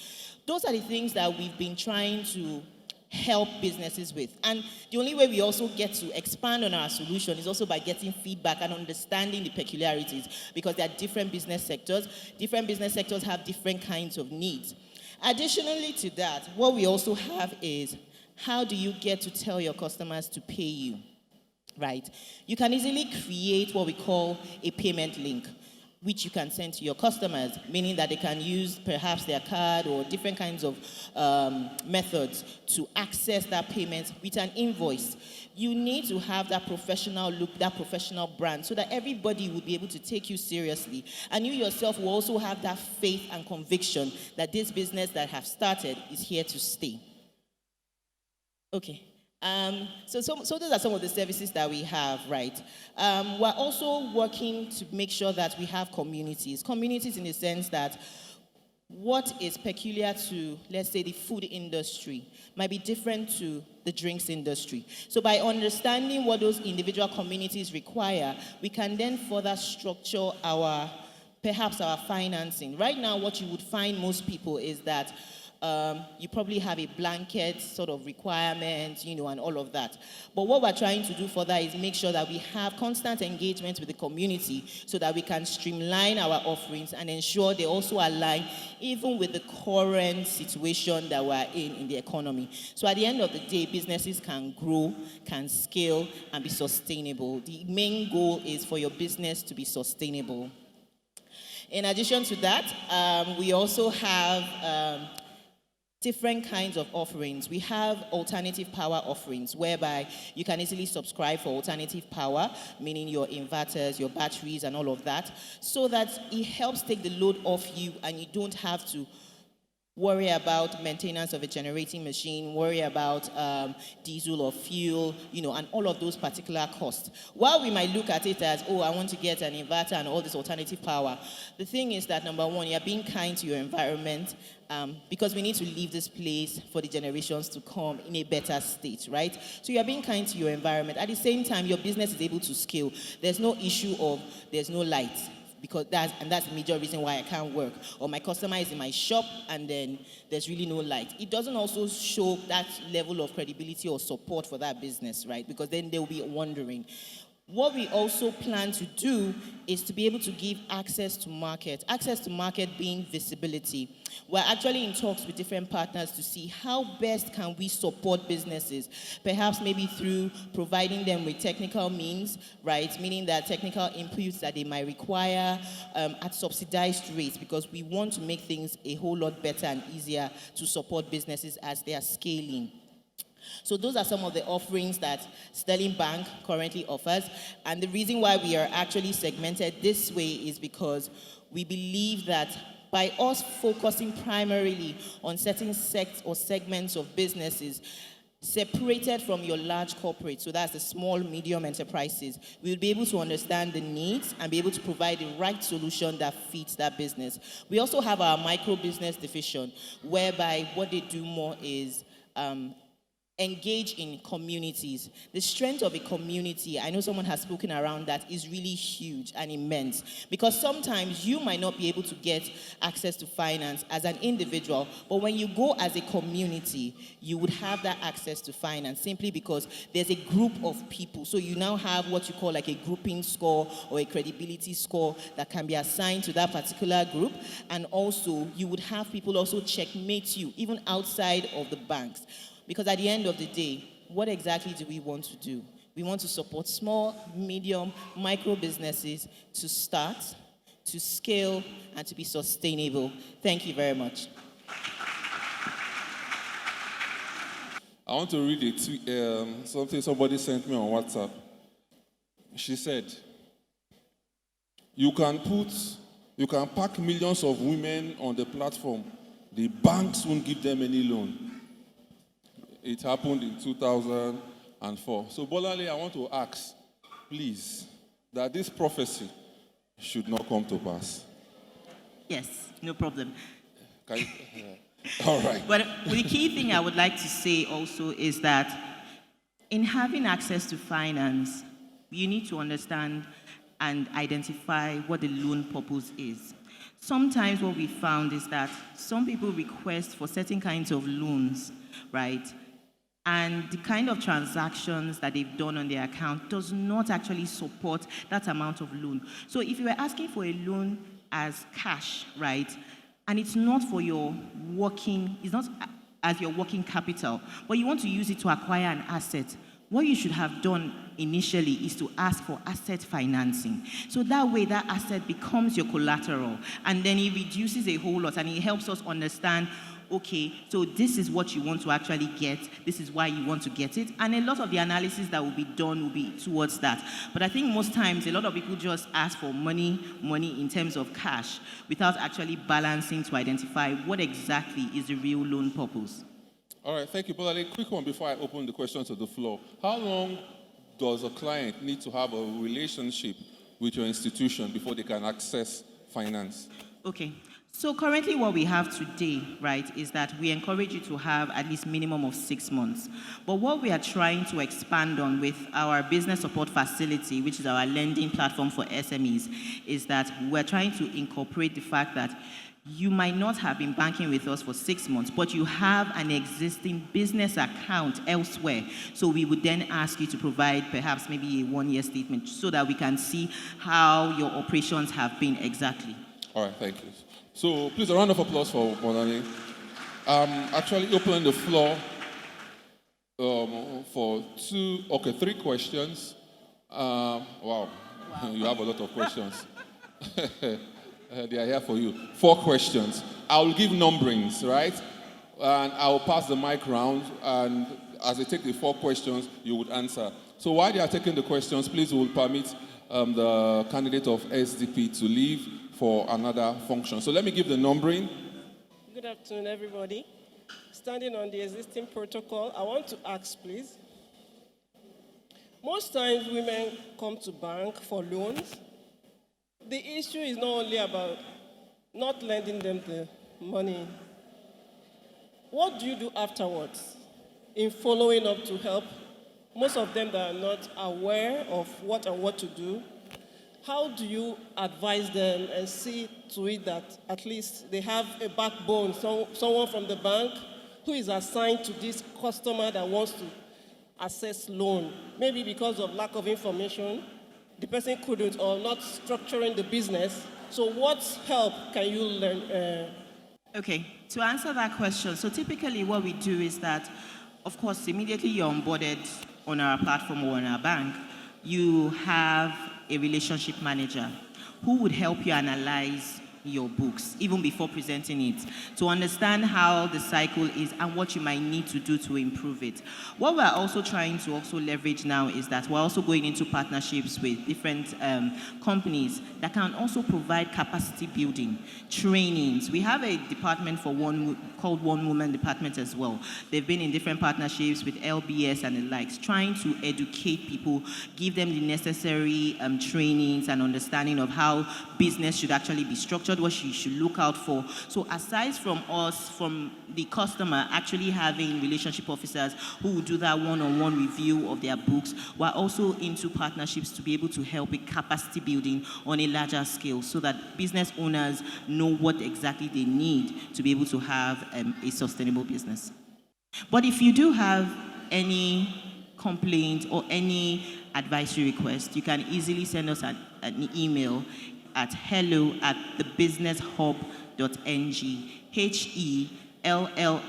Those are the things that we've been trying to help businesses with. And the only way we also get to expand on our solution is also by getting feedback and understanding the peculiarities, because there are different business sectors. Different business sectors have different kinds of needs. Additionally to that, what we also have is, how do you get to tell your customers to pay you, right? You can easily create what we call a payment link, which you can send to your customers, meaning that they can use perhaps their card or different kinds of methods to access that payment with an invoice. You need to have that professional look, that professional brand, so that everybody will be able to take you seriously. And you yourself will also have that faith and conviction that this business that have started is here to stay. Okay. So those are some of the services that we have, right? We're also working to make sure that we have communities. Communities in the sense that what is peculiar to, let's say, the food industry might be different to the drinks industry. So by understanding what those individual communities require, we can then further structure perhaps our financing. Right now, what you would find most people is that you probably have a blanket sort of requirement, and all of that. But what we're trying to do further is make sure that we have constant engagement with the community so that we can streamline our offerings and ensure they also align even with the current situation that we're in the economy. So at the end of the day, businesses can grow, can scale, and be sustainable. The main goal is for your business to be sustainable. In addition to that, we also have different kinds of offerings. We have alternative power offerings, whereby you can easily subscribe for alternative power, meaning your inverters, your batteries, and all of that, so that it helps take the load off you and you don't have to worry about maintenance of a generating machine, worry about diesel or fuel, and all of those particular costs. While we might look at it as, I want to get an inverter and all this alternative power, the thing is that, number one, you're being kind to your environment, because we need to leave this place for the generations to come in a better state, right? So you're being kind to your environment. At the same time, your business is able to scale. There's no issue of there's no light, because that's the major reason why I can't work. Or my customer is in my shop and then there's really no light. It doesn't also show that level of credibility or support for that business, right? Because then they'll be wondering. What we also plan to do is to be able to give access to market. Access to market being visibility. We're actually in talks with different partners to see how best can we support businesses, perhaps maybe through providing them with technical means, right? Meaning that technical inputs that they might require at subsidized rates, because we want to make things a whole lot better and easier to support businesses as they are scaling. So those are some of the offerings that Sterling Bank currently offers. And the reason why we are actually segmented this way is because we believe that by us focusing primarily on certain sects or segments of businesses separated from your large corporates, so that's the small, medium enterprises, we'll be able to understand the needs and be able to provide the right solution that fits that business. We also have our micro business division, whereby what they do more is engage in communities. The strength of a community, I know someone has spoken around that, is really huge and immense, because sometimes you might not be able to get access to finance as an individual, but when you go as a community, you would have that access to finance simply because there's a group of people. So you now have what you call like a grouping score or a credibility score that can be assigned to that particular group, and also you would have people also checkmate you even outside of the banks. Because at the end of the day, what exactly do we want to do? We want to support small, medium, micro businesses to start, to scale, and to be sustainable. Thank you very much. I want to read a tweet, something somebody sent me on WhatsApp. She said, you can pack millions of women on the platform. The banks won't give them any loan. It happened in 2004. So, Bolale, I want to ask, please, that this prophecy should not come to pass. Yes, no problem. All right. But the key thing I would like to say also is that in having access to finance, you need to understand and identify what the loan purpose is. Sometimes what we found is that some people request for certain kinds of loans, right? And the kind of transactions that they've done on their account does not actually support that amount of loan. So if you were asking for a loan as cash, right, and it's not for your working, it's not as your working capital, but you want to use it to acquire an asset, what you should have done initially is to ask for asset financing. So that way, that asset becomes your collateral, and then it reduces a whole lot, and it helps us understand, okay, so this is what you want to actually get, this is why you want to get it, and a lot of the analysis that will be done will be towards that. But I think most times, a lot of people just ask for money in terms of cash, without actually balancing to identify what exactly is the real loan purpose. All right, thank you, Bolale. Quick one before I open the question to the floor. How long does a client need to have a relationship with your institution before they can access finance? Okay. So currently what we have today, right, is that we encourage you to have at least minimum of 6 months. But what we are trying to expand on with our business support facility, which is our lending platform for SMEs, is that we're trying to incorporate the fact that you might not have been banking with us for 6 months, but you have an existing business account elsewhere. So we would then ask you to provide perhaps maybe a 1-year statement so that we can see how your operations have been exactly. All right, thank you. So please, a round of applause for Bolale. Actually opening the floor for 3 questions. Wow, you have a lot of questions. They are here for you. 4 questions. I will give numberings, right? And I will pass the mic round, and as they take the 4 questions, you would answer. So while they are taking the questions, please will permit the candidate of SDP to leave for another function. So let me give the numbering. Good afternoon, everybody. Standing on the existing protocol, I want to ask, please. Most times women come to bank for loans. The issue is not only about not lending them the money. What do you do afterwards in following up to help most of them that are not aware of what and what to do? How do you advise them and see to it that at least they have a backbone, someone from the bank who is assigned to this customer that wants to access loan? Maybe because of lack of information, the person couldn't, or not structuring the business. So what help can you learn? Okay, to answer that question, so typically what we do is that, of course, immediately you're onboarded on our platform or on our bank, you have a relationship manager who would help you analyze your books even before presenting it, to understand how the cycle is and what you might need to do to improve it. What we're also trying to also leverage now is that we're also going into partnerships with different companies that can also provide capacity building, trainings. We have a department called One Woman Department as well. They've been in different partnerships with LBS and the likes, trying to educate people, give them the necessary trainings and understanding of how business should actually be structured, what you should look out for. So aside from us, from the customer actually having relationship officers who will do that one-on-one review of their books, we're also into partnerships to be able to help with capacity building on a larger scale so that business owners know what exactly they need to be able to have a sustainable business. But if you do have any complaint or any advisory request, you can easily send us an email at hello@thebusinesshub.ng, HELLO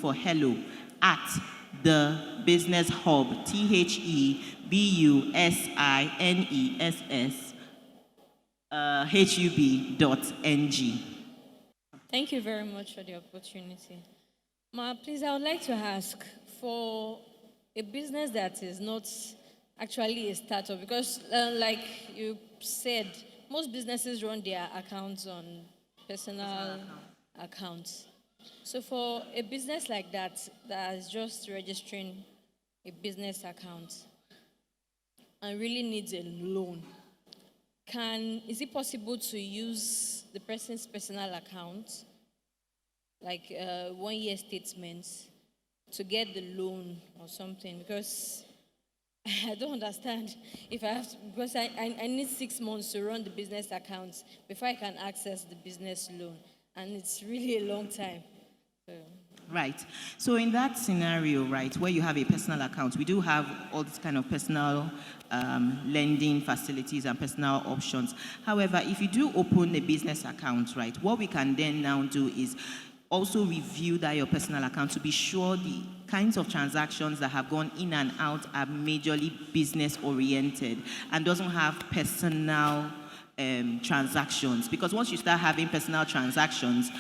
for hello, at the business hub, THEBUSINESS Thank you very much for the opportunity. Ma, please, I would like to ask for a business that is not actually a startup, because like you said, most businesses run their accounts on personal accounts. So for a business like that is just registering a business account and really needs a loan, is it possible to use the person's personal account, like 1-year statements, to get the loan or something? Because I don't understand if I have to, because I need 6 months to run the business accounts before I can access the business loan. And it's really a long time. So. Right. So in that scenario, right, where you have a personal account, we do have all these kind of personal lending facilities and personal options. However, if you do open a business account, right, what we can then now do is also review that your personal account to be sure the kinds of transactions that have gone in and out are majorly business oriented and doesn't have personal transactions, because once you start having personal transactions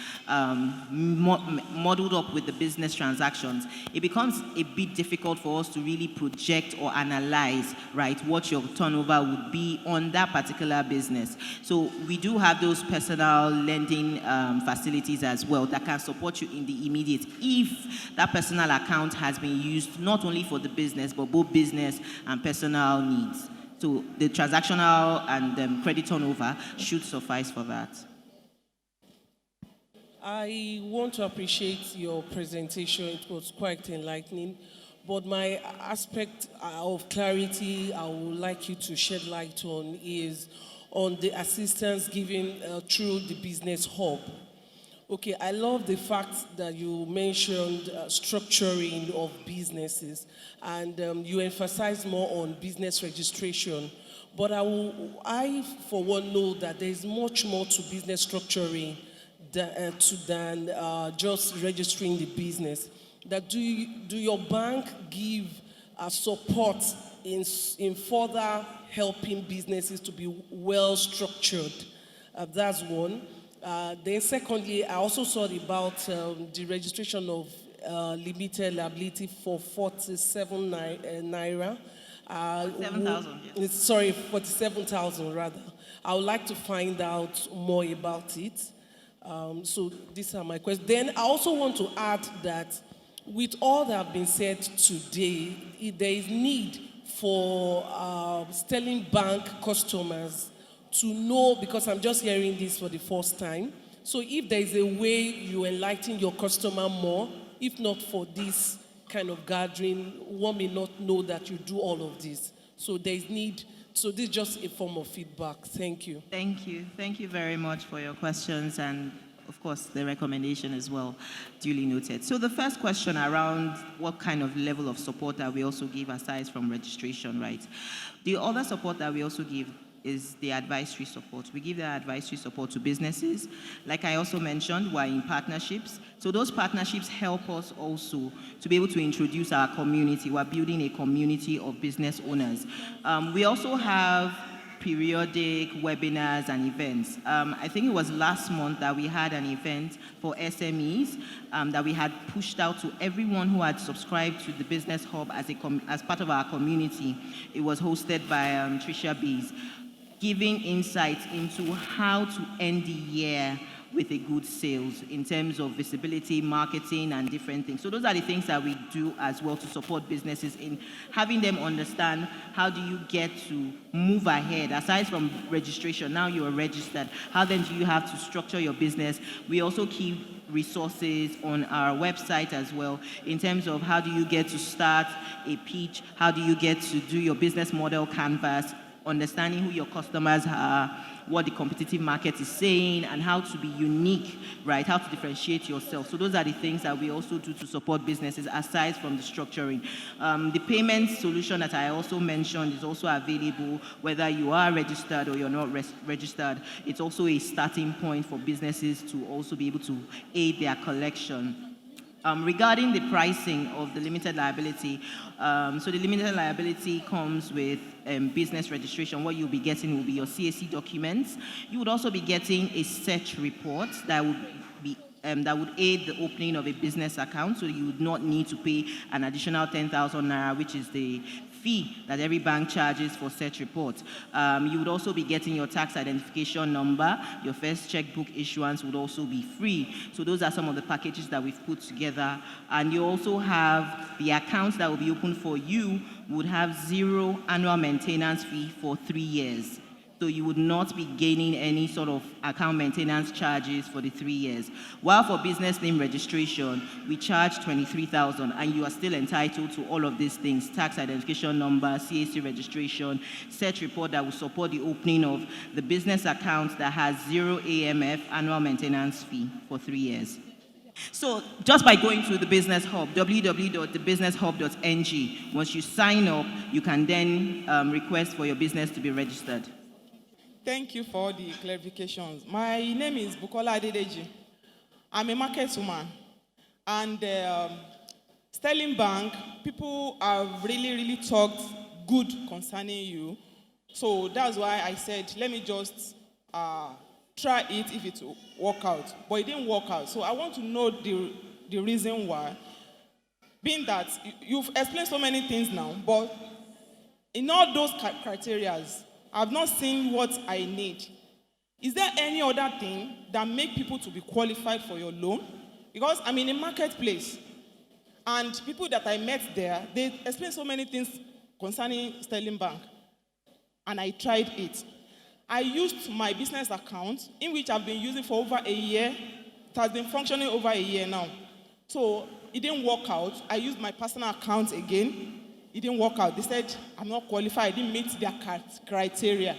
modeled up with the business transactions, it becomes a bit difficult for us to really project or analyze, right, what your turnover would be on that particular business. So we do have those personal lending facilities as well that can support you in the immediate if that personal account has been used not only for the business but both business and personal needs. So the transactional and credit turnover should suffice for that. I want to appreciate your presentation. It was quite enlightening. But my aspect of clarity I would like you to shed light on is on the assistance given through the business hub. Okay, I love the fact that you mentioned structuring of businesses, and you emphasize more on business registration. But I, for one, know that there is much more to business structuring than just registering the business. That do your bank give support in further helping businesses to be well structured? That's one. Then secondly, I also saw about the registration of limited liability for 47 naira. 47,000. Yes. Sorry, 47,000 rather. I would like to find out more about it. So these are my questions. Then I also want to add that with all that have been said today, there is need for Sterling Bank customers to know, because I'm just hearing this for the first time. So if there is a way you enlighten your customer more, if not for this kind of gathering, one may not know that you do all of this. So there is need. So this is just a form of feedback. Thank you. Thank you. Thank you very much for your questions and, of course, the recommendation as well, duly noted. So the first question around what kind of level of support that we also give aside from registration, right? The other support that we also give is the advisory support. We give that advisory support to businesses. Like I also mentioned, we're in partnerships. So those partnerships help us also to be able to introduce our community. We're building a community of business owners. We also have periodic webinars and events. I think it was last month that we had an event for SMEs that we had pushed out to everyone who had subscribed to the Business Hub as part of our community. It was hosted by Tricia Bees, giving insights into how to end the year with a good sales in terms of visibility, marketing, and different things. So those are the things that we do as well to support businesses in having them understand how do you get to move ahead. Aside from registration, now you are registered. How then do you have to structure your business? We also keep resources on our website as well in terms of how do you get to start a pitch, how do you get to do your business model canvas, understanding who your customers are, what the competitive market is saying, and how to be unique, right? How to differentiate yourself. So those are the things that we also do to support businesses aside from the structuring. The payment solution that I also mentioned is also available whether you are registered or you're not registered. It's also a starting point for businesses to also be able to aid their collection. Regarding the pricing of the limited liability, so the limited liability comes with business registration. What you'll be getting will be your CAC documents. You would also be getting a search report that would be that would aid the opening of a business account, so you would not need to pay an additional 10,000 naira, which is the fee that every bank charges for such reports. You would also be getting your tax identification number. Your first checkbook issuance would also be free. So those are some of the packages that we've put together. And you also have the accounts that will be open for you would have 0 annual maintenance fee for 3 years. So you would not be gaining any sort of account maintenance charges for the 3 years. While for business name registration, we charge 23,000, and you are still entitled to all of these things: tax identification number, CAC registration, search report that will support the opening of the business account that has 0 AMF annual maintenance fee for 3 years. So just by going to the Business Hub, www.thebusinesshub.ng, once you sign up, you can then request for your business to be registered. Thank you for the clarifications. My name is Bukola Adedeji. I'm a market woman. And Sterling Bank, people have really talked good concerning you. So that's why I said, let me just try it if it will work out. But it didn't work out. So I want to know the reason why. Being that you've explained so many things now, but in all those criteria, I've not seen what I need. Is there any other thing that make people to be qualified for your loan? Because I'm in a marketplace, and people that I met there, they explained so many things concerning Sterling Bank, and I tried it. I used my business account, in which I've been using for over a year. It has been functioning over a year now. So it didn't work out. I used my personal account again. It didn't work out. They said, I'm not qualified. I didn't meet their criteria.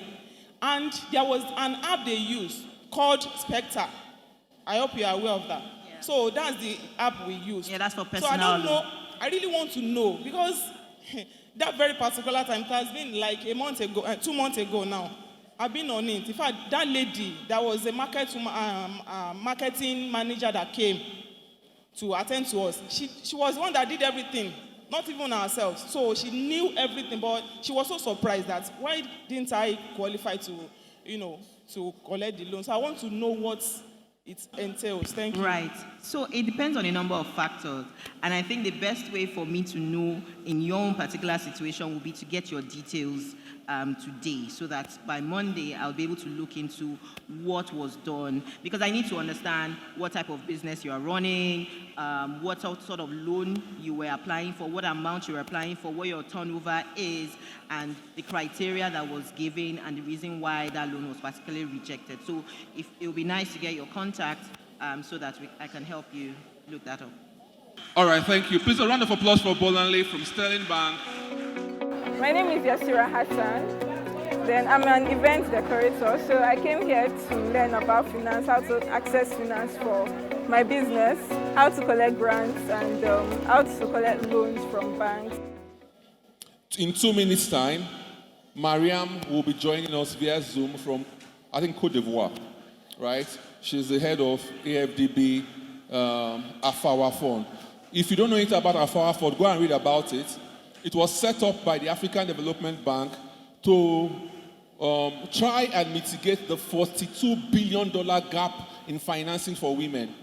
And there was an app they use called Spectre. I hope you are aware of that. Yeah. So that's the app we use. Yeah, that's for personal. So I don't know. I really want to know, because that very particular time, it has been like a month ago, 2 months ago now. I've been on it. In fact, that lady, that was a marketing manager that came to attend to us. She was the one that did everything. Not even ourselves. So she knew everything, but she was so surprised that why didn't I qualify to collect the loan? So I want to know what it entails. Thank you. Right. So it depends on a number of factors. And I think the best way for me to know in your own particular situation will be to get your details today, so that by Monday I'll be able to look into what was done, because I need to understand what type of business you are running, what sort of loan you were applying for, what amount you were applying for, what your turnover is, and the criteria that was given, and the reason why that loan was particularly rejected. So it would be nice to get your contact so that I can help you look that up. All right, thank you. Please a round of applause for Bolanle from Sterling Bank. My name is Yasira Hassan. Then I'm an event decorator, so I came here to learn about finance, how to access finance for my business, how to collect grants, and how to collect loans from banks. In 2 minutes' time, Mariam will be joining us via Zoom from, I think, Côte d'Ivoire, right? She's the head of AFDB Afawa Fund. If you don't know anything about Afawa Fund, go and read about it. It was set up by the African Development Bank to try and mitigate the $42 billion gap in financing for women.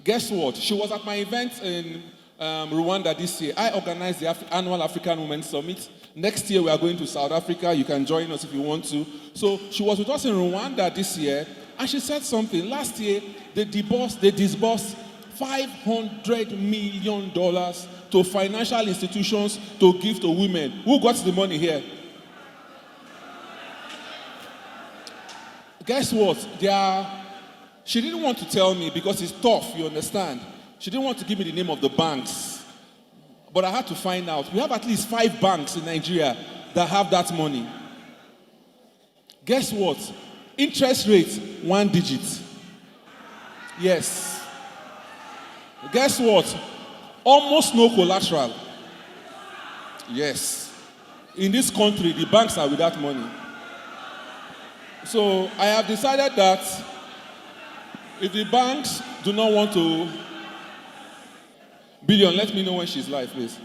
Guess what? She was at my event in Rwanda this year. I organized the annual African Women's Summit. Next year we are going to South Africa. You can join us if you want to. So she was with us in Rwanda this year, and she said something. Last year, they disbursed $500 million to financial institutions to give to women. Who got the money here? Guess what? She didn't want to tell me because it's tough, you understand? She didn't want to give me the name of the banks. But I had to find out. We have at least 5 banks in Nigeria that have that money. Guess what? Interest rate, 1 digit. Yes. Guess what? Almost no collateral. Yes. In this country, the banks are without money. So I have decided that if the banks do not want to... Billion, let me know when she's live, please.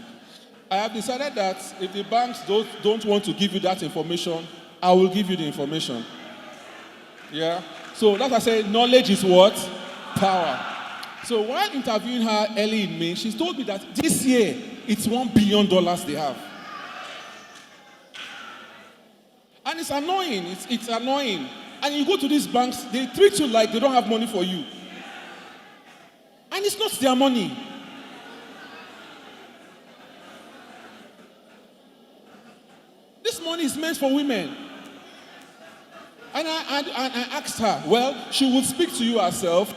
I have decided that if the banks don't want to give you that information, I will give you the information. Yeah? So that's why I say knowledge is what? Power. So while interviewing her early in May, she told me that this year, it's $1 billion they have. And it's annoying. It's annoying. And you go to these banks, they treat you like they don't have money for you. And it's not their money. This money is meant for women. I asked her, well, she would speak to you herself.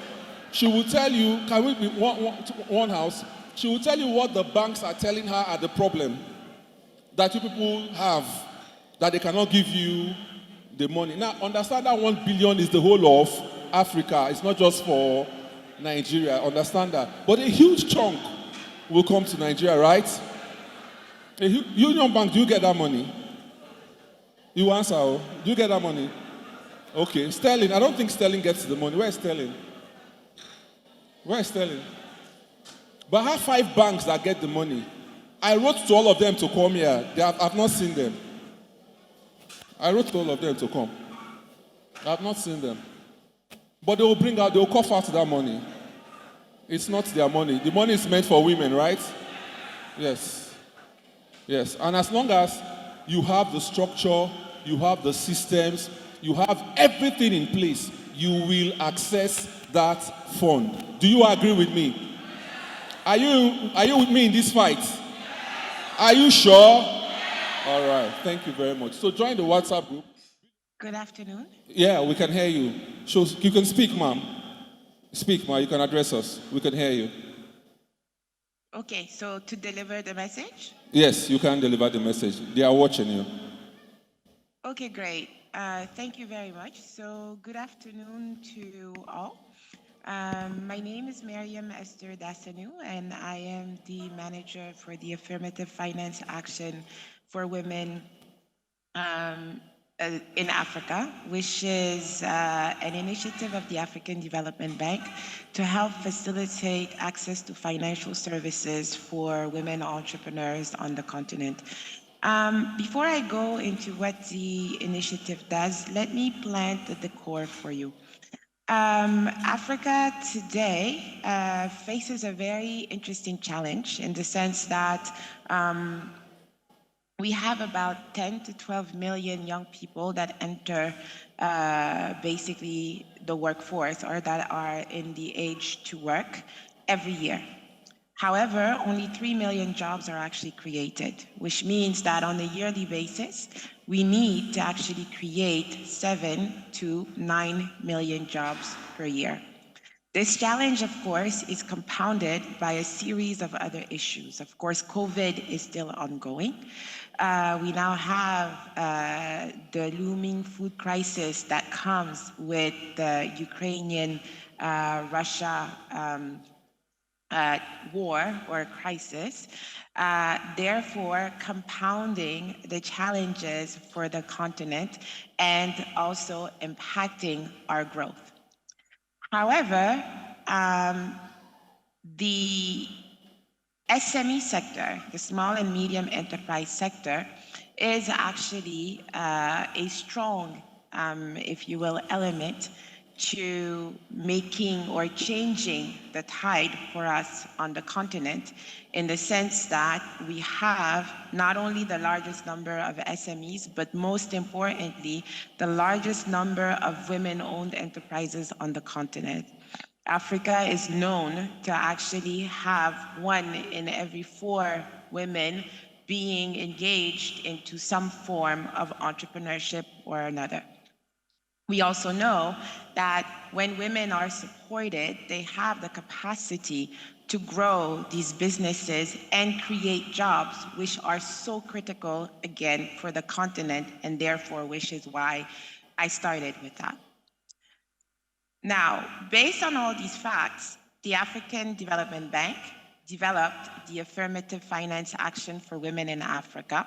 She will tell you, can we be one house? She will tell you what the banks are telling her are the problem that you people have, that they cannot give you the money. Now, understand that 1 billion is the whole of Africa. It's not just for Nigeria. Understand that. But a huge chunk will come to Nigeria, right? Union Bank, do you get that money? You answer, oh. Do you get that money? Okay. Sterling, I don't think Sterling gets the money. Where is Sterling? Where is Sterling? But I have 5 banks that get the money. I wrote to all of them to come here. I've not seen them. I wrote to all of them to come. I've not seen them. But they will cough out that money. It's not their money. The money is meant for women, right? Yes. Yes. And as long as you have the structure, you have the systems, you have everything in place, you will access that fund. Do you agree with me? Are you with me in this fight? Are you sure? All right. Thank you very much. So join the WhatsApp group. Good afternoon. Yeah, we can hear you. So you can speak, ma'am. Speak, ma'am. You can address us. We can hear you. Okay, so to deliver the message? Yes, you can deliver the message. They are watching you. Okay, great. Thank you very much. So good afternoon to all. My name is Mariam Esther Dasanu, and I am the manager for the Affirmative Finance Action for Women in Africa, which is an initiative of the African Development Bank to help facilitate access to financial services for women entrepreneurs on the continent. Before I go into what the initiative does, let me plant the decor for you. Africa today faces a very interesting challenge in the sense that we have about 10 to 12 million young people that enter basically the workforce or that are in the age to work every year. However, only 3 million jobs are actually created, which means that on a yearly basis, we need to actually create 7 to 9 million jobs per year. This challenge, of course, is compounded by a series of other issues. Of course, COVID is still ongoing. We now have the looming food crisis that comes with the Ukrainian-Russia war or crisis, therefore compounding the challenges for the continent and also impacting our growth. However, the SME sector, the small and medium enterprise sector, is actually a strong, if you will, element to making or changing the tide for us on the continent, in the sense that we have not only the largest number of SMEs, but most importantly, the largest number of women-owned enterprises on the continent. Africa is known to actually have 1 in every 4 women being engaged into some form of entrepreneurship or another. We also know that when women are supported, they have the capacity to grow these businesses and create jobs, which are so critical, again, for the continent, and therefore, which is why I started with that. Now, based on all these facts, the African Development Bank developed the Affirmative Finance Action for Women in Africa,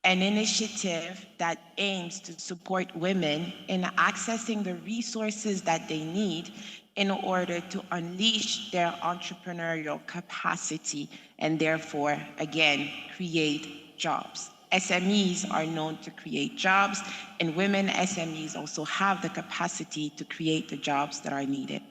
an initiative that aims to support women in accessing the resources that they need in order to unleash their entrepreneurial capacity and therefore, again, create jobs. SMEs are known to create jobs, and women SMEs also have the capacity to create the jobs that are needed.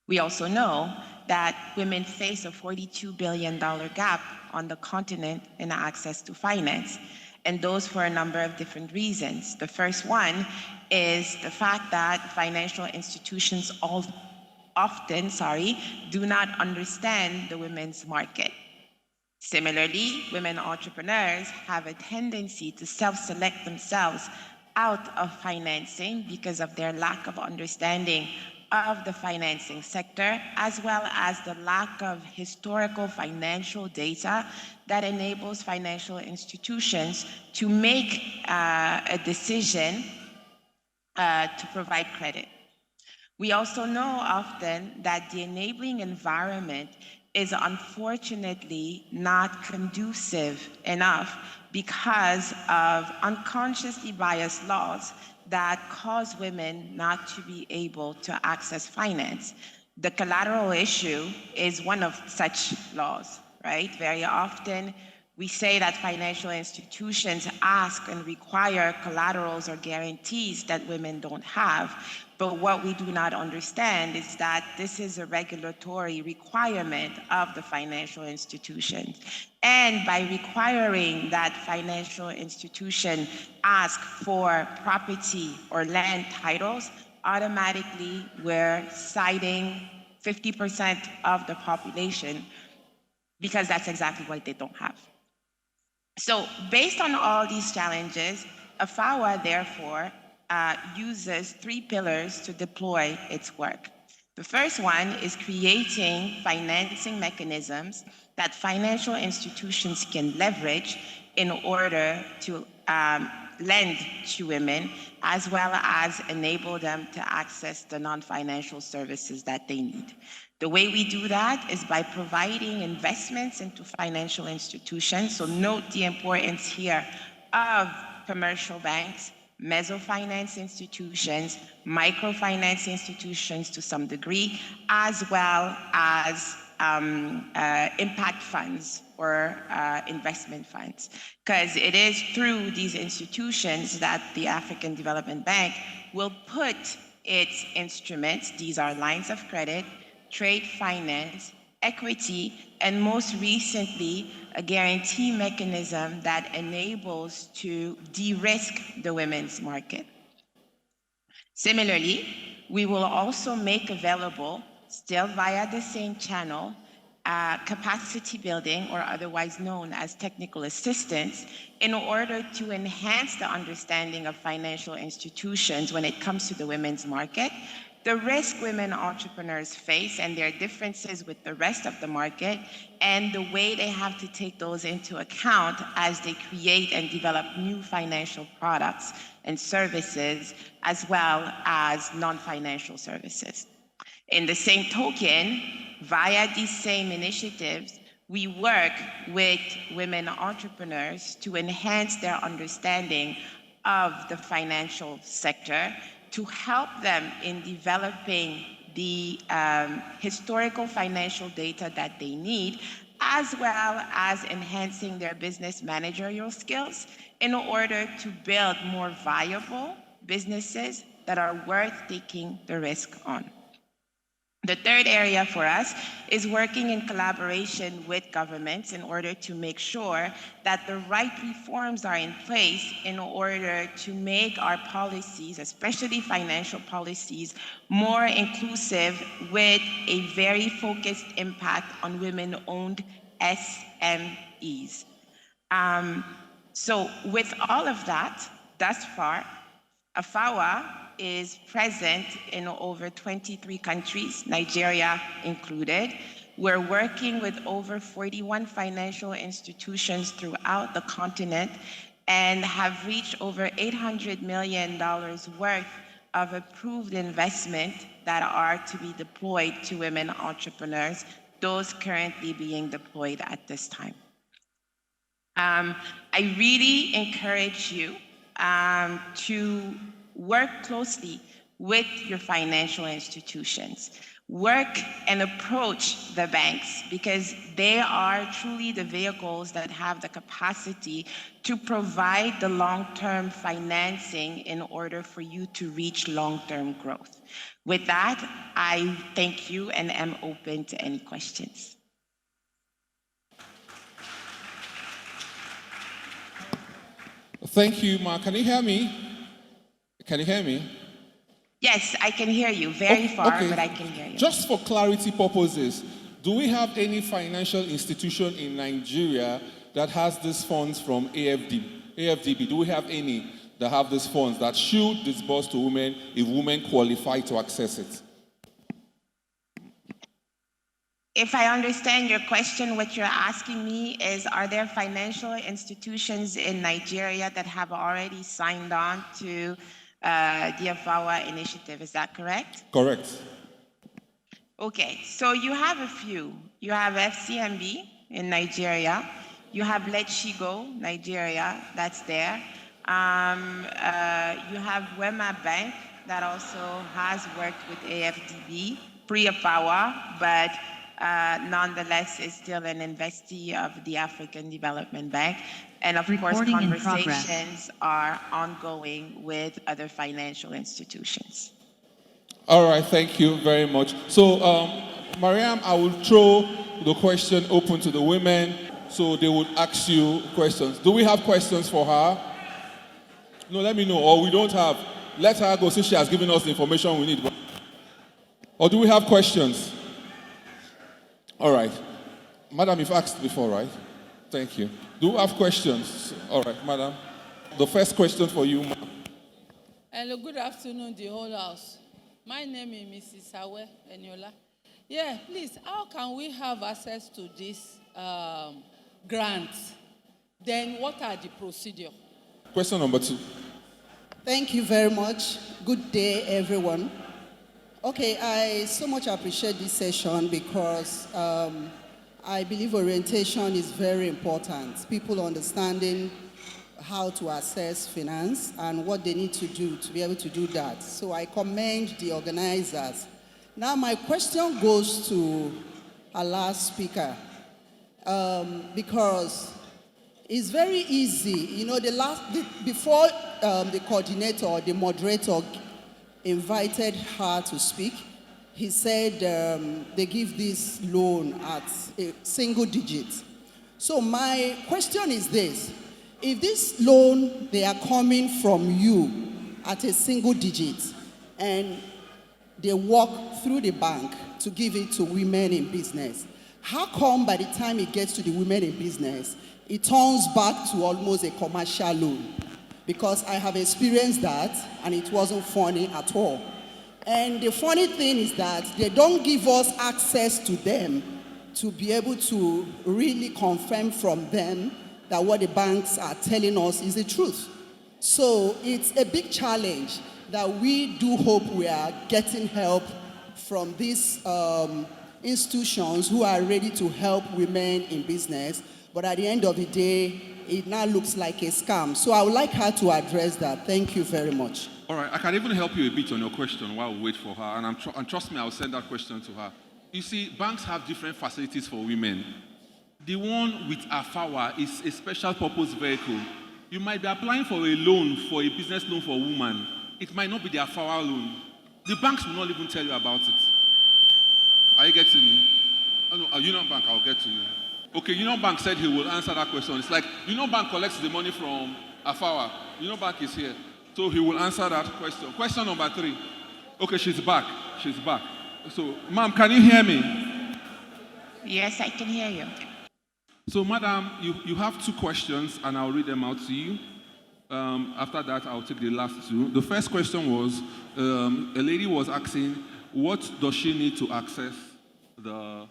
We also know that women face a $42 billion gap on the continent in access to finance, and those for a number of different reasons. The first one is the fact that financial institutions often do not understand the women's market. Similarly, women entrepreneurs have a tendency to self-select themselves out of financing because of their lack of understanding of the financing sector, as well as the lack of historical financial data that enables financial institutions to make a decision to provide credit. We also know often that the enabling environment is unfortunately not conducive enough because of unconsciously biased laws that cause women not to be able to access finance. The collateral issue is one of such laws, right? Very often, we say that financial institutions ask and require collaterals or guarantees that women don't have. But what we do not understand is that this is a regulatory requirement of the financial institutions. And by requiring that financial institution ask for property or land titles, automatically we're citing 50% of the population because that's exactly what they don't have. So based on all these challenges, AFAWA therefore uses 3 pillars to deploy its work. The first one is creating financing mechanisms that financial institutions can leverage in order to lend to women, as well as enable them to access the non-financial services that they need. The way we do that is by providing investments into financial institutions. So note the importance here of commercial banks, mesofinance institutions, microfinance institutions to some degree, as well as impact funds or investment funds. Because it is through these institutions that the African Development Bank will put its instruments, these are lines of credit, trade finance, equity, and most recently, a guarantee mechanism that enables to de-risk the women's market. Similarly, we will also make available, still via the same channel, capacity building, or otherwise known as technical assistance, in order to enhance the understanding of financial institutions when it comes to the women's market, the risk women entrepreneurs face and their differences with the rest of the market, and the way they have to take those into account as they create and develop new financial products and services, as well as non-financial services. In the same token, via these same initiatives, we work with women entrepreneurs to enhance their understanding of the financial sector, to help them in developing the historical financial data that they need, as well as enhancing their business managerial skills in order to build more viable businesses that are worth taking the risk on. The third area for us is working in collaboration with governments in order to make sure that the right reforms are in place in order to make our policies, especially financial policies, more inclusive with a very focused impact on women-owned SMEs. So with all of that, thus far, AFAWA is present in over 23 countries, Nigeria included. We're working with over 41 financial institutions throughout the continent and have reached over $800 million worth of approved investment that are to be deployed to women entrepreneurs, those currently being deployed at this time. I really encourage you to work closely with your financial institutions. Work and approach the banks because they are truly the vehicles that have the capacity to provide the long-term financing in order for you to reach long-term growth. With that, I thank you and am open to any questions. Thank you, Ma. Can you hear me? Can you hear me? Yes, I can hear you. Very far, but I can hear you. Just for clarity purposes, do we have any financial institution in Nigeria that has these funds from AFDB? Do we have any that have these funds that should disburse to women if women qualify to access it. If I understand your question, what you're asking me is, are there financial institutions in Nigeria that have already signed on to the AFAWA initiative? Is that correct? Correct. Okay, so you have a few. You have FCMB in Nigeria. You have Letshigo, Nigeria, that's there. You have Wema Bank that also has worked with AFDB, pre-AFAWA, but nonetheless is still an investee of the African Development Bank. And of course, conversations are ongoing with other financial institutions. All right, thank you very much. So, Mariam, I will throw the question open to the women so they would ask you questions. Do we have questions for her? No, let me know. Or we don't have. Let her go since she has given us the information we need. Or do we have questions? All right. Madam, you've asked before, right? Thank you. Do we have questions? All right, madam. The first question for you, ma'am. Hello, good afternoon, the whole house. My name is Mrs. Awe Eniola. Yeah, please, how can we have access to this grant? Then what are the procedure? Question number 2. Thank you very much. Good day, everyone. Okay, I so much appreciate this session because I believe orientation is very important. People understanding how to access finance and what they need to do to be able to do that. So I commend the organizers. Now my question goes to our last speaker because it's very easy. You know, before the coordinator or the moderator invited her to speak, he said they give this loan at a single digit. So my question is this: if this loan, they are coming from you at a single digit and they walk through the bank to give it to women in business, how come by the time it gets to the women in business, it turns back to almost a commercial loan? Because I have experienced that and it wasn't funny at all. And the funny thing is that they don't give us access to them to be able to really confirm from them that what the banks are telling us is the truth. So it's a big challenge that we do hope we are getting help from these institutions who are ready to help women in business. But at the end of the day, it now looks like a scam. So I would like her to address that. Thank you very much. All right, I can even help you a bit on your question while we wait for her. And trust me, I'll send that question to her. You see, banks have different facilities for women. The one with AFAWA is a special purpose vehicle. You might be applying for a loan, for a business loan for a woman. It might not be the AFAWA loan. The banks will not even tell you about it. Are you getting me? Oh, no, Union Bank, I'll get to you. Okay, Union Bank said he will answer that question. It's like Union Bank collects the money from AFAWA. Union Bank is here. So he will answer that question. Question number 3. Okay, she's back. She's back. So, ma'am, can you hear me? Yes, I can hear you. So, madam, you have 2 questions, and I'll read them out to you. After that, I'll take the last 2. The first question was, a lady was asking, what does she need to access the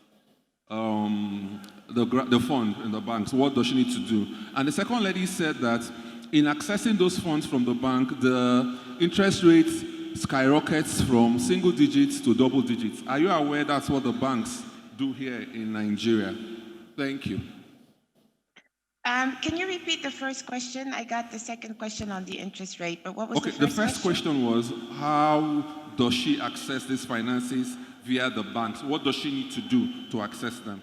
fund in the banks? What does she need to do? And the second lady said that in accessing those funds from the bank, the interest rate skyrockets from single digits to double digits. Are you aware that's what the banks do here in Nigeria? Thank you. Can you repeat the first question? I got the second question on the interest rate, but what was the first question? The first question was, how does she access these finances via the banks? What does she need to do to access them?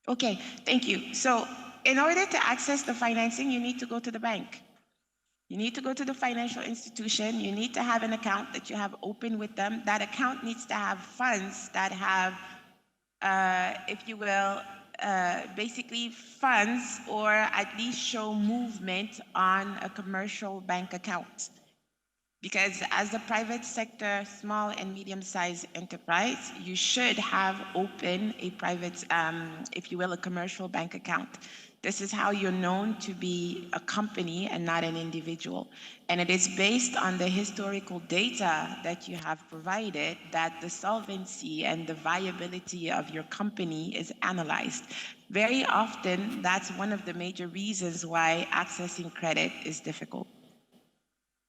Okay, thank you. So in order to access the financing, you need to go to the bank. You need to go to the financial institution. You need to have an account that you have open with them. That account needs to have funds that have, if you will, basically funds or at least show movement on a commercial bank account. Because as a private sector, small and medium-sized enterprise, you should have open a private, if you will, a commercial bank account. This is how you're known to be a company and not an individual. And it is based on the historical data that you have provided that the solvency and the viability of your company is analyzed. Very often, that's one of the major reasons why accessing credit is difficult.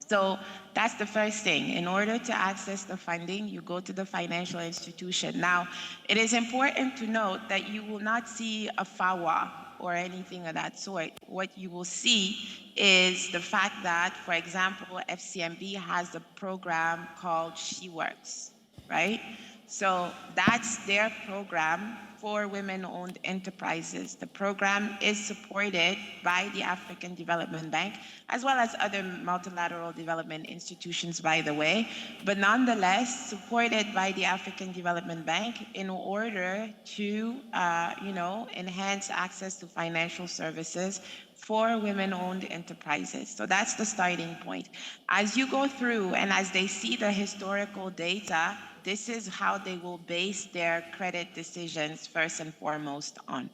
So that's the first thing. In order to access the funding, you go to the financial institution. Now, it is important to note that you will not see a FAWA or anything of that sort. What you will see is the fact that, for example, FCMB has a program called She Works, right? So that's their program for women-owned enterprises. The program is supported by the African Development Bank, as well as other multilateral development institutions, by the way, but nonetheless supported by the African Development Bank in order to, enhance access to financial services for women-owned enterprises. So that's the starting point. As you go through and as they see the historical data, this is how they will base their credit decisions first and foremost on.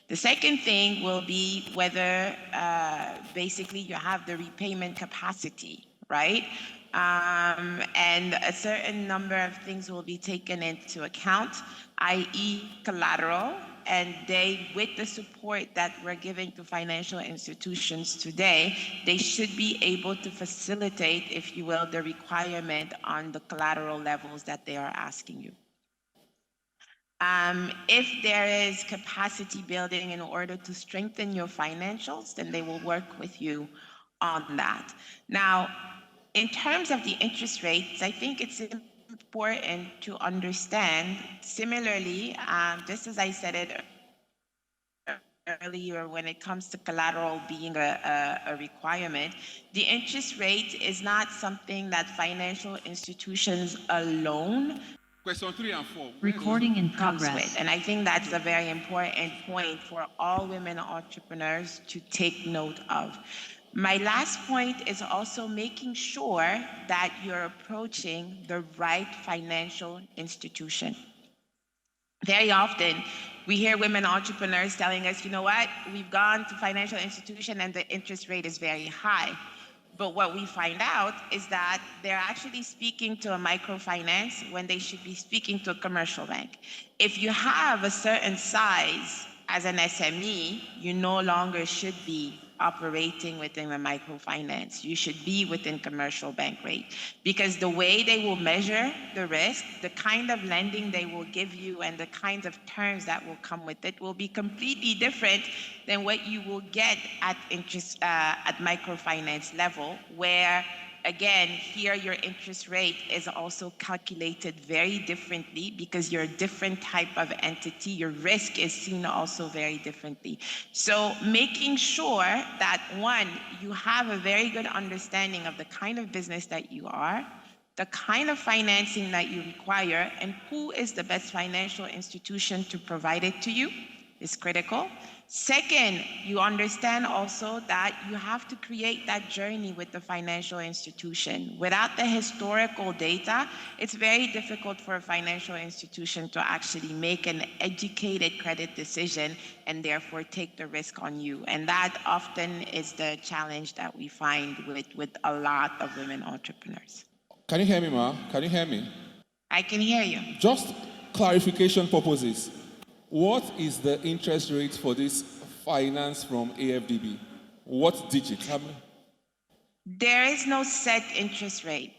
The second thing will be whether basically you have the repayment capacity, right? And a certain number of things will be taken into account, i.e. collateral, and they, with the support that we're giving to financial institutions today, they should be able to facilitate, if you will, the requirement on the collateral levels that they are asking you. If there is capacity building in order to strengthen your financials, then they will work with you on that. Now, in terms of the interest rates, I think it's important to understand, similarly, just as I said it earlier, when it comes to collateral being a requirement, the interest rate is not something that financial institutions alone Question 3 and 4. Recording in progress. And I think that's a very important point for all women entrepreneurs to take note of. My last point is also making sure that you're approaching the right financial institution. Very often, we hear women entrepreneurs telling us, you know what, we've gone to financial institution and the interest rate is very high. But what we find out is that they're actually speaking to a microfinance when they should be speaking to a commercial bank. If you have a certain size as an SME, you no longer should be operating within a microfinance. You should be within commercial bank rate, because the way they will measure the risk, the kind of lending they will give you, and the kinds of terms that will come with it will be completely different than what you will get at microfinance level, where again, here your interest rate is also calculated very differently because you're a different type of entity. Your risk is seen also very differently. So making sure that, one, you have a very good understanding of the kind of business that you are, the kind of financing that you require, and who is the best financial institution to provide it to you is critical. Second, you understand also that you have to create that journey with the financial institution. Without the historical data, it's very difficult for a financial institution to actually make an educated credit decision and therefore take the risk on you. And that often is the challenge that we find with a lot of women entrepreneurs. Can you hear me, Ma? Can you hear me? I can hear you. Just clarification purposes. What is the interest rate for this finance from AFDB? What digit? There is no set interest rate,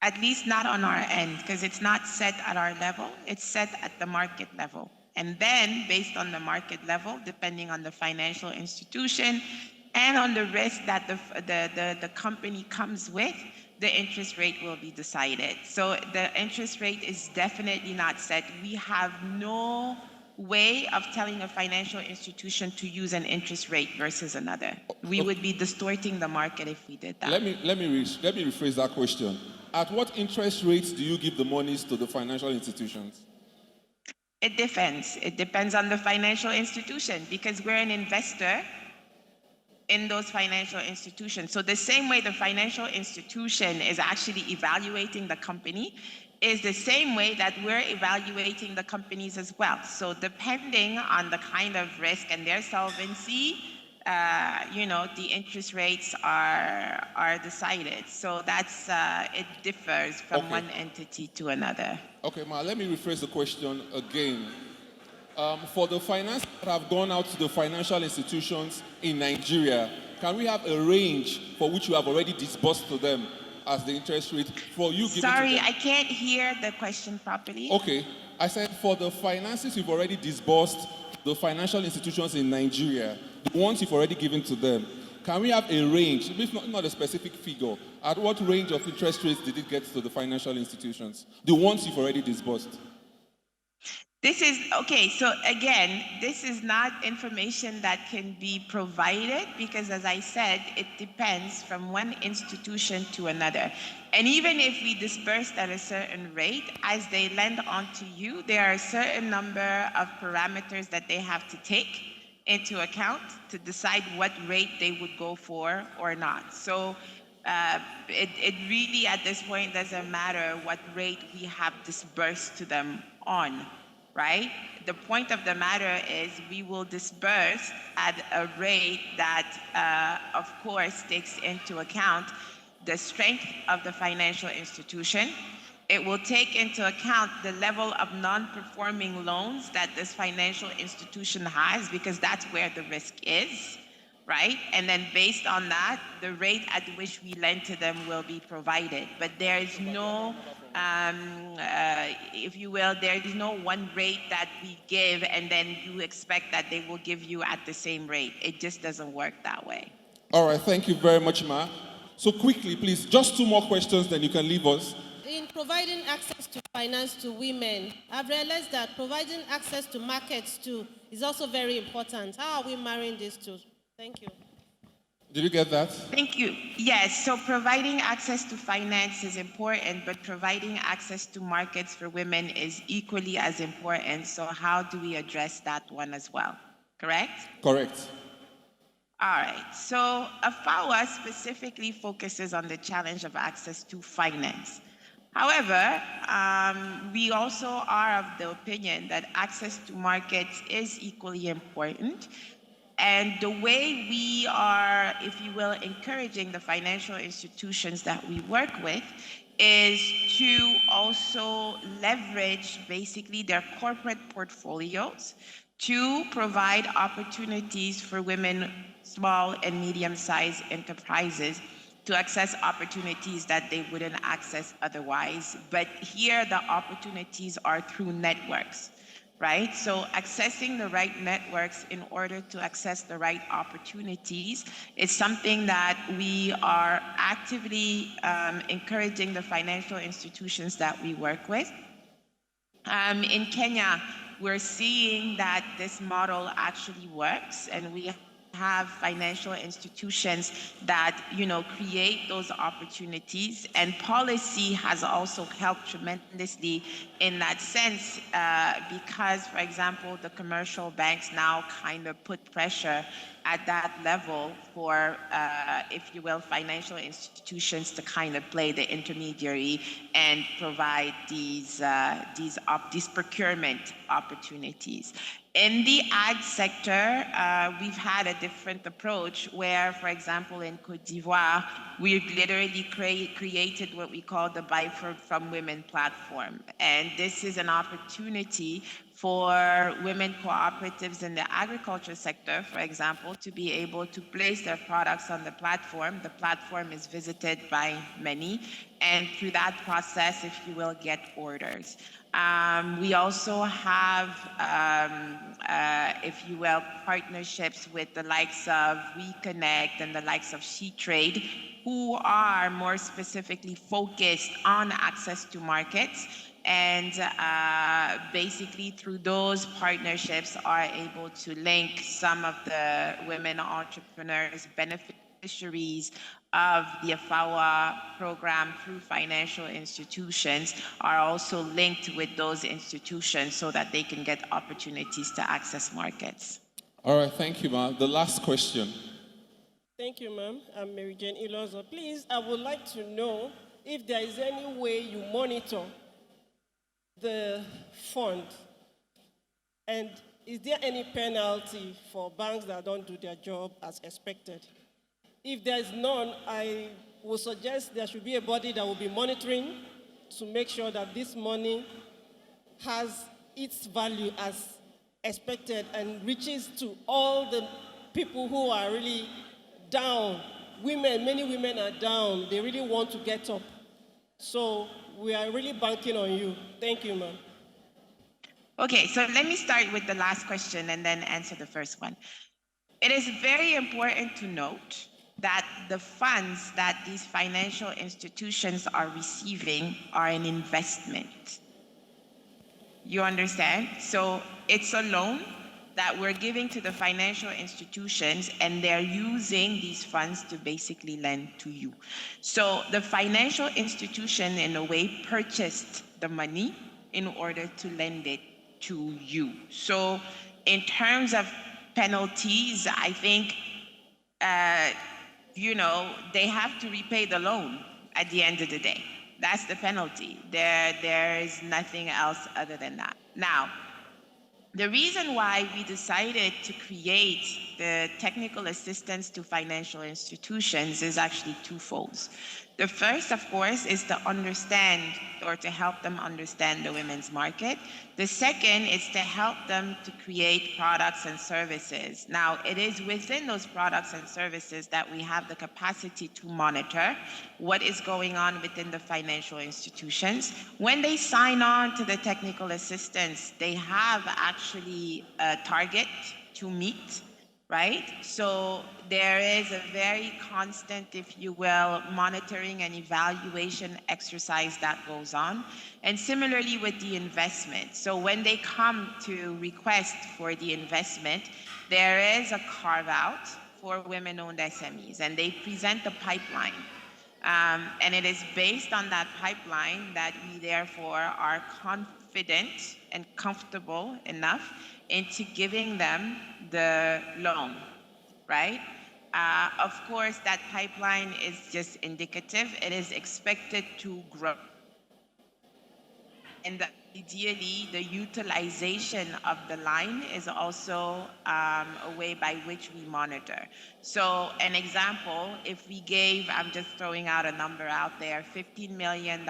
at least not on our end, because it's not set at our level. It's set at the market level. And then, based on the market level, depending on the financial institution and on the risk that the company comes with, the interest rate will be decided. So the interest rate is definitely not set. We have no way of telling a financial institution to use an interest rate versus another. We would be distorting the market if we did that. Let me rephrase that question. At what interest rates do you give the monies to the financial institutions? It depends. It depends on the financial institution, because we're an investor in those financial institutions. So the same way the financial institution is actually evaluating the company is the same way that we're evaluating the companies as well. So depending on the kind of risk and their solvency, the interest rates are decided. So that's it differs from one entity to another. Okay, Ma, let me rephrase the question again. For the finance that have gone out to the financial institutions in Nigeria, can we have a range for which you have already disbursed to them as the interest rate for you giving Sorry, to them? I can't hear the question properly. Okay, I said for the finances you've already disbursed to the financial institutions in Nigeria, the ones you've already given to them, can we have a range, if not a specific figure, at what range of interest rates did it get to the financial institutions? The ones you've already disbursed. This is, okay, so again, this is not information that can be provided because as I said, it depends from one institution to another. And even if we disperse at a certain rate, as they lend on to you, there are a certain number of parameters that they have to take into account to decide what rate they would go for or not. So it really at this point doesn't matter what rate we have disbursed to them on. Right? The point of the matter is we will disperse at a rate that, of course, takes into account the strength of the financial institution. It will take into account the level of non-performing loans that this financial institution has because that's where the risk is. Right? And then based on that, the rate at which we lend to them will be provided. But there is no, if you will, there is no one rate that we give and then you expect that they will give you at the same rate. It just doesn't work that way. All right, thank you very much, Ma. So quickly, please, just 2 more questions, then you can leave us. In providing access to finance to women, I've realized that providing access to markets too is also very important. How are we marrying these two? Thank you. Did you get that? Thank you. Yes, so providing access to finance is important, but providing access to markets for women is equally as important. So how do we address that one as well? Correct? Correct. All right. So AFAWA specifically focuses on the challenge of access to finance. However, we also are of the opinion that access to markets is equally important. And the way we are, if you will, encouraging the financial institutions that we work with is to also leverage basically their corporate portfolios to provide opportunities for women, small and medium-sized enterprises to access opportunities that they wouldn't access otherwise. But here the opportunities are through networks. Right? So accessing the right networks in order to access the right opportunities is something that we are actively encouraging the financial institutions that we work with. In Kenya, we're seeing that this model actually works, and we have financial institutions that create those opportunities, and policy has also helped tremendously in that sense because, for example, the commercial banks now kind of put pressure at that level for, if you will, financial institutions to kind of play the intermediary and provide these procurement opportunities. In the ag sector, we've had a different approach where, for example, in Côte d'Ivoire, we've literally created what we call the Buy from Women platform. And this is an opportunity for women cooperatives in the agriculture sector, for example, to be able to place their products on the platform. The platform is visited by many, and through that process, if you will, get orders. We also have, if you will, partnerships with the likes of WeConnect and the likes of SheTrade, who are more specifically focused on access to markets, and basically through those partnerships are able to link some of the women entrepreneurs, beneficiaries of the AFAWA program through financial institutions, are also linked with those institutions so that they can get opportunities to access markets. All right, thank you, ma'am. The last question. Thank you, ma'am. I'm Mary Jane Ilozo. Please, I would like to know if there is any way you monitor the fund? And is there any penalty for banks that don't do their job as expected? If there is none, I would suggest there should be a body that will be monitoring to make sure that this money has its value as expected and reaches to all the people who are really down. Women, many women are down. They really want to get up. So we are really banking on you. Thank you, ma'am. Okay, so let me start with the last question and then answer the first one. It is very important to note that the funds that these financial institutions are receiving are an investment. You understand? So it's a loan that we're giving to the financial institutions, and they're using these funds to basically lend to you. So the financial institution, in a way, purchased the money in order to lend it to you. So in terms of penalties, I think, they have to repay the loan at the end of the day. That's the penalty. There is nothing else other than that. Now, the reason why we decided to create the technical assistance to financial institutions is actually twofold. The first, of course, is to understand or to help them understand the women's market. The second is to help them to create products and services. Now, it is within those products and services that we have the capacity to monitor what is going on within the financial institutions. When they sign on to the technical assistance, they have actually a target to meet, right? So there is a very constant, if you will, monitoring and evaluation exercise that goes on. And similarly with the investment. So when they come to request for the investment, there is a carve out for women-owned SMEs, and they present the pipeline. And it is based on that pipeline that we therefore are confident and comfortable enough into giving them the loan, right? Of course, that pipeline is just indicative. It is expected to grow. And ideally, the utilization of the line is also a way by which we monitor. So an example, if we gave, I'm just throwing out a number out there, $15 million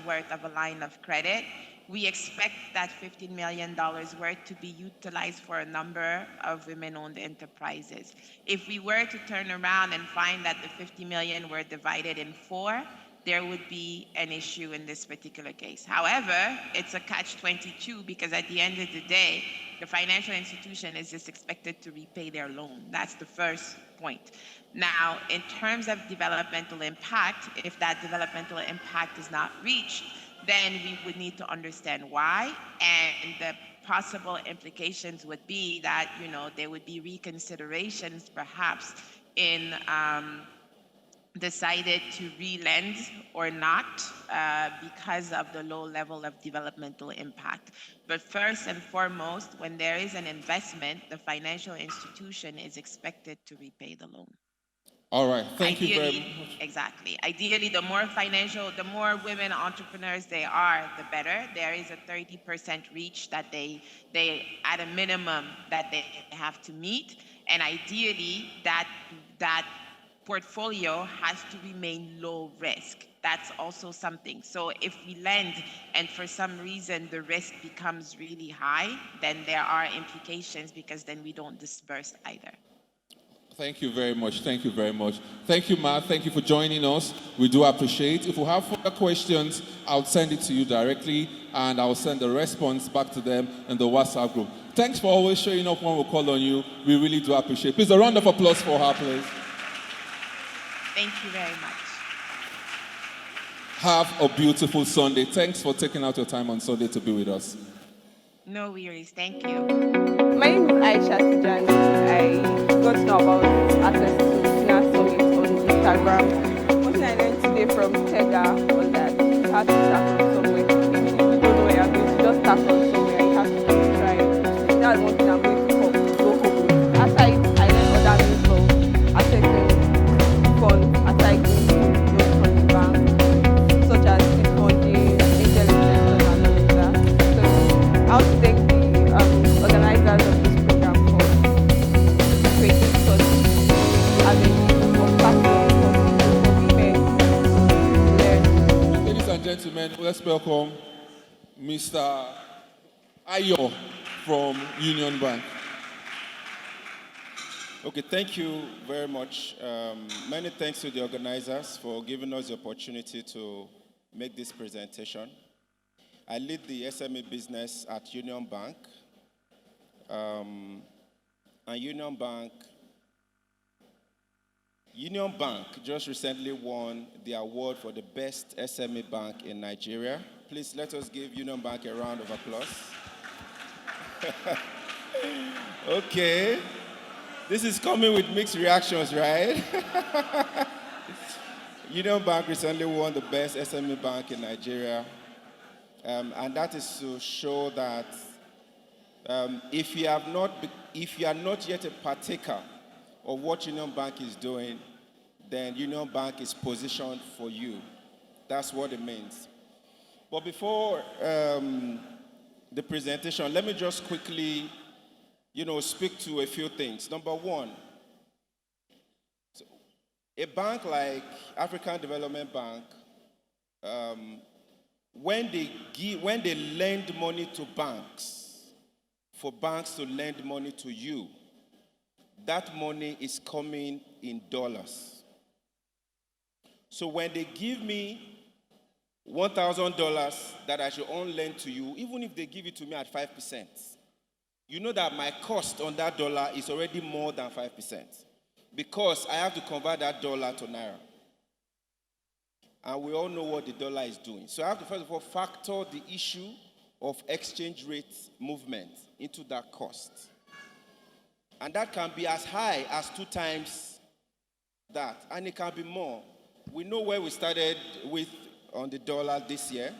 worth of a line of credit, we expect that $15 million worth to be utilized for a number of women-owned enterprises. If we were to turn around and find that the $50 million were divided in 4, there would be an issue in this particular case. However, it's a catch-22 because at the end of the day, the financial institution is just expected to repay their loan. That's the first point. Now, in terms of developmental impact, if that developmental impact is not reached, then we would need to understand why, and the possible implications would be that, there would be reconsiderations perhaps in decided to re-lend or not because of the low level of developmental impact. But first and foremost, when there is an investment, the financial institution is expected to repay the loan. All right, thank you very much. Exactly. Ideally, the more women entrepreneurs they are, the better. There is a 30% reach that they at a minimum that they have to meet, and ideally that portfolio has to remain low risk. That's also something. So if we lend and for some reason the risk becomes really high, then there are implications because then we don't disperse either. Thank you very much. Thank you very much. Thank you, Matt. Thank you for joining us. We do appreciate. If you have further questions, I'll send it to you directly, and I'll send the response back to them in the WhatsApp group. Thanks for always showing up when we call on you. We really do appreciate. Please, a round of applause for her, please. Thank you very much. Have a beautiful Sunday. Thanks for taking out your time on Sunday to be with us. No worries. Thank you. My name is Aisha Tijani. I got to know about access to Finance Summit on Instagram. One thing I learned today from Tega was that you have to start from somewhere. Even if you don't know where you're going to, just start from somewhere. You have to keep trying. That's one thing I'm going to go home with. After it, I learned other means of accessing funds, aside loans from the bank, such as seed funding, angel investors, and all of that. let's welcome Mr. Ayo from Union Bank. Okay, thank you very much. Many thanks to the organizers for giving us the opportunity to make this presentation. I lead the SME business at Union Bank. And Union Bank just recently won the award for the best SME bank in Nigeria. Please let us give Union Bank a round of applause. Okay. This is coming with mixed reactions, right? Union Bank recently won the best SME bank in Nigeria. And that is to show that if you are not yet a partaker of what Union Bank is doing, then Union Bank is positioned for you. That's what it means. But before the presentation, let me just quickly speak to a few things. Number one, a bank like African Development Bank, when they lend money to banks, for banks to lend money to you, that money is coming in dollars. So when they give me $1,000 that I should only lend to you, even if they give it to me at 5%, you know that my cost on that dollar is already more than 5% because I have to convert that dollar to naira. And we all know what the dollar is doing. So I have to first of all factor the issue of exchange rate movement into that cost. And that can be as high as 2 times that, and it can be more. We know where we started with on the dollar this year,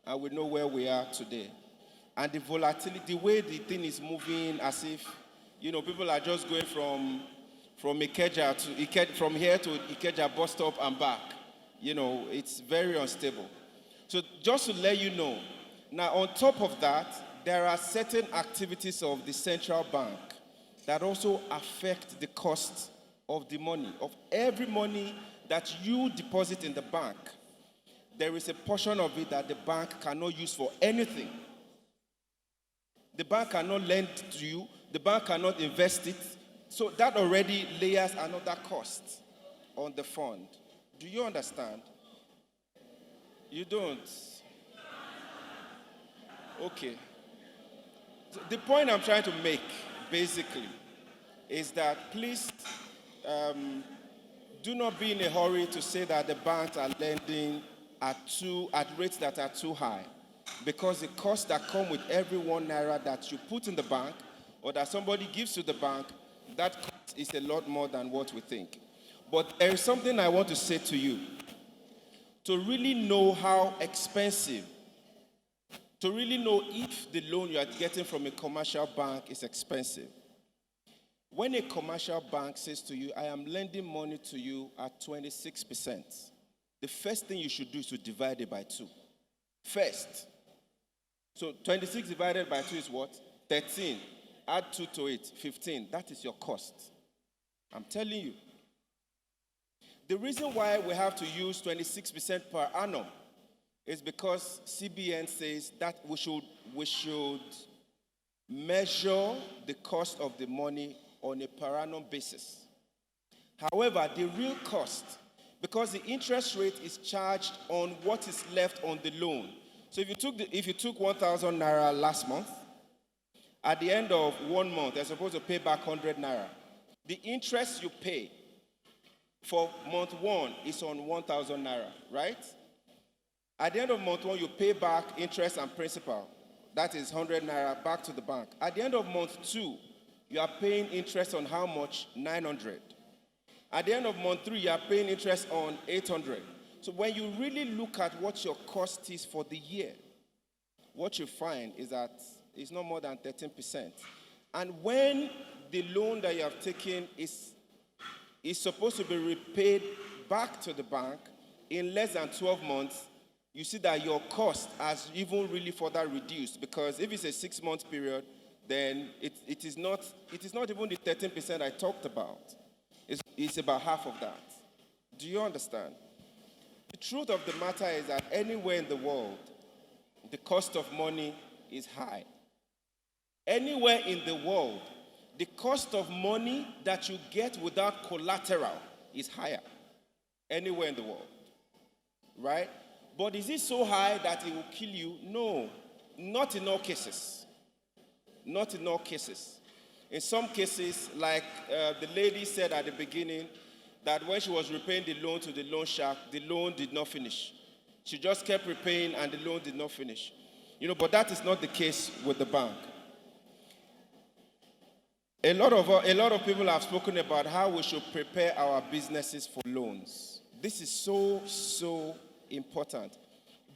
and we know where we are today. And the volatility, the way the thing is moving, as if, people are just going from Ikeja from here to Ikeja bus stop and back. It's very unstable. So just to let you know, now on top of that, there are certain activities of the central bank that also affect the cost of the money, of every money that you deposit in the bank. There is a portion of it that the bank cannot use for anything. The bank cannot lend to you. The bank cannot invest it. So that already layers another cost on the fund. Do you understand? You don't? Okay. So the point I'm trying to make, basically, is that please do not be in a hurry to say that the banks are lending at rates that are too high. Because the costs that come with every 1 naira that you put in the bank or that somebody gives to the bank, that cost is a lot more than what we think. But there is something I want to say to you. To really know how expensive, to really know if the loan you are getting from a commercial bank is expensive. When a commercial bank says to you, I am lending money to you at 26%, the first thing you should do is to divide it by 2. First. So 26 divided by 2 is what? 13. Add 2 to it, 15. That is your cost. I'm telling you. The reason why we have to use 26% per annum is because CBN says that we should measure the cost of the money on a per annum basis. However, the real cost, because the interest rate is charged on what is left on the loan. So if you took 1,000 naira last month, at the end of 1 month, you're supposed to pay back 100 naira. The interest you pay for month 1 is on 1,000 naira, right? At the end of month 1, you pay back interest and principal. That is 100 naira back to the bank. At the end of month 2, you are paying interest on how much? 900. At the end of month 3, you are paying interest on 800. So when you really look at what your cost is for the year, what you find is that it's not more than 13%. And when the loan that you have taken is supposed to be repaid back to the bank in less than 12 months, you see that your cost has even really further reduced, because if it's a 6-month period, then it is not even the 13% I talked about. It's about half of that. Do you understand? The truth of the matter is that anywhere in the world, the cost of money is high. Anywhere in the world, the cost of money that you get without collateral is higher. Anywhere in the world. Right? But is it so high that it will kill you? No. Not in all cases. Not in all cases. In some cases, like the lady said at the beginning, that when she was repaying the loan to the loan shark, the loan did not finish. She just kept repaying and the loan did not finish. But that is not the case with the bank. A lot of people have spoken about how we should prepare our businesses for loans. This is so important.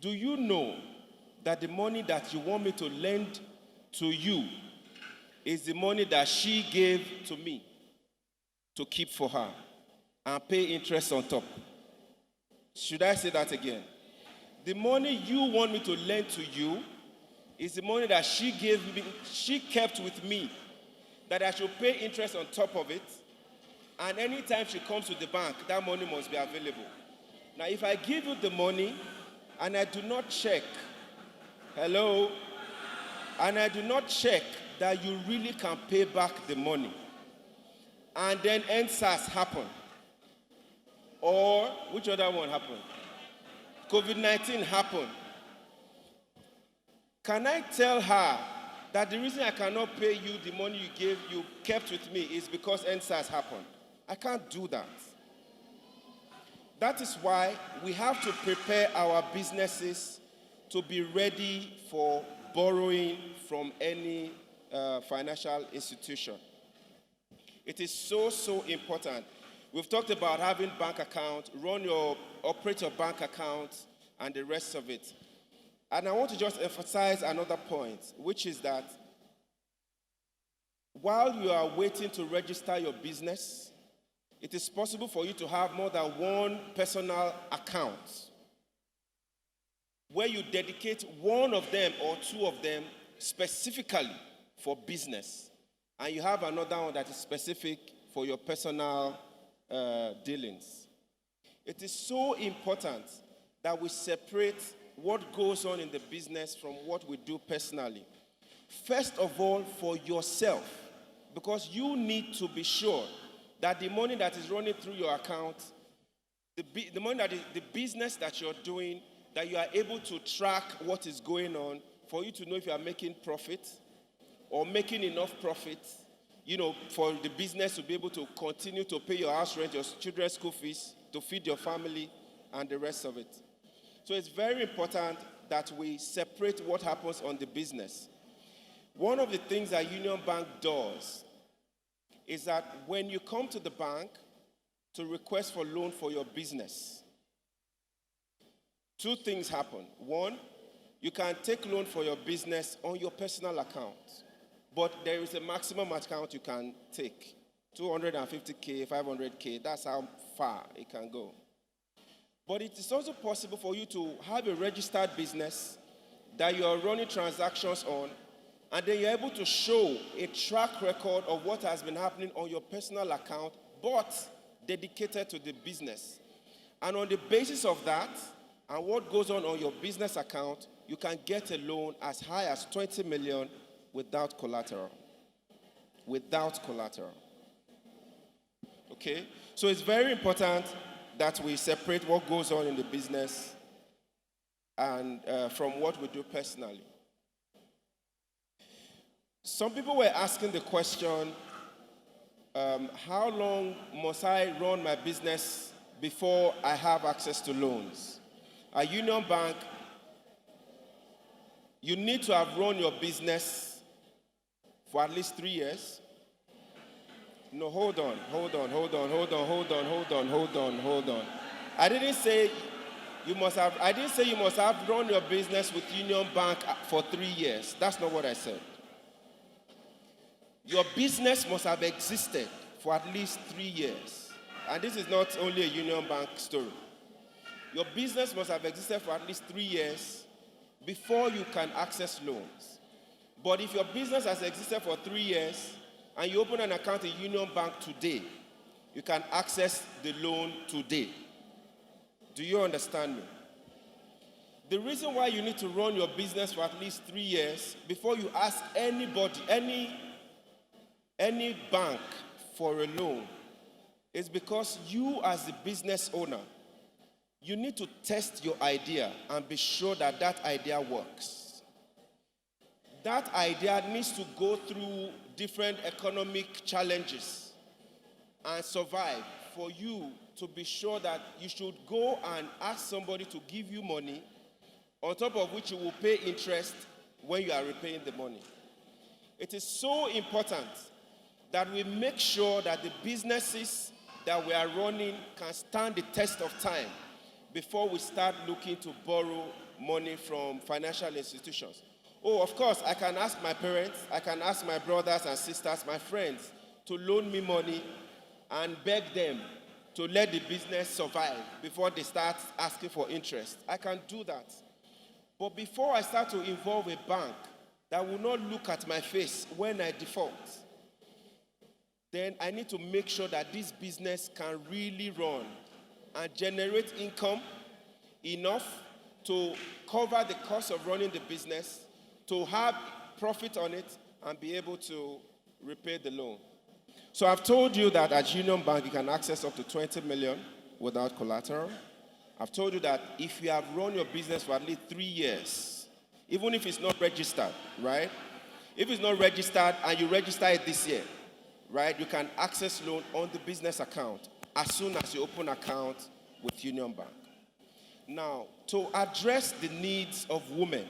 Do you know that the money that you want me to lend to you is the money that she gave to me to keep for her and pay interest on top? Should I say that again? The money you want me to lend to you is the money that she gave me, she kept with me, that I should pay interest on top of it, and anytime she comes to the bank, that money must be available. Now, if I give you the money and I do not check, and I do not check that you really can pay back the money, and then NSAS happen, or which other one happened? COVID-19 happened. Can I tell her that the reason I cannot pay you the money you kept with me is because NSAS happened? I can't do that. That is why we have to prepare our businesses to be ready for borrowing from any financial institution. It is so important. We've talked about having bank account, operate your bank account, and the rest of it. And I want to just emphasize another point, which is that while you are waiting to register your business, it is possible for you to have more than one personal account where you dedicate one of them or two of them specifically for business, and you have another one that is specific for your personal dealings. It is so important that we separate what goes on in the business from what we do personally. First of all, for yourself, because you need to be sure that the money that is running through your account, the money that the business that you're doing, that you are able to track what is going on for you to know if you are making profit or making enough profit, for the business to be able to continue to pay your house rent, your children's school fees, to feed your family, and the rest of it. So it's very important that we separate what happens on the business. One of the things that Union Bank does is that when you come to the bank to request for loan for your business, two things happen. One, you can take loan for your business on your personal account, but there is a maximum account you can take. 250K, 500K, that's how far it can go. But it is also possible for you to have a registered business that you are running transactions on, and then you're able to show a track record of what has been happening on your personal account, but dedicated to the business. And on the basis of that, and what goes on your business account, you can get a loan as high as 20 million without collateral. Without collateral. Okay? So it's very important that we separate what goes on in the business and from what we do personally. Some people were asking the question, how long must I run my business before I have access to loans? At Union Bank, you need to have run your business for at least 3 years. No, hold on. I didn't say you must have run your business with Union Bank for 3 years. That's not what I said. Your business must have existed for at least 3 years. And this is not only a Union Bank story. Your business must have existed for at least 3 years before you can access loans. But if your business has existed for 3 years and you open an account in Union Bank today, you can access the loan today. Do you understand me? The reason why you need to run your business for at least 3 years before you ask anybody, any bank for a loan is because you as the business owner, you need to test your idea and be sure that that idea works. That idea needs to go through different economic challenges and survive for you to be sure that you should go and ask somebody to give you money, on top of which you will pay interest when you are repaying the money. It is so important that we make sure that the businesses that we are running can stand the test of time before we start looking to borrow money from financial institutions. Oh, of course, I can ask my parents, I can ask my brothers and sisters, my friends, to loan me money and beg them to let the business survive before they start asking for interest. I can do that. But before I start to involve a bank that will not look at my face when I default, then I need to make sure that this business can really run and generate income enough to cover the cost of running the business, to have profit on it, and be able to repay the loan. So I've told you that at Union Bank, you can access up to 20 million without collateral. I've told you that if you have run your business for at least 3 years, even if it's not registered, right? If it's not registered and you register it this year, right, you can access loan on the business account as soon as you open account with Union Bank. Now, to address the needs of women,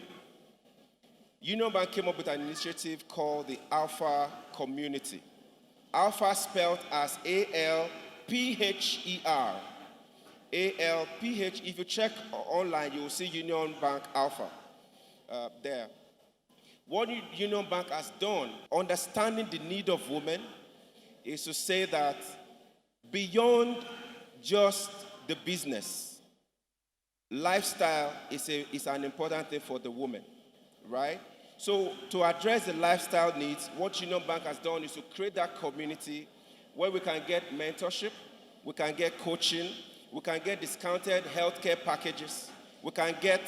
Union Bank came up with an initiative called the Alpha Community. Alpha spelled as A-L-P-H-E-R. A-L-P-H. If you check online, you will see Union Bank Alpha there. What Union Bank has done, understanding the need of women, is to say that beyond just the business, lifestyle is an important thing for the woman, right? So to address the lifestyle needs, what Union Bank has done is to create that community where we can get mentorship, we can get coaching, we can get discounted healthcare packages, we can get,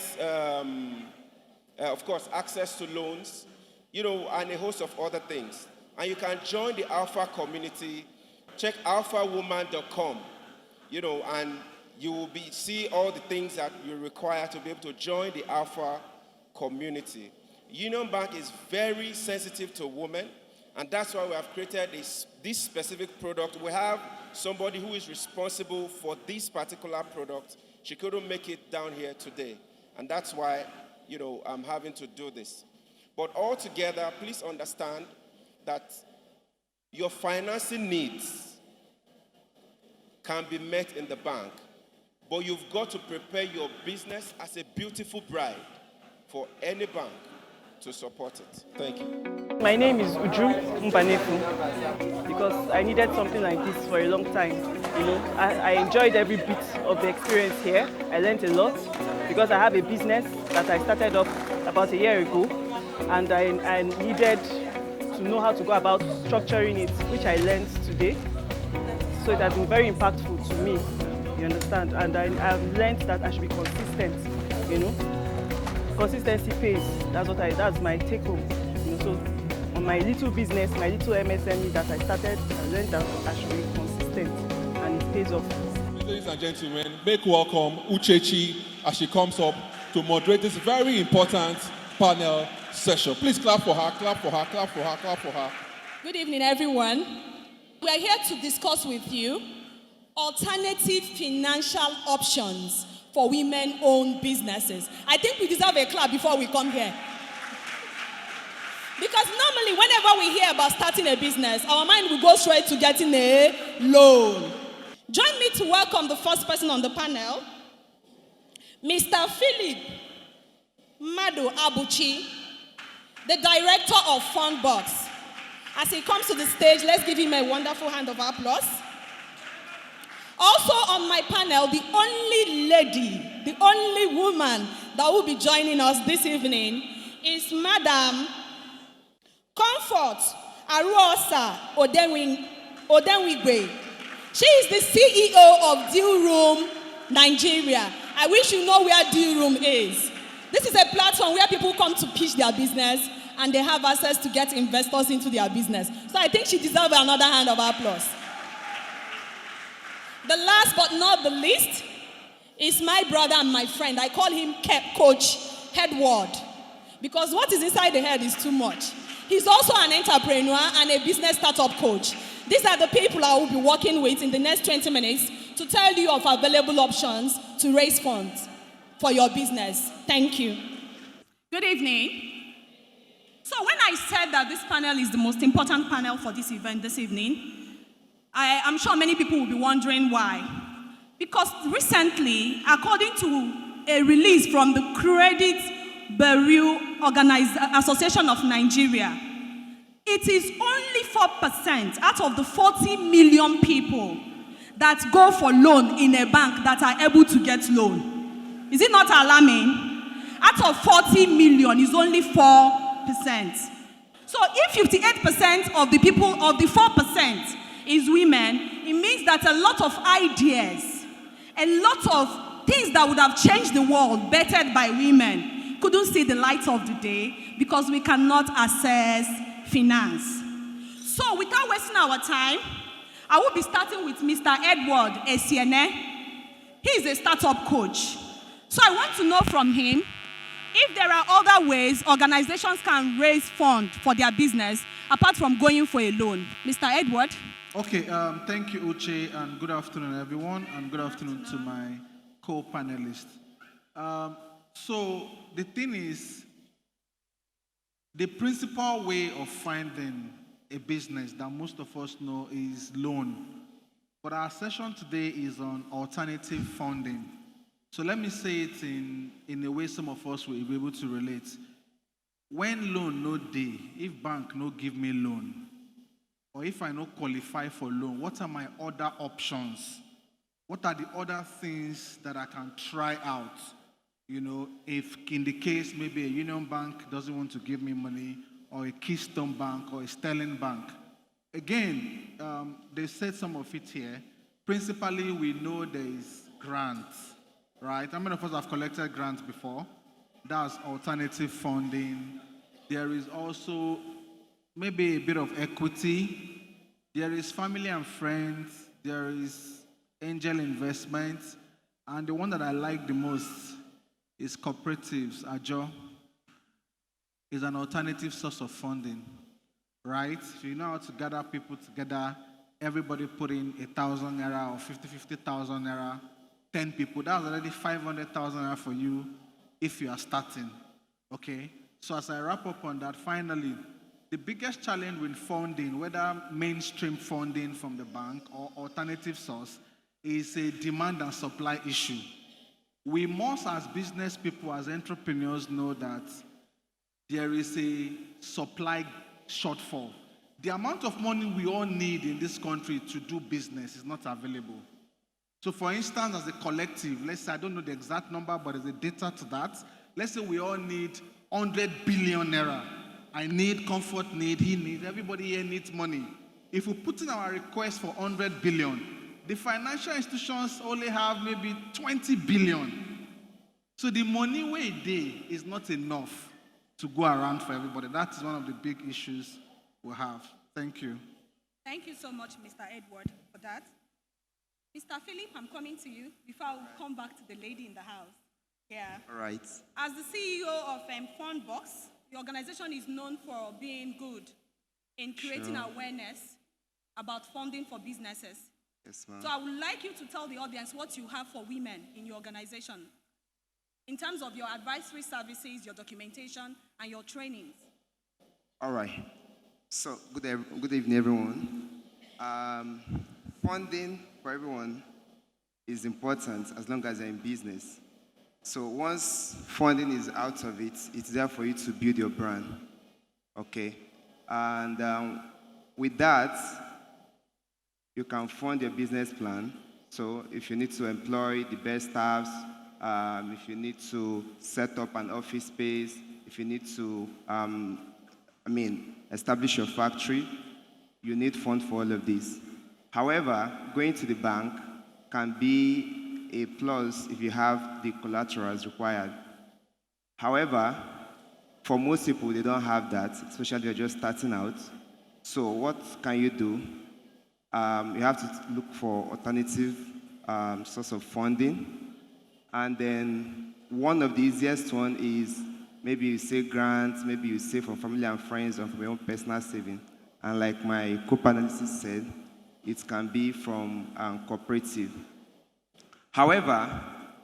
of course, access to loans, and a host of other things. And you can join the Alpha community. Check alphawoman.com, and you will see all the things that you require to be able to join the Alpha community. Union Bank is very sensitive to women, and that's why we have created this specific product. We have somebody who is responsible for this particular product. She couldn't make it down here today, and that's why, I'm having to do this. But altogether, please understand that your financing needs can be met in the bank, but you've got to prepare your business as a beautiful bride for any bank to support it. Thank you. My name is Uju Mbanefu, because I needed something like this for a long time. I enjoyed every bit of the experience here. I learned a lot because I have a business that I started up about a year ago, and I needed to know how to go about structuring it, which I learned today. So it has been very impactful to me, you understand? And I've learned that I should be consistent, Consistency pays. That's my take home. So on my little business, my little MSME that I started, I learned that I should be consistent, and it pays off. Ladies and gentlemen, make welcome Uchechi as she comes up to moderate this very important panel session. Please clap for her, clap for her, clap for her, clap for her. Good evening, everyone. We are here to discuss with you alternative financial options for women-owned businesses. I think we deserve a clap before we come here. Because normally, whenever we hear about starting a business, our mind will go straight to getting a loan. Join me to welcome the first person on the panel, Mr. Philip Mado Abuchi, the director of Fundbox. As he comes to the stage, let's give him a wonderful hand of applause. Also on my panel, the only lady, the only woman that will be joining us this evening is Madam Comfort Aruosa Odenwigwe. She is the CEO of Deal Room Nigeria. I wish you know where D Room is. This is a platform where people come to pitch their business and they have access to get investors into their business. So I think she deserves another hand of applause. The last but not the least is my brother and my friend. I call him Coach Edward because what is inside the head is too much. He's also an entrepreneur and a business startup coach. These are the people I will be working with in the next 20 minutes to tell you of available options to raise funds for your business. Thank you. Good evening. So when I said that this panel is the most important panel for this event this evening, I'm sure many people will be wondering why. Because recently, according to a release from the Credit Bureau Association of Nigeria, it is only 4% out of the 40 million people that go for loan in a bank that are able to get loan. Is it not alarming? Out of 40 million is only 4%. So if 58% of the people of the 4% is women, it means that a lot of ideas, a lot of things that would have changed the world bettered by women couldn't see the light of the day because we cannot access finance. So without wasting our time, I will be starting with Mr. Edward Esiene. He is a startup coach. So I want to know from him if there are other ways organizations can raise funds for their business apart from going for a loan. Mr. Edward? Okay, thank you, Uche, and good afternoon, everyone, and good afternoon to my co-panelists. So the thing is, the principal way of finding a business that most of us know is loan. But our session today is on alternative funding. So let me say it in a way some of us will be able to relate. When loan no dey, if bank no give me loan, or if I no qualify for loan, what are my other options? What are the other things that I can try out? You know, if in the case maybe a Union Bank doesn't want to give me money, or a Keystone Bank, or a Sterling Bank. Again, they said some of it here. Principally, we know there is grants, right? How many of us have collected grants before? That's alternative funding. There is also maybe a bit of equity. There is family and friends. There is angel investments. And the one that I like the most is cooperatives. Ajo is an alternative source of funding, right? If you know how to gather people together, everybody put in 1,000 naira or 50,000 naira, 10 people, that's already 500,000 naira for you if you are starting, okay? So as I wrap up on that, finally, the biggest challenge with funding, whether mainstream funding from the bank or alternative source, is a demand and supply issue. We must, as business people, as entrepreneurs, know that there is a supply shortfall. The amount of money we all need in this country to do business is not available. So for instance, as a collective, let's say, I don't know the exact number, but there's a data to that. Let's say we all need 100 billion naira. I need, Comfort need, he needs, everybody here needs money. If we put in our request for 100 billion, the financial institutions only have maybe 20 billion. So the money we day is not enough to go around for everybody. That is one of the big issues we have. Thank you. Thank you so much, Mr. Edward, for that. Mr. Philip, I'm coming to you before I will come back to the lady in the house. Yeah. All right. As the CEO of Fundbox, the organization is known for being good in creating awareness about funding for businesses. Yes, ma'am. So I would like you to tell the audience what you have for women in your organization in terms of your advisory services, your documentation, and your trainings. All right. So, good evening, everyone. Funding for everyone is important as long as you're in business. So once funding is out of it, it's there for you to build your brand. Okay? And with that, you can fund your business plan. So if you need to employ the best staffs, if you need to set up an office space, if you need to, establish your factory, you need funds for all of this. However, going to the bank can be a plus if you have the collaterals required. However, for most people, they don't have that, especially if you're just starting out. So what can you do? You have to look for alternative source of funding. And then one of the easiest one is maybe you say grants, maybe you save from family and friends or from your own personal saving. And like my co-panelist said, it can be from cooperative. However,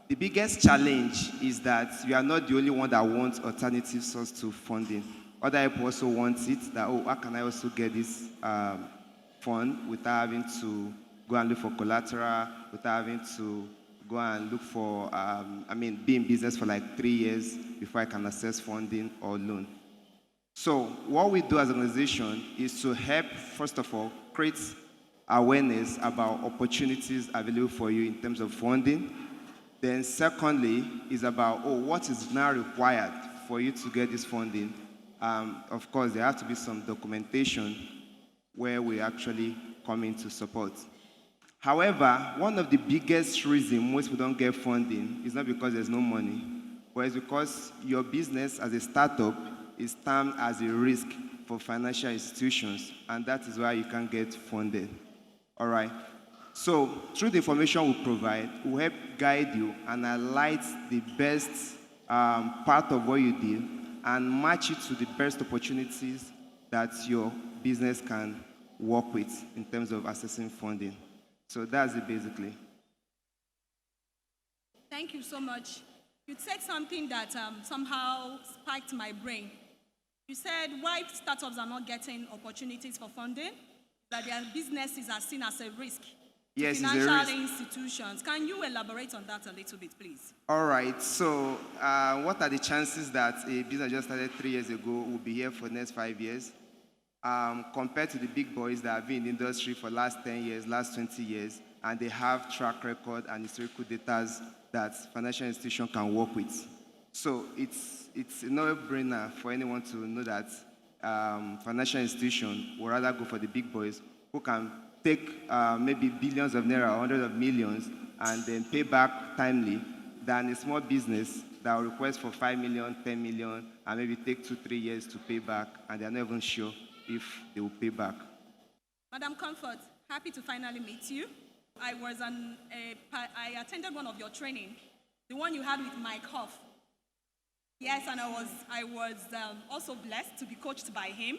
the biggest challenge is that you are not the only one that wants alternative source to funding. Other people also want it, that, oh, how can I also get this fund without having to go and look for collateral, without having to go and look for, be in business for like 3 years before I can access funding or loan. So what we do as an organization is to help, first of all, create awareness about opportunities available for you in terms of funding. Then secondly is about, what is now required for you to get this funding. Of course, there has to be some documentation where we actually come in to support. However, one of the biggest reasons most people don't get funding is not because there's no money, but it's because your business as a startup is termed as a risk for financial institutions, and that is why you can't get funded. All right. So through the information we provide, we'll help guide you and highlight the best part of what you do and match it to the best opportunities that your business can work with in terms of accessing funding. So that's it basically. Thank you so much. You said something that somehow spiked my brain. You said why startups are not getting opportunities for funding, that their businesses are seen as a risk to Yes, it's a financial risk. institutions. Can you elaborate on that a little bit, please? All right, so what are the chances that a business just started 3 years ago will be here for the next 5 years? Compared to the big boys that have been in the industry for the last 10 years, last 20 years, and they have track record and historical data that financial institutions can work with. So it's a no-brainer for anyone to know that financial institution would rather go for the big boys who can take maybe billions of naira or hundreds of millions and then pay back timely than a small business that will request for 5 million, 10 million, and maybe take 2-3 years to pay back, and they're not even sure if they will pay back. Madam Comfort, happy to finally meet you. I attended one of your training, the one you had with Mike Hoff. Yes, and I was also blessed to be coached by him.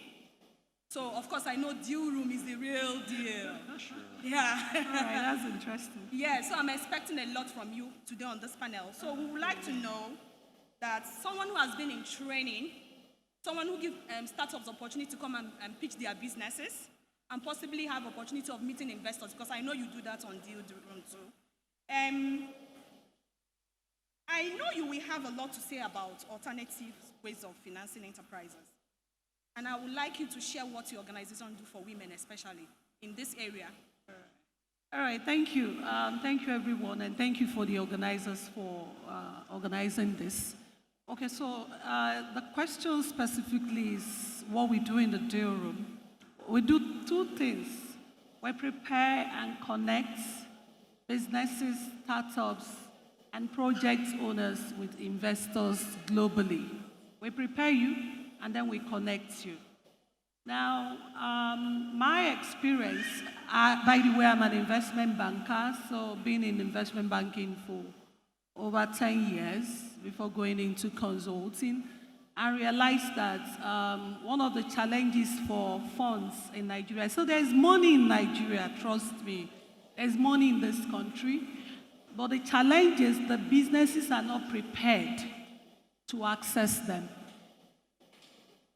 So, of course, I know deal room is the real deal. Sure. Yeah. All right, that's interesting. Yeah, so I'm expecting a lot from you today on this panel. So we would like to know that someone who has been in training, someone who gives startups opportunity to come and pitch their businesses and possibly have opportunity of meeting investors, because I know you do that on deal room too. I know you will have a lot to say about alternative ways of financing enterprises. And I would like you to share what your organization do for women, especially in this area. All right, thank you. Thank you, everyone, and thank you for the organizers for organizing this. Okay, so the question specifically is what we do in the deal room. We do two things. We prepare and connect businesses, startups, and project owners with investors globally. We prepare you, and then we connect you. Now, my experience, by the way, I'm an investment banker, so been in investment banking for over 10 years before going into consulting. I realized that one of the challenges for funds in Nigeria, so there's money in Nigeria, trust me, there's money in this country, but the challenge is the businesses are not prepared to access them.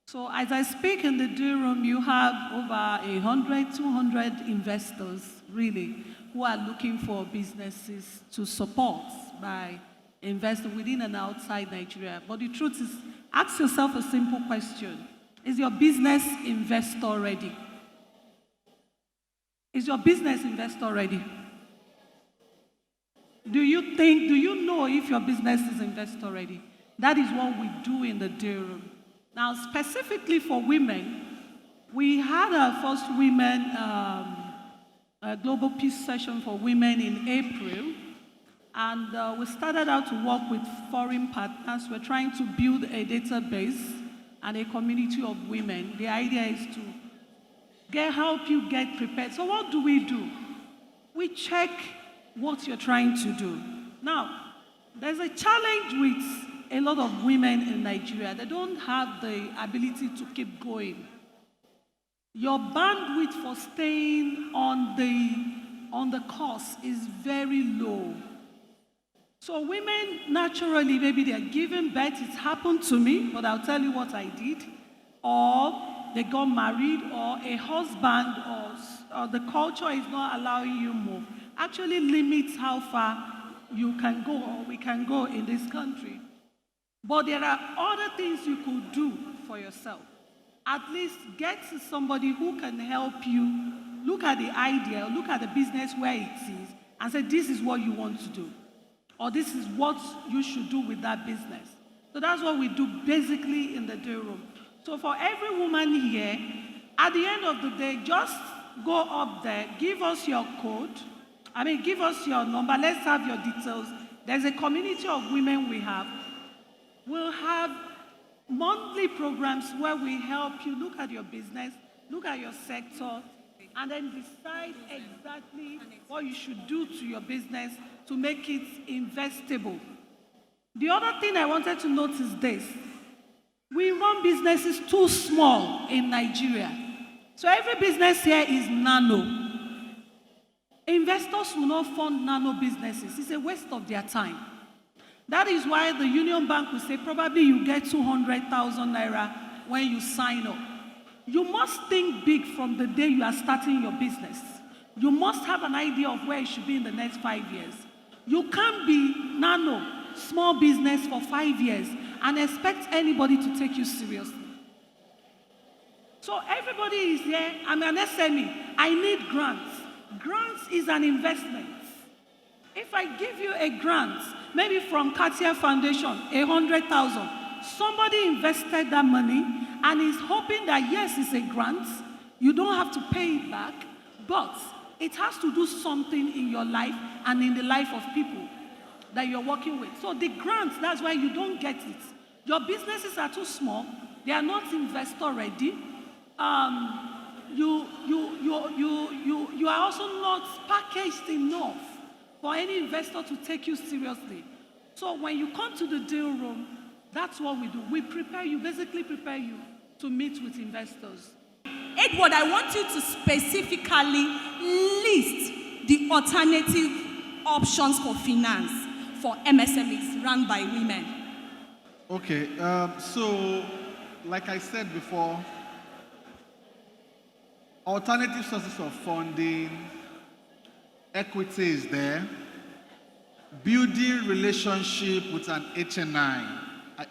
So as I speak in the deal room, you have over 100, 200 investors, really, who are looking for businesses to support by investing within and outside Nigeria. But the truth is, ask yourself a simple question. Is your business investor ready? Is your business investor ready? Do you know if your business is investor ready? That is what we do in the deal room. Now, specifically for women, we had our first women global peace session for women in April, And we started out to work with foreign partners. We're trying to build a database and a community of women. The idea is to help you get prepared. So what do? We check what you're trying to do. Now, there's a challenge with a lot of women in Nigeria. They don't have the ability to keep going. Your bandwidth for staying on the course is very low. So women, naturally, maybe they're giving birth. It's happened to me, but I'll tell you what I did. Or they got married, or a husband, or the culture is not allowing you move. Actually limits how far you can go or we can go in this country. But there are other things you could do for yourself. At least get to somebody who can help you look at the idea, look at the business where it is, and say, this is what you want to do. Or this is what you should do with that business. So that's what we do basically in the day room. So for every woman here, at the end of the day, just go up there, give us your code. Give us your number. Let's have your details. There's a community of women we have. We'll have monthly programs where we help you look at your business, look at your sector, and then decide exactly what you should do to your business to make it investable. The other thing I wanted to note is this. We run businesses too small in Nigeria. So every business here is nano. Investors will not fund nano businesses. It's a waste of their time. That is why the Union Bank will say probably you get 200,000 naira when you sign up. You must think big from the day you are starting your business. You must have an idea of where it should be in the next 5 years. You can't be nano, small business for 5 years and expect anybody to take you seriously. So everybody is here. I'm an SME. I need grants. Grants is an investment. If I give you a grant, maybe from Katia Foundation, 100,000, somebody invested that money and is hoping that yes, it's a grant, you don't have to pay it back, but it has to do something in your life and in the life of people that you're working with. So the grants, that's why you don't get it. Your businesses are too small, they are not investor ready. You are also not packaged enough for any investor to take you seriously. So when you come to the deal room, that's what we do. We prepare you, basically prepare you to meet with investors. Edward, I want you to specifically list the alternative options for finance for MSMEs run by women. Okay, so like I said before, alternative sources of funding, equity is there. Building relationship with an HNI,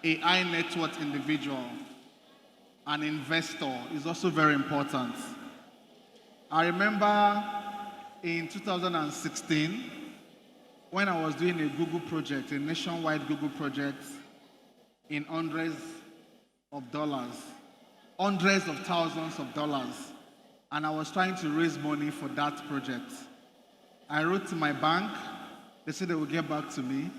a high net worth individual, an investor is also very important. I remember in 2016, when I was doing a Google project, a nationwide Google project in hundreds of dollars, hundreds of thousands of dollars, and I was trying to raise money for that project. I wrote to my bank, they said they would get back to me.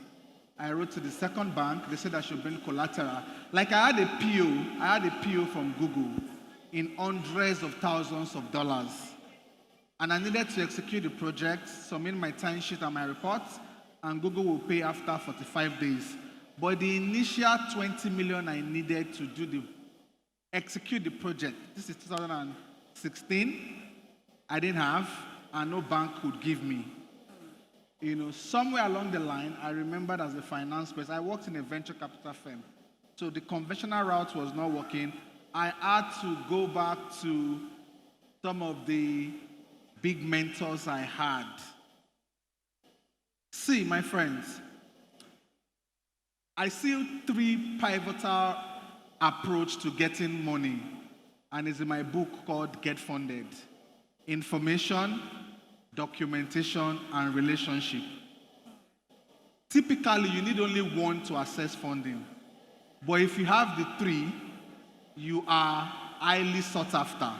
I wrote to the second bank, they said I should bring collateral. Like I had a PO from Google in hundreds of thousands of dollars. And I needed to execute the project, submit my timesheet and my report, and Google will pay after 45 days. But the initial 20 million I needed to execute the project, this is 2016, I didn't have, and no bank could give me. You know, somewhere along the line, I remembered as a finance person, I worked in a venture capital firm. So the conventional route was not working. I had to go back to some of the big mentors I had. See, my friends, I see 3 pivotal approaches to getting money, and it's in my book called Get Funded. Information, documentation, and relationship. Typically, you need only one to access funding. But if you have the 3, you are highly sought after.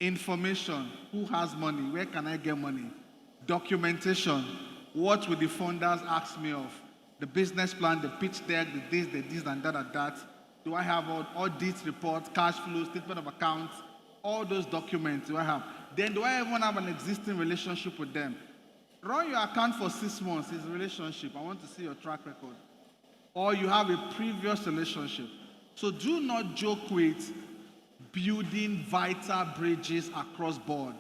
Information, who has money, where can I get money? Documentation, what would the funders ask me of? The business plan, the pitch deck, the this, and that. Do I have all audit reports, cash flow, statement of accounts, all those documents do I have? Then do I even have an existing relationship with them? Run your account for 6 months is a relationship. I want to see your track record. Or you have a previous relationship. So do not joke with building vital bridges across board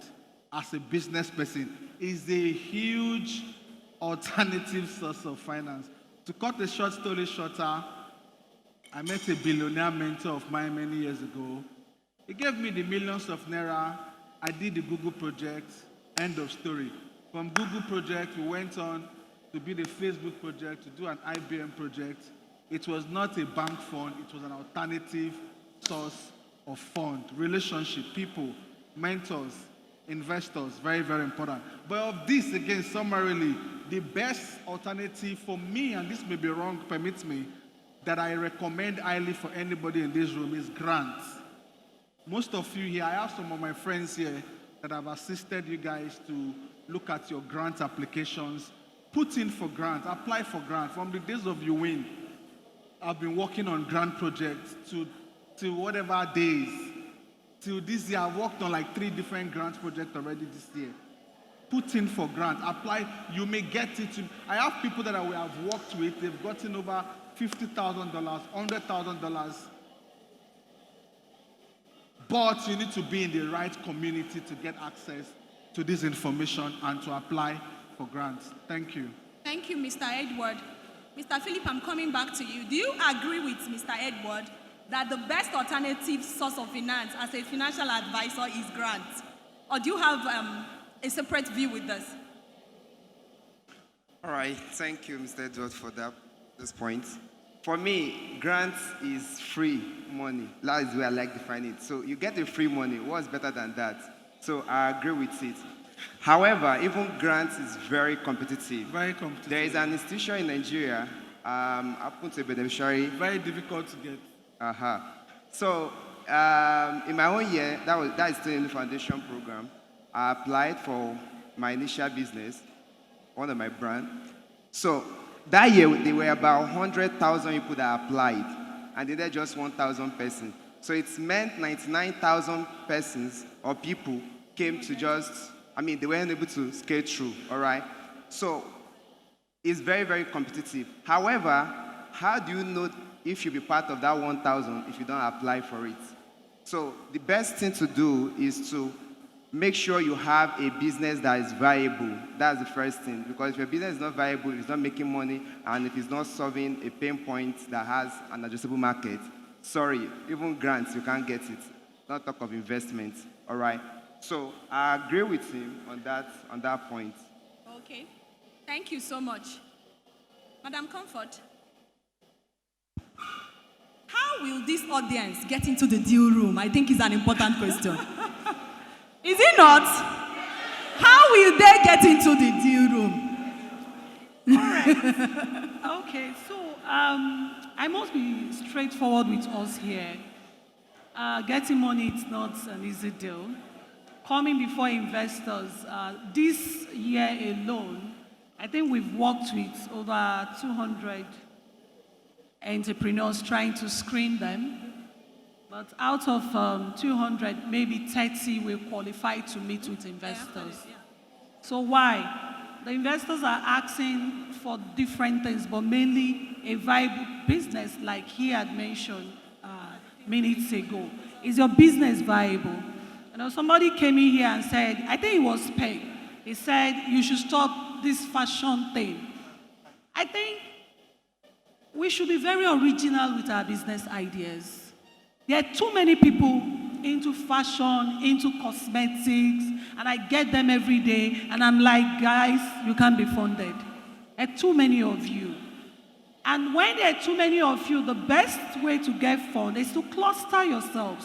as a business person. Is a huge alternative source of finance. To cut a short story shorter, I met a billionaire mentor of mine many years ago. He gave me the millions of naira. I did the Google project, end of story. From Google project, we went on to build a Facebook project, to do an IBM project. It was not a bank fund, it was an alternative source of fund. Relationship, people, mentors, investors, very, very important. But of this, again, summarily, the best alternative for me, and this may be wrong, permit me, that I recommend highly for anybody in this room is grants. Most of you here, I have some of my friends here that have assisted you guys to look at your grant applications. Put in for grants, apply for grants. From the days of you win, I've been working on grant projects to whatever days. Till this year, I've worked on like 3 different grant projects already this year. Put in for grant, apply, you may get it. I have people that I have worked with, they've gotten over $50,000, $100,000. But you need to be in the right community to get access to this information and to apply for grants. Thank you. Thank you, Mr. Edward. Mr. Philip, I'm coming back to you. Do you agree with Mr. Edward that the best alternative source of finance as a financial advisor is grants? Or do you have a separate view with this? All right, thank you, Mr. Edward, for this point. For me, grants is free money. That is the way I like defining it. So you get the free money. What's better than that? So I agree with it. However, even grants is very competitive. Very competitive. There is an institution in Nigeria, happened to a beneficiary. Very difficult to get. So in my own year, that is still in the foundation program. I applied for my initial business, one of my brand. So that year, there were about 100,000 people that applied, and they did just 1,000 persons. So it's meant 99,000 persons or people came to they weren't able to scale through, all right? So it's very, very competitive. However, how do you know if you'll be part of that 1,000 if you don't apply for it? So the best thing to do is to make sure you have a business that is viable. That's the first thing. Because if your business is not viable, if it's not making money, and if it's not solving a pain point that has an adjustable market, sorry, even grants, you can't get it. Not talk of investments, all right? So I agree with him on that point. Okay. Thank you so much. Madam Comfort, how will this audience get into the deal room? I think is an important question. Is it not? How will they get into the deal room? All right. Okay, so I must be straightforward with us here. Getting money is not an easy deal. Coming before investors, this year alone, I think we've worked with over 200 entrepreneurs trying to screen them. But out of 200, maybe 30 will qualify to meet with investors. So why? The investors are asking for different things, but mainly a viable business, like he had mentioned minutes ago. Is your business viable? You know, somebody came in here and said, I think it was Peg. He said, you should stop this fashion thing. I think we should be very original with our business ideas. There are too many people into fashion, into cosmetics, and I get them every day, and I'm like, guys, you can't be funded. There are too many of you. And when there are too many of you, the best way to get funded is to cluster yourselves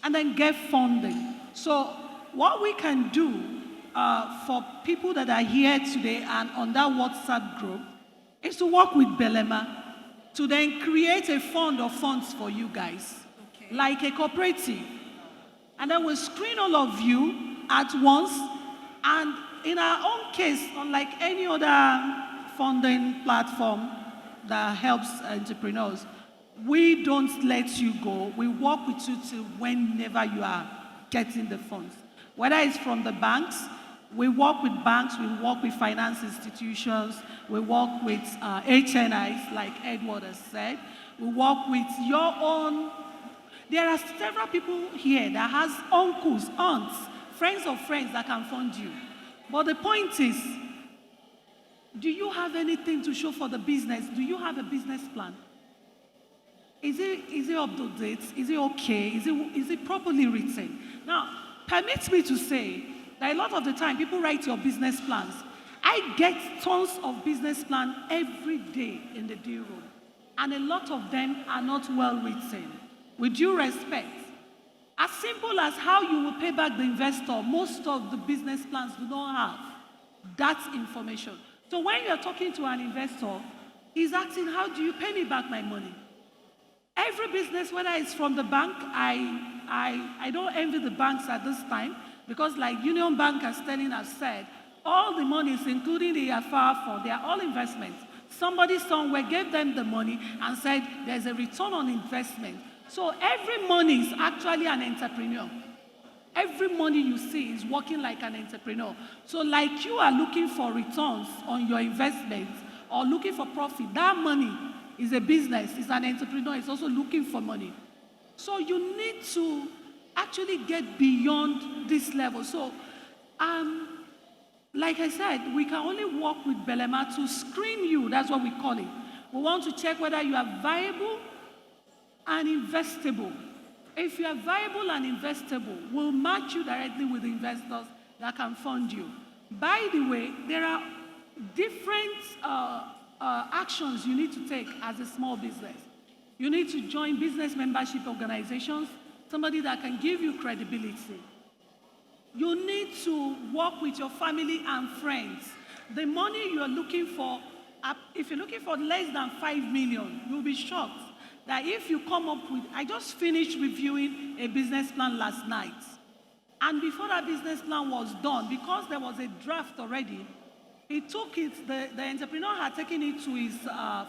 and then get funding. So what we can do for people that are here today and on that WhatsApp group is to work with Belema to then create a fund of funds for you guys, like a cooperative. And then we'll screen all of you at once, and in our own case, unlike any other funding platform that helps entrepreneurs, we don't let you go. We work with you till whenever you are getting the funds. Whether it's from the banks, we work with banks, we work with finance institutions, we work with HNIs, like Edward has said. We work with your own. There are several people here that has uncles, aunts, friends of friends that can fund you. But the point is, do you have anything to show for the business? Do you have a business plan? Is it up to date? Is it okay? Is it properly written? Now, permit me to say that a lot of the time people write your business plans. I get tons of business plans every day in the deal room, and a lot of them are not well written. With due respect, as simple as how you will pay back the investor, most of the business plans do not have that information. So when you're talking to an investor, he's asking, how do you pay me back my money? Every business, whether it's from the bank, I don't envy the banks at this time, because like Union Bank, as Sterling has said, all the monies, including the AFR fund, they are all investments. Somebody somewhere gave them the money and said there's a return on investment. So every money is actually an entrepreneur. Every money you see is working like an entrepreneur. So like you are looking for returns on your investments or looking for profit, that money is a business, is an entrepreneur, is also looking for money. So you need to actually get beyond this level. So, like I said, we can only work with Belema to screen you. That's what we call it. We want to check whether you are viable and investable. If you are viable and investable, we'll match you directly with investors that can fund you. By the way, there are different actions you need to take as a small business. You need to join business membership organizations, somebody that can give you credibility. You need to work with your family and friends. The money you are looking for, if you're looking for less than 5 million, you'll be shocked that if you come up with, I just finished reviewing a business plan last night. And before that business plan was done, because there was a draft already, he took it, the entrepreneur had taken it to his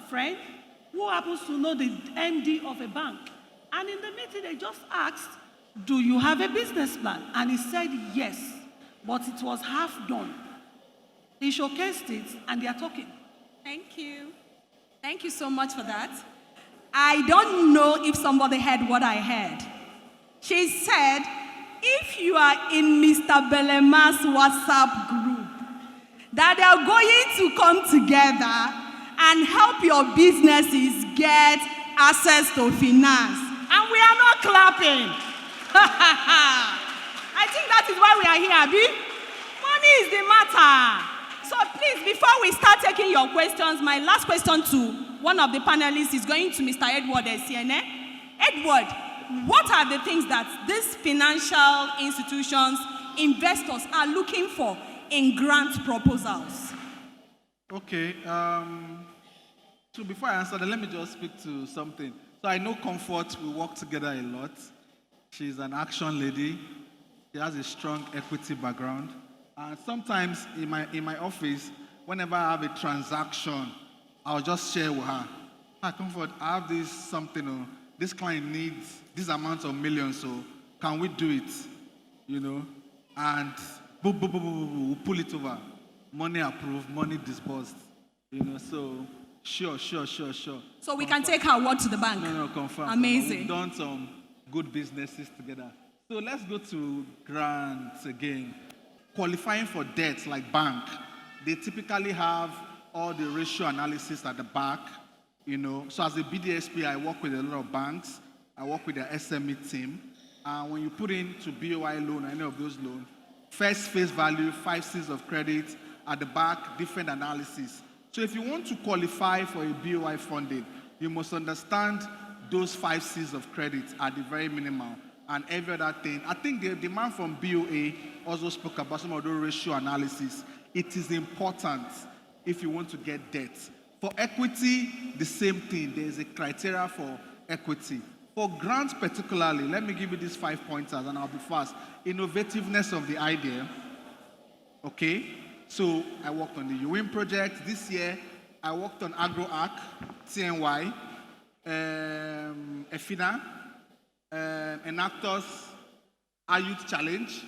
friend, who happens to know the MD of a bank. And in the meeting, they just asked, do you have a business plan? And he said yes, but it was half done. He showcased it, and they are talking. Thank you. Thank you so much for that. I don't know if somebody heard what I heard. She said, if you are in Mr. Belema's WhatsApp group, that they are going to come together and help your businesses get access to finance. And we are not clapping. I think that is why we are here, Abi. Money is the matter. So please, before we start taking your questions, my last question to one of the panelists is going to Mr. Edward Esiene. Edward, what are the things that these financial institutions, investors are looking for in grant proposals? Okay. So before I answer that, let me just speak to something. So I know Comfort, we work together a lot. She's an action lady. She has a strong equity background. And sometimes in my office, whenever I have a transaction, I'll just share with her. Hi, Comfort, I have this something, this client needs this amount of millions, so can we do it? You know? And boom, boom, boom, boom, boom, we'll pull it over. Money approved, money disbursed. You know, so sure. So we can take our word to the bank. No, confirm. Amazing. We've done some good businesses together. So let's go to grants again. Qualifying for debt like bank, they typically have all the ratio analysis at the back, you know. So as a BDSP, I work with a lot of banks. I work with the SME team. And when you put into BOI loan, any of those loans, first face value, 5 C's of credit, at the back, different analysis. So if you want to qualify for a BOI funding, you must understand those 5 C's of credit are the very minimal. And every other thing. I think the demand from BOA also spoke about some of those ratio analysis. It is important if you want to get debt. For equity, the same thing. There is a criteria for equity. For grants particularly, let me give you these 5 pointers and I'll be fast. Innovativeness of the idea, okay? So I worked on the UWIN project. This year, I worked on AgroArc, TNY, EFINA, Enactus, our Youth Challenge.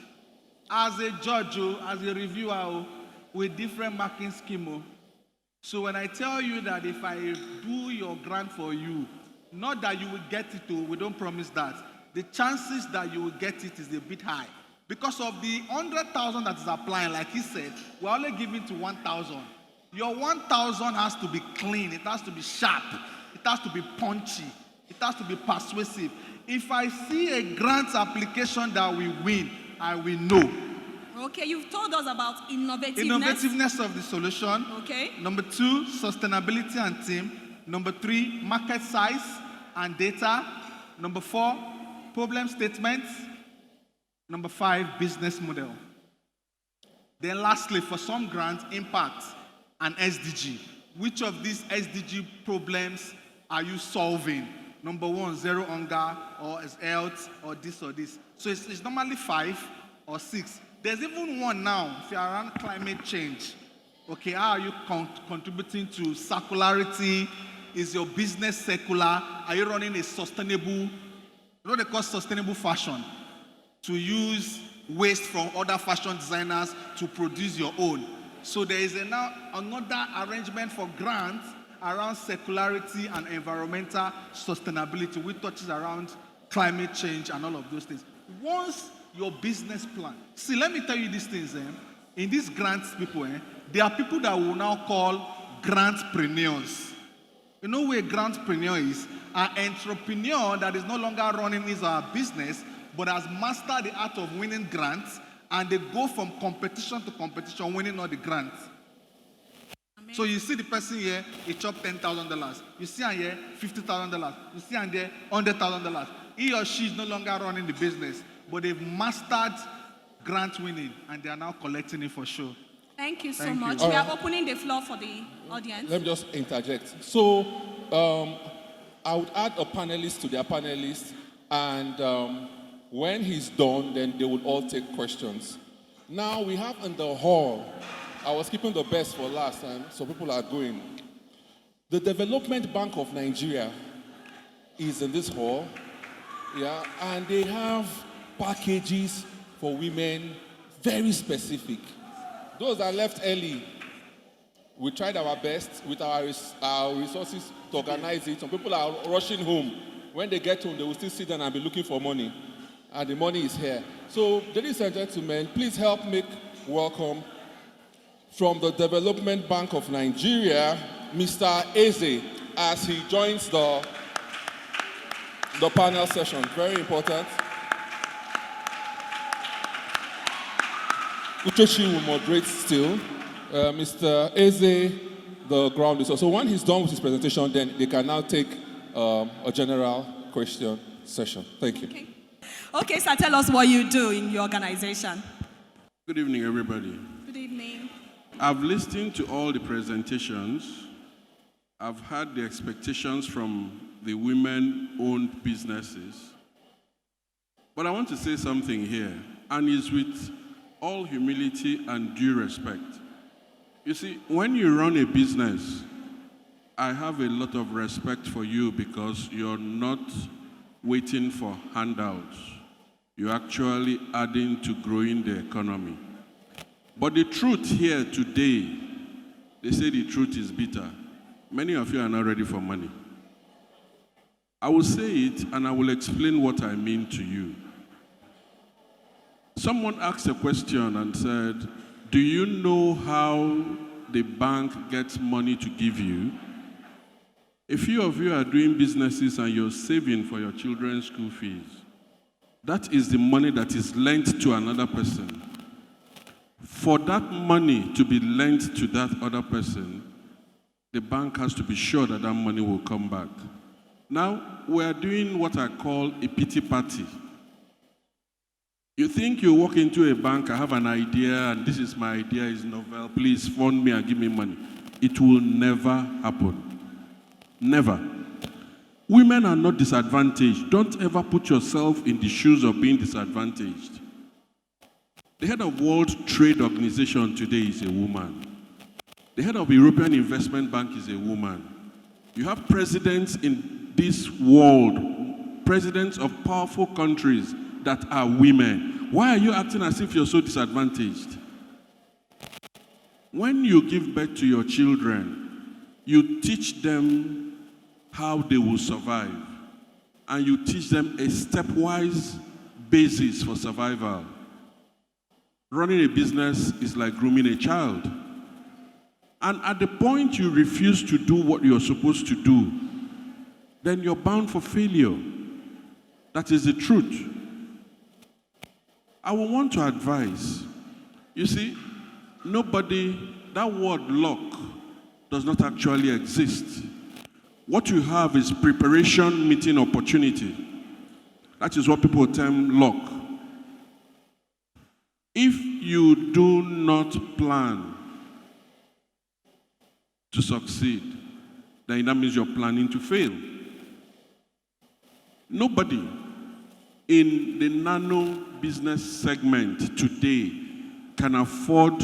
As a judge, as a reviewer, with different marking scheme. So when I tell you that if I do your grant for you, not that you will get it, we don't promise that. The chances that you will get it is a bit high. Because of the 100,000 that is applying, like he said, we're only giving to 1,000. Your 1,000 has to be clean, it has to be sharp, it has to be punchy, it has to be persuasive. If I see a grant application that we win, I will know. Okay, you've told us about innovativeness. Innovativeness of the solution. Okay. Number 2, sustainability and team. Number 3, market size and data. Number 4, problem statements. Number 5, business model. Then lastly, for some grants, impact and SDG. Which of these SDG problems are you solving? Number 1, zero hunger, or is health, or this or this. So it's normally 5 or 6. There's even one now, if you're around climate change. Okay, how are you contributing to circularity? Is your business circular? Are you running a sustainable, what they call sustainable fashion? To use waste from other fashion designers to produce your own. So there is now another arrangement for grants around circularity and environmental sustainability, which touches around climate change and all of those things. Once your business plan, see, let me tell you these things, in these grants people, there are people that we will now call grantpreneurs. You know who a grantpreneur is? An entrepreneur that is no longer running his or her business, but has mastered the art of winning grants, and they go from competition to competition, winning all the grants. Amen. So you see the person here, he chopped $10,000. You see him here, $50,000. You see him there, $100,000. He or she is no longer running the business, but they've mastered grant winning, and they are now collecting it for sure. Thank you so much. We are opening the floor for the audience. Let me just interject. So I would add a panelist to their panelists, and when he's done, then they would all take questions. Now we have in the hall, I was keeping the best for last time, so people are going. The Development Bank of Nigeria is in this hall, yeah, and they have packages for women, very specific. Those that left early, we tried our best with our resources to organize it. Some people are rushing home. When they get home, they will still sit down and be looking for money. And the money is here. So, ladies and gentlemen, please help make welcome from the Development Bank of Nigeria, Mr. Eze, as he joins the panel session. Very important. Uchechi will moderate still. Mr. Eze, the ground is. So when he's done with his presentation, then they can now take a general question session. Thank you. Okay, so tell us what you do in your organization. Good evening, everybody. Good evening. I've listened to all the presentations. I've heard the expectations from the women-owned businesses. But I want to say something here, and it's with all humility and due respect. You see, when you run a business, I have a lot of respect for you because you're not waiting for handouts. You're actually adding to growing the economy. But the truth here today, they say the truth is bitter. Many of you are not ready for money. I will say it and I will explain what I mean to you. Someone asked a question and said, do you know how the bank gets money to give you? A few of you are doing businesses and you're saving for your children's school fees. That is the money that is lent to another person. For that money to be lent to that other person, the bank has to be sure that that money will come back. Now, we are doing what I call a pity party. You think you walk into a bank, I have an idea, and this is my idea, is novel, please fund me and give me money. It will never happen. Never. Women are not disadvantaged. Don't ever put yourself in the shoes of being disadvantaged. The head of World Trade Organization today is a woman. The head of European Investment Bank is a woman. You have presidents in this world, presidents of powerful countries that are women. Why are you acting as if you're so disadvantaged? When you give birth to your children, you teach them how they will survive. And you teach them a stepwise basis for survival. Running a business is like grooming a child. And at the point you refuse to do what you're supposed to do, then you're bound for failure. That is the truth. I will want to advise. You see, that word luck does not actually exist. What you have is preparation meeting opportunity. That is what people term luck. If you do not plan to succeed, then that means you're planning to fail. Nobody in the nano business segment today can afford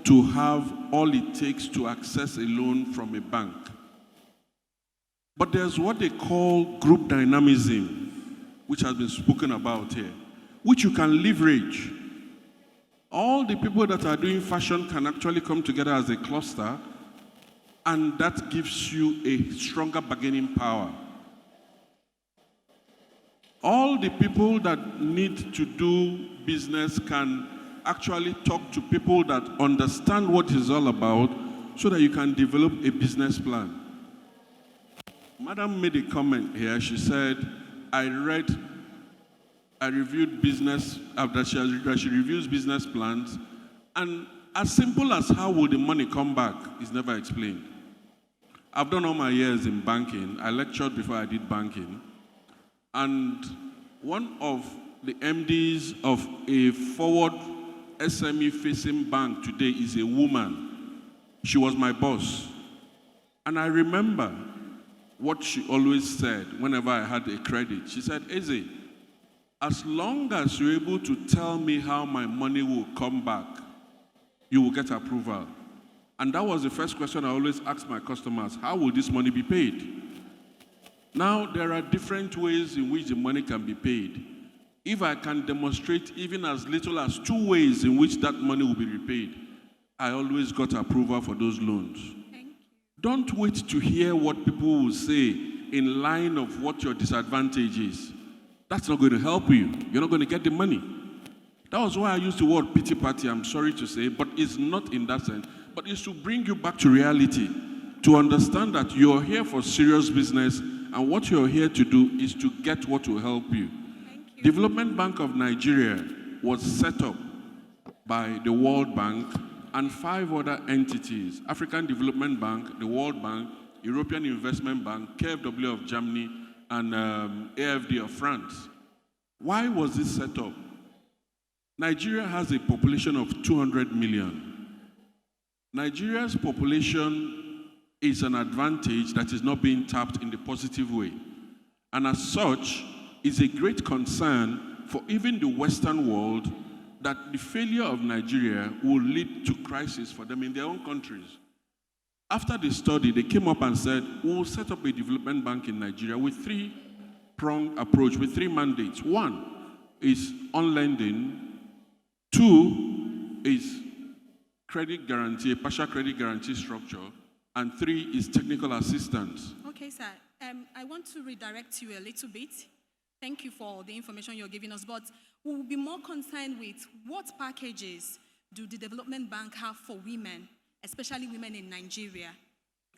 to have all it takes to access a loan from a bank. But there's what they call group dynamism, which has been spoken about here, which you can leverage. All the people that are doing fashion can actually come together as a cluster, and that gives you a stronger bargaining power. All the people that need to do business can actually talk to people that understand what it's all about so that you can develop a business plan. Madam made a comment here. She said, I reviewed business, that she reviews business plans, and as simple as how will the money come back is never explained. I've done all my years in banking. I lectured before I did banking. And one of the MDs of a forward SME-facing bank today is a woman. She was my boss. And I remember what she always said whenever I had a credit. She said, Eze, as long as you're able to tell me how my money will come back, you will get approval. And that was the first question I always ask my customers, how will this money be paid? Now, there are different ways in which the money can be paid. If I can demonstrate even as little as 2 ways in which that money will be repaid, I always got approval for those loans. Don't wait to hear what people will say in line of what your disadvantage is. That's not going to help you. You're not going to get the money. That was why I used the word pity party, I'm sorry to say, but it's not in that sense. But it's to bring you back to reality, to understand that you're here for serious business, and what you're here to do is to get what will help you. Development Bank of Nigeria was set up by the World Bank and 5 other entities: African Development Bank, the World Bank, European Investment Bank, KfW of Germany, and AFD of France. Why was this set up? Nigeria has a population of 200 million. Nigeria's population is an advantage that is not being tapped in the positive way. And as such, is a great concern for even the Western world that the failure of Nigeria will lead to crisis for them in their own countries. After the study, they came up and said, we'll set up a development bank in Nigeria with 3-pronged approach, with 3 mandates. 1 is on lending. 2 is credit guarantee, a partial credit guarantee structure. And 3 is technical assistance. Okay, sir. I want to redirect you a little bit. Thank you for the information you're giving us, but we will be more concerned with what packages do the Development Bank have for women, especially women in Nigeria?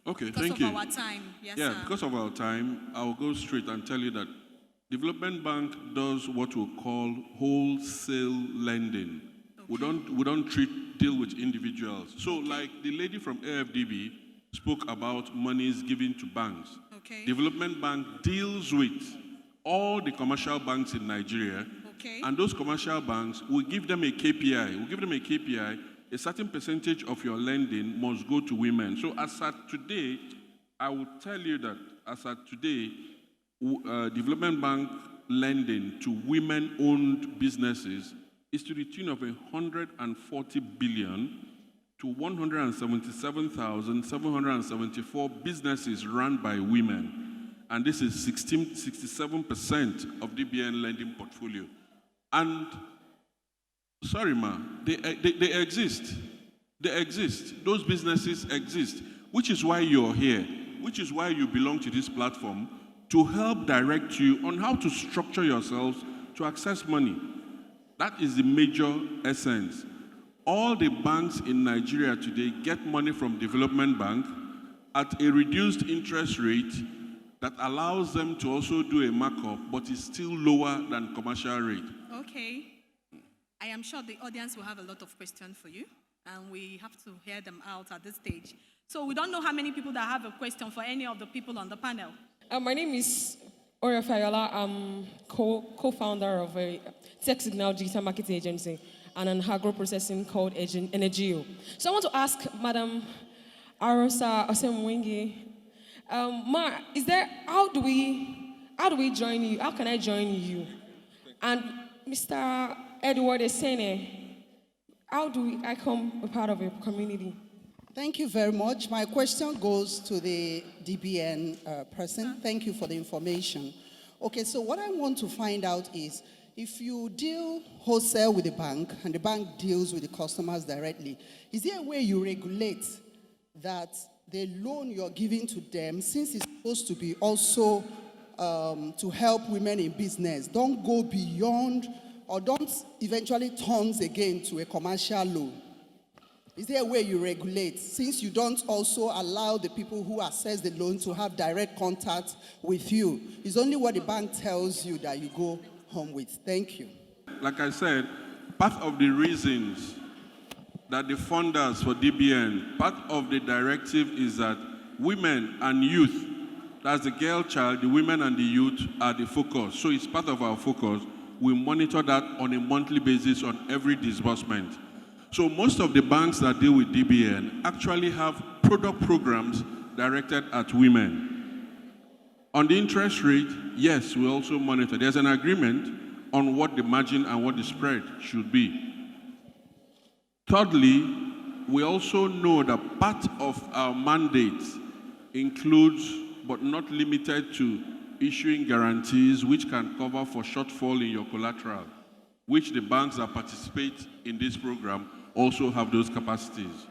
Okay, because thank you. Because of our time. Yes, yeah, sir. Because of our time, I'll go straight and tell you that Development Bank does what we call wholesale lending. Okay. We don't deal with individuals. So like the lady from AFDB spoke about monies given to banks. Okay. Development Bank deals with all the commercial banks in Nigeria. Okay. And those commercial banks, we give them a KPI. We give them a KPI, a certain percentage of your lending must go to women. So as at today, I will tell you that as at today, Development Bank lending to women-owned businesses is to the tune of 140 billion to 177,774 businesses run by women. And this is 67% of DBN lending portfolio. And, sorry ma, they exist. They exist. Those businesses exist, which is why you're here, which is why you belong to this platform, to help direct you on how to structure yourselves to access money. That is the major essence. All the banks in Nigeria today get money from Development Bank at a reduced interest rate that allows them to also do a markup, but is still lower than commercial rate. Okay. I am sure the audience will have a lot of questions for you, and we have to hear them out at this stage. So we don't know how many people that have a question for any of the people on the panel. My name is Oria Fayola. I'm co-founder of a tech signal digital marketing agency and an agro-processing called Energio. So I want to ask Madam Arosa Osemwingi, Ma, how do we join you? How can I join you? And Mr. Edward Esene, how do I become a part of your community? Thank you very much. My question goes to the DBN person. Thank you for the information. Okay, so what I want to find out is, if you deal wholesale with the bank and the bank deals with the customers directly, is there a way you regulate that the loan you're giving to them, since it's supposed to be also to help women in business, don't go beyond or don't eventually turn again to a commercial loan? Is there a way you regulate, since you don't also allow the people who access the loan to have direct contact with you? It's only what the bank tells you that you go home with. Thank you. Like I said, part of the reasons that the funders for DBN, part of the directive is that women and youth, that's the girl child, the women and the youth are the focus. So it's part of our focus. We monitor that on a monthly basis on every disbursement. So most of the banks that deal with DBN actually have product programs directed at women. On the interest rate, yes, we also monitor. There's an agreement on what the margin and what the spread should be. Thirdly, we also know that part of our mandate includes, but not limited to, issuing guarantees which can cover for shortfall in your collateral, which the banks that participate in this program also have those capacities.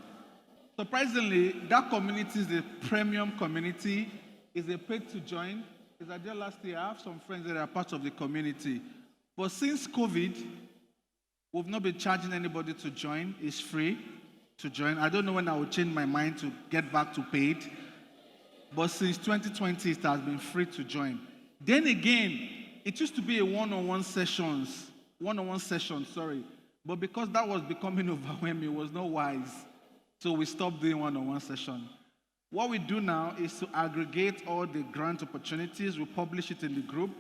Surprisingly, that community is a premium community. It's a paid to join. As I did last year, I have some friends that are part of the community. But since COVID, we've not been charging anybody to join. It's free to join. I don't know when I will change my mind to get back to paid. But since 2020, it has been free to join. Then again, it used to be a one-on-one session, But because that was becoming overwhelming, it was not wise. So we stopped doing one-on-one session. What we do now is to aggregate all the grant opportunities. We publish it in the group.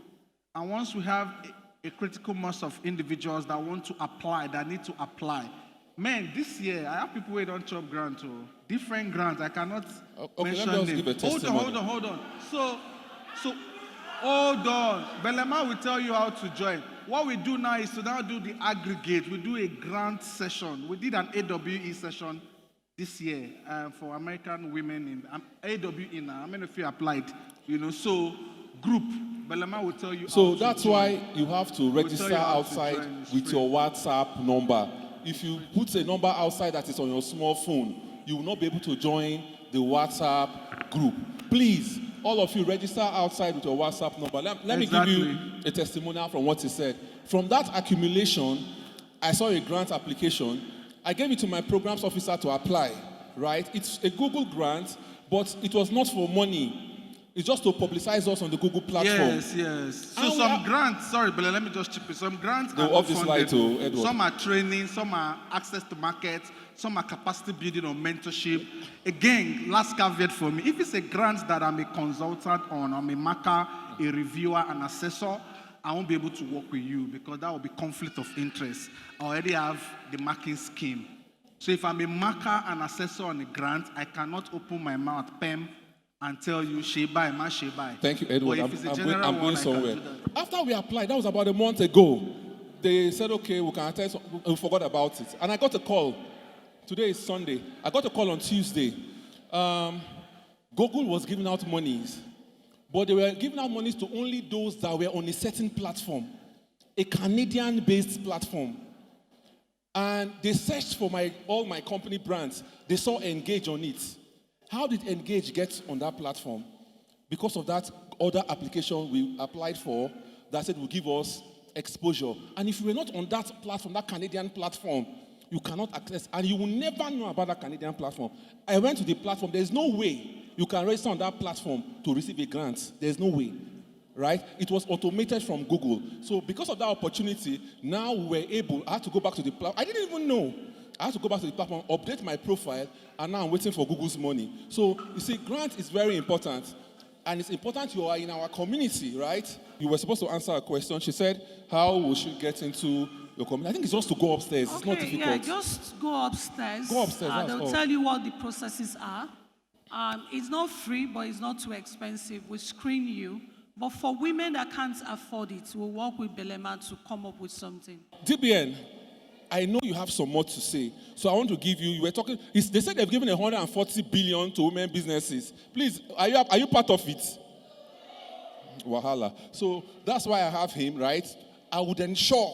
And once we have a critical mass of individuals that want to apply, that need to apply. Man, this year, I have people who don't chop grants, different grants. I cannot mention let me them. give a testimony. Hold on. So, hold on. Belema will tell you how to join. What we do now is to now do the aggregate. We do a grant session. We did an AWE session this year for American women in AWE now. How many of you applied? So group. Belema will tell you. So that's why you have to register outside with your WhatsApp number. If you put a number outside that is on your small phone, you will not be able to join the WhatsApp group. Please, all of you, register outside with your WhatsApp number. Let me give you a testimonial from what he said. From that accumulation, I saw a grant application. I gave it to my programs officer to apply, right? It's a Google grant, but it was not for money. It's just to publicize us on the Google platform. Yes. So some grants, sorry, but let me just chip in. Some grants are off this slide to Edward. Some are training, some are access to markets, some are capacity building or mentorship. Again, last caveat for me, if it's a grant that I'm a consultant on, I'm a marker, a reviewer, an assessor, I won't be able to work with you because that will be conflict of interest. I already have the marking scheme. So if I'm a marker and assessor on a grant, I cannot open my mouth, PEM, and tell you, Sheba, ma Sheba. Thank you, Edward. I'm I'm going somewhere. After we applied, that was about a month ago, they said, okay, we can attend, we forgot about it. And I got a call. Today is Sunday. I got a call on Tuesday. Google was giving out monies, but they were giving out monies to only those that were on a certain platform, a Canadian-based platform. And they searched for all my company brands. They saw Engage on it. How did Engage get on that platform? Because of that other application we applied for that said will give us exposure. And if you were not on that platform, that Canadian platform, you cannot access, and you will never know about that Canadian platform. I went to the platform. There's no way you can register on that platform to receive a grant. There's no way, right? It was automated from Google. So because of that opportunity, now we're able, I had to go back to the platform. I didn't even know. I had to go back to the platform, update my profile, and now I'm waiting for Google's money. So you see, grant is very important. And it's important you are in our community, right? You were supposed to answer a question. She said, how we should get into your community. I think it's just to go upstairs. Okay, it's not difficult. Yeah, just go upstairs. Go upstairs, that's they'll all. tell you what the processes are. It's not free, but it's not too expensive. We screen you. But for women that can't afford it, we'll work with Belema to come up with something. DBN, I know you have some more to say. So I want to give you were talking, they said they've given 140 billion to women businesses. Please, are you part of it? Wahala. So that's why I have him, right? I would ensure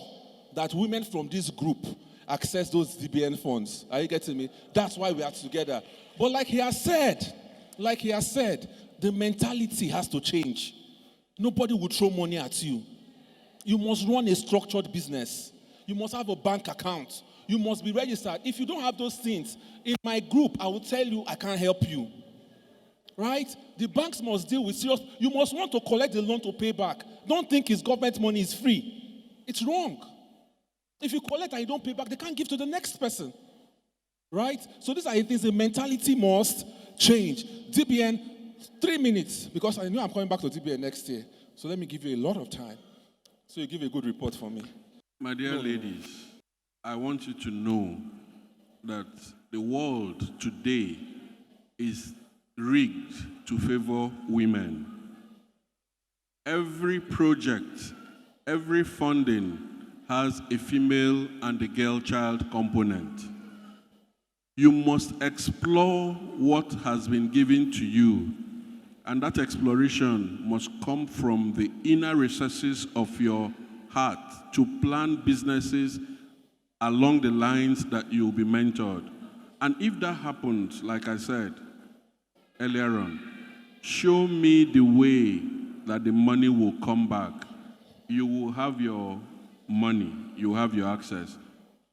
that women from this group access those DBN funds. Are you getting me? That's why we are together. But like he has said, the mentality has to change. Nobody will throw money at you. You must run a structured business. You must have a bank account. You must be registered. If you don't have those things, in my group, I will tell you I can't help you. Right? The banks must deal with serious. You must want to collect the loan to pay back. Don't think it's government money is free. It's wrong. If you collect and you don't pay back, they can't give to the next person. Right? So these are things, the mentality must change. DBN, 3 minutes, because I know I'm coming back to DBN next year. So let me give you a lot of time. So you give a good report for me. My dear ladies, I want you to know that the world today is rigged to favor women. Every project, every funding has a female and a girl child component. You must explore what has been given to you, and that exploration must come from the inner recesses of your heart to plan businesses along the lines that you'll be mentored. And if that happens, like I said earlier on, show me the way that the money will come back. You will have your money, you have your access.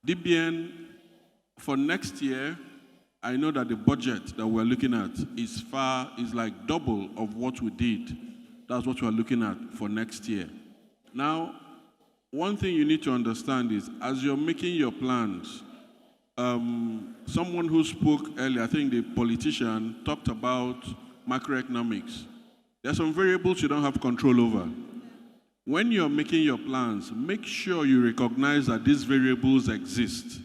DBN, for next year, I know that the budget that we're looking at is like double of what we did. That's what we're looking at for next year. Now, one thing you need to understand is, as you're making your plans, someone who spoke earlier, I think the politician, talked about macroeconomics. There are some variables you don't have control over. When you're making your plans, make sure you recognize that these variables exist.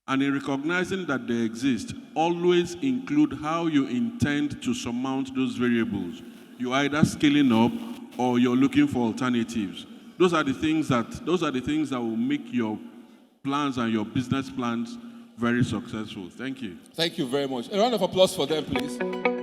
And in recognizing that they exist, always include how you intend to surmount those variables. You're either scaling up or you're looking for alternatives. Those are the things that will make your plans and your business plans very successful. Thank you. Thank you very much. A round of applause for them, please.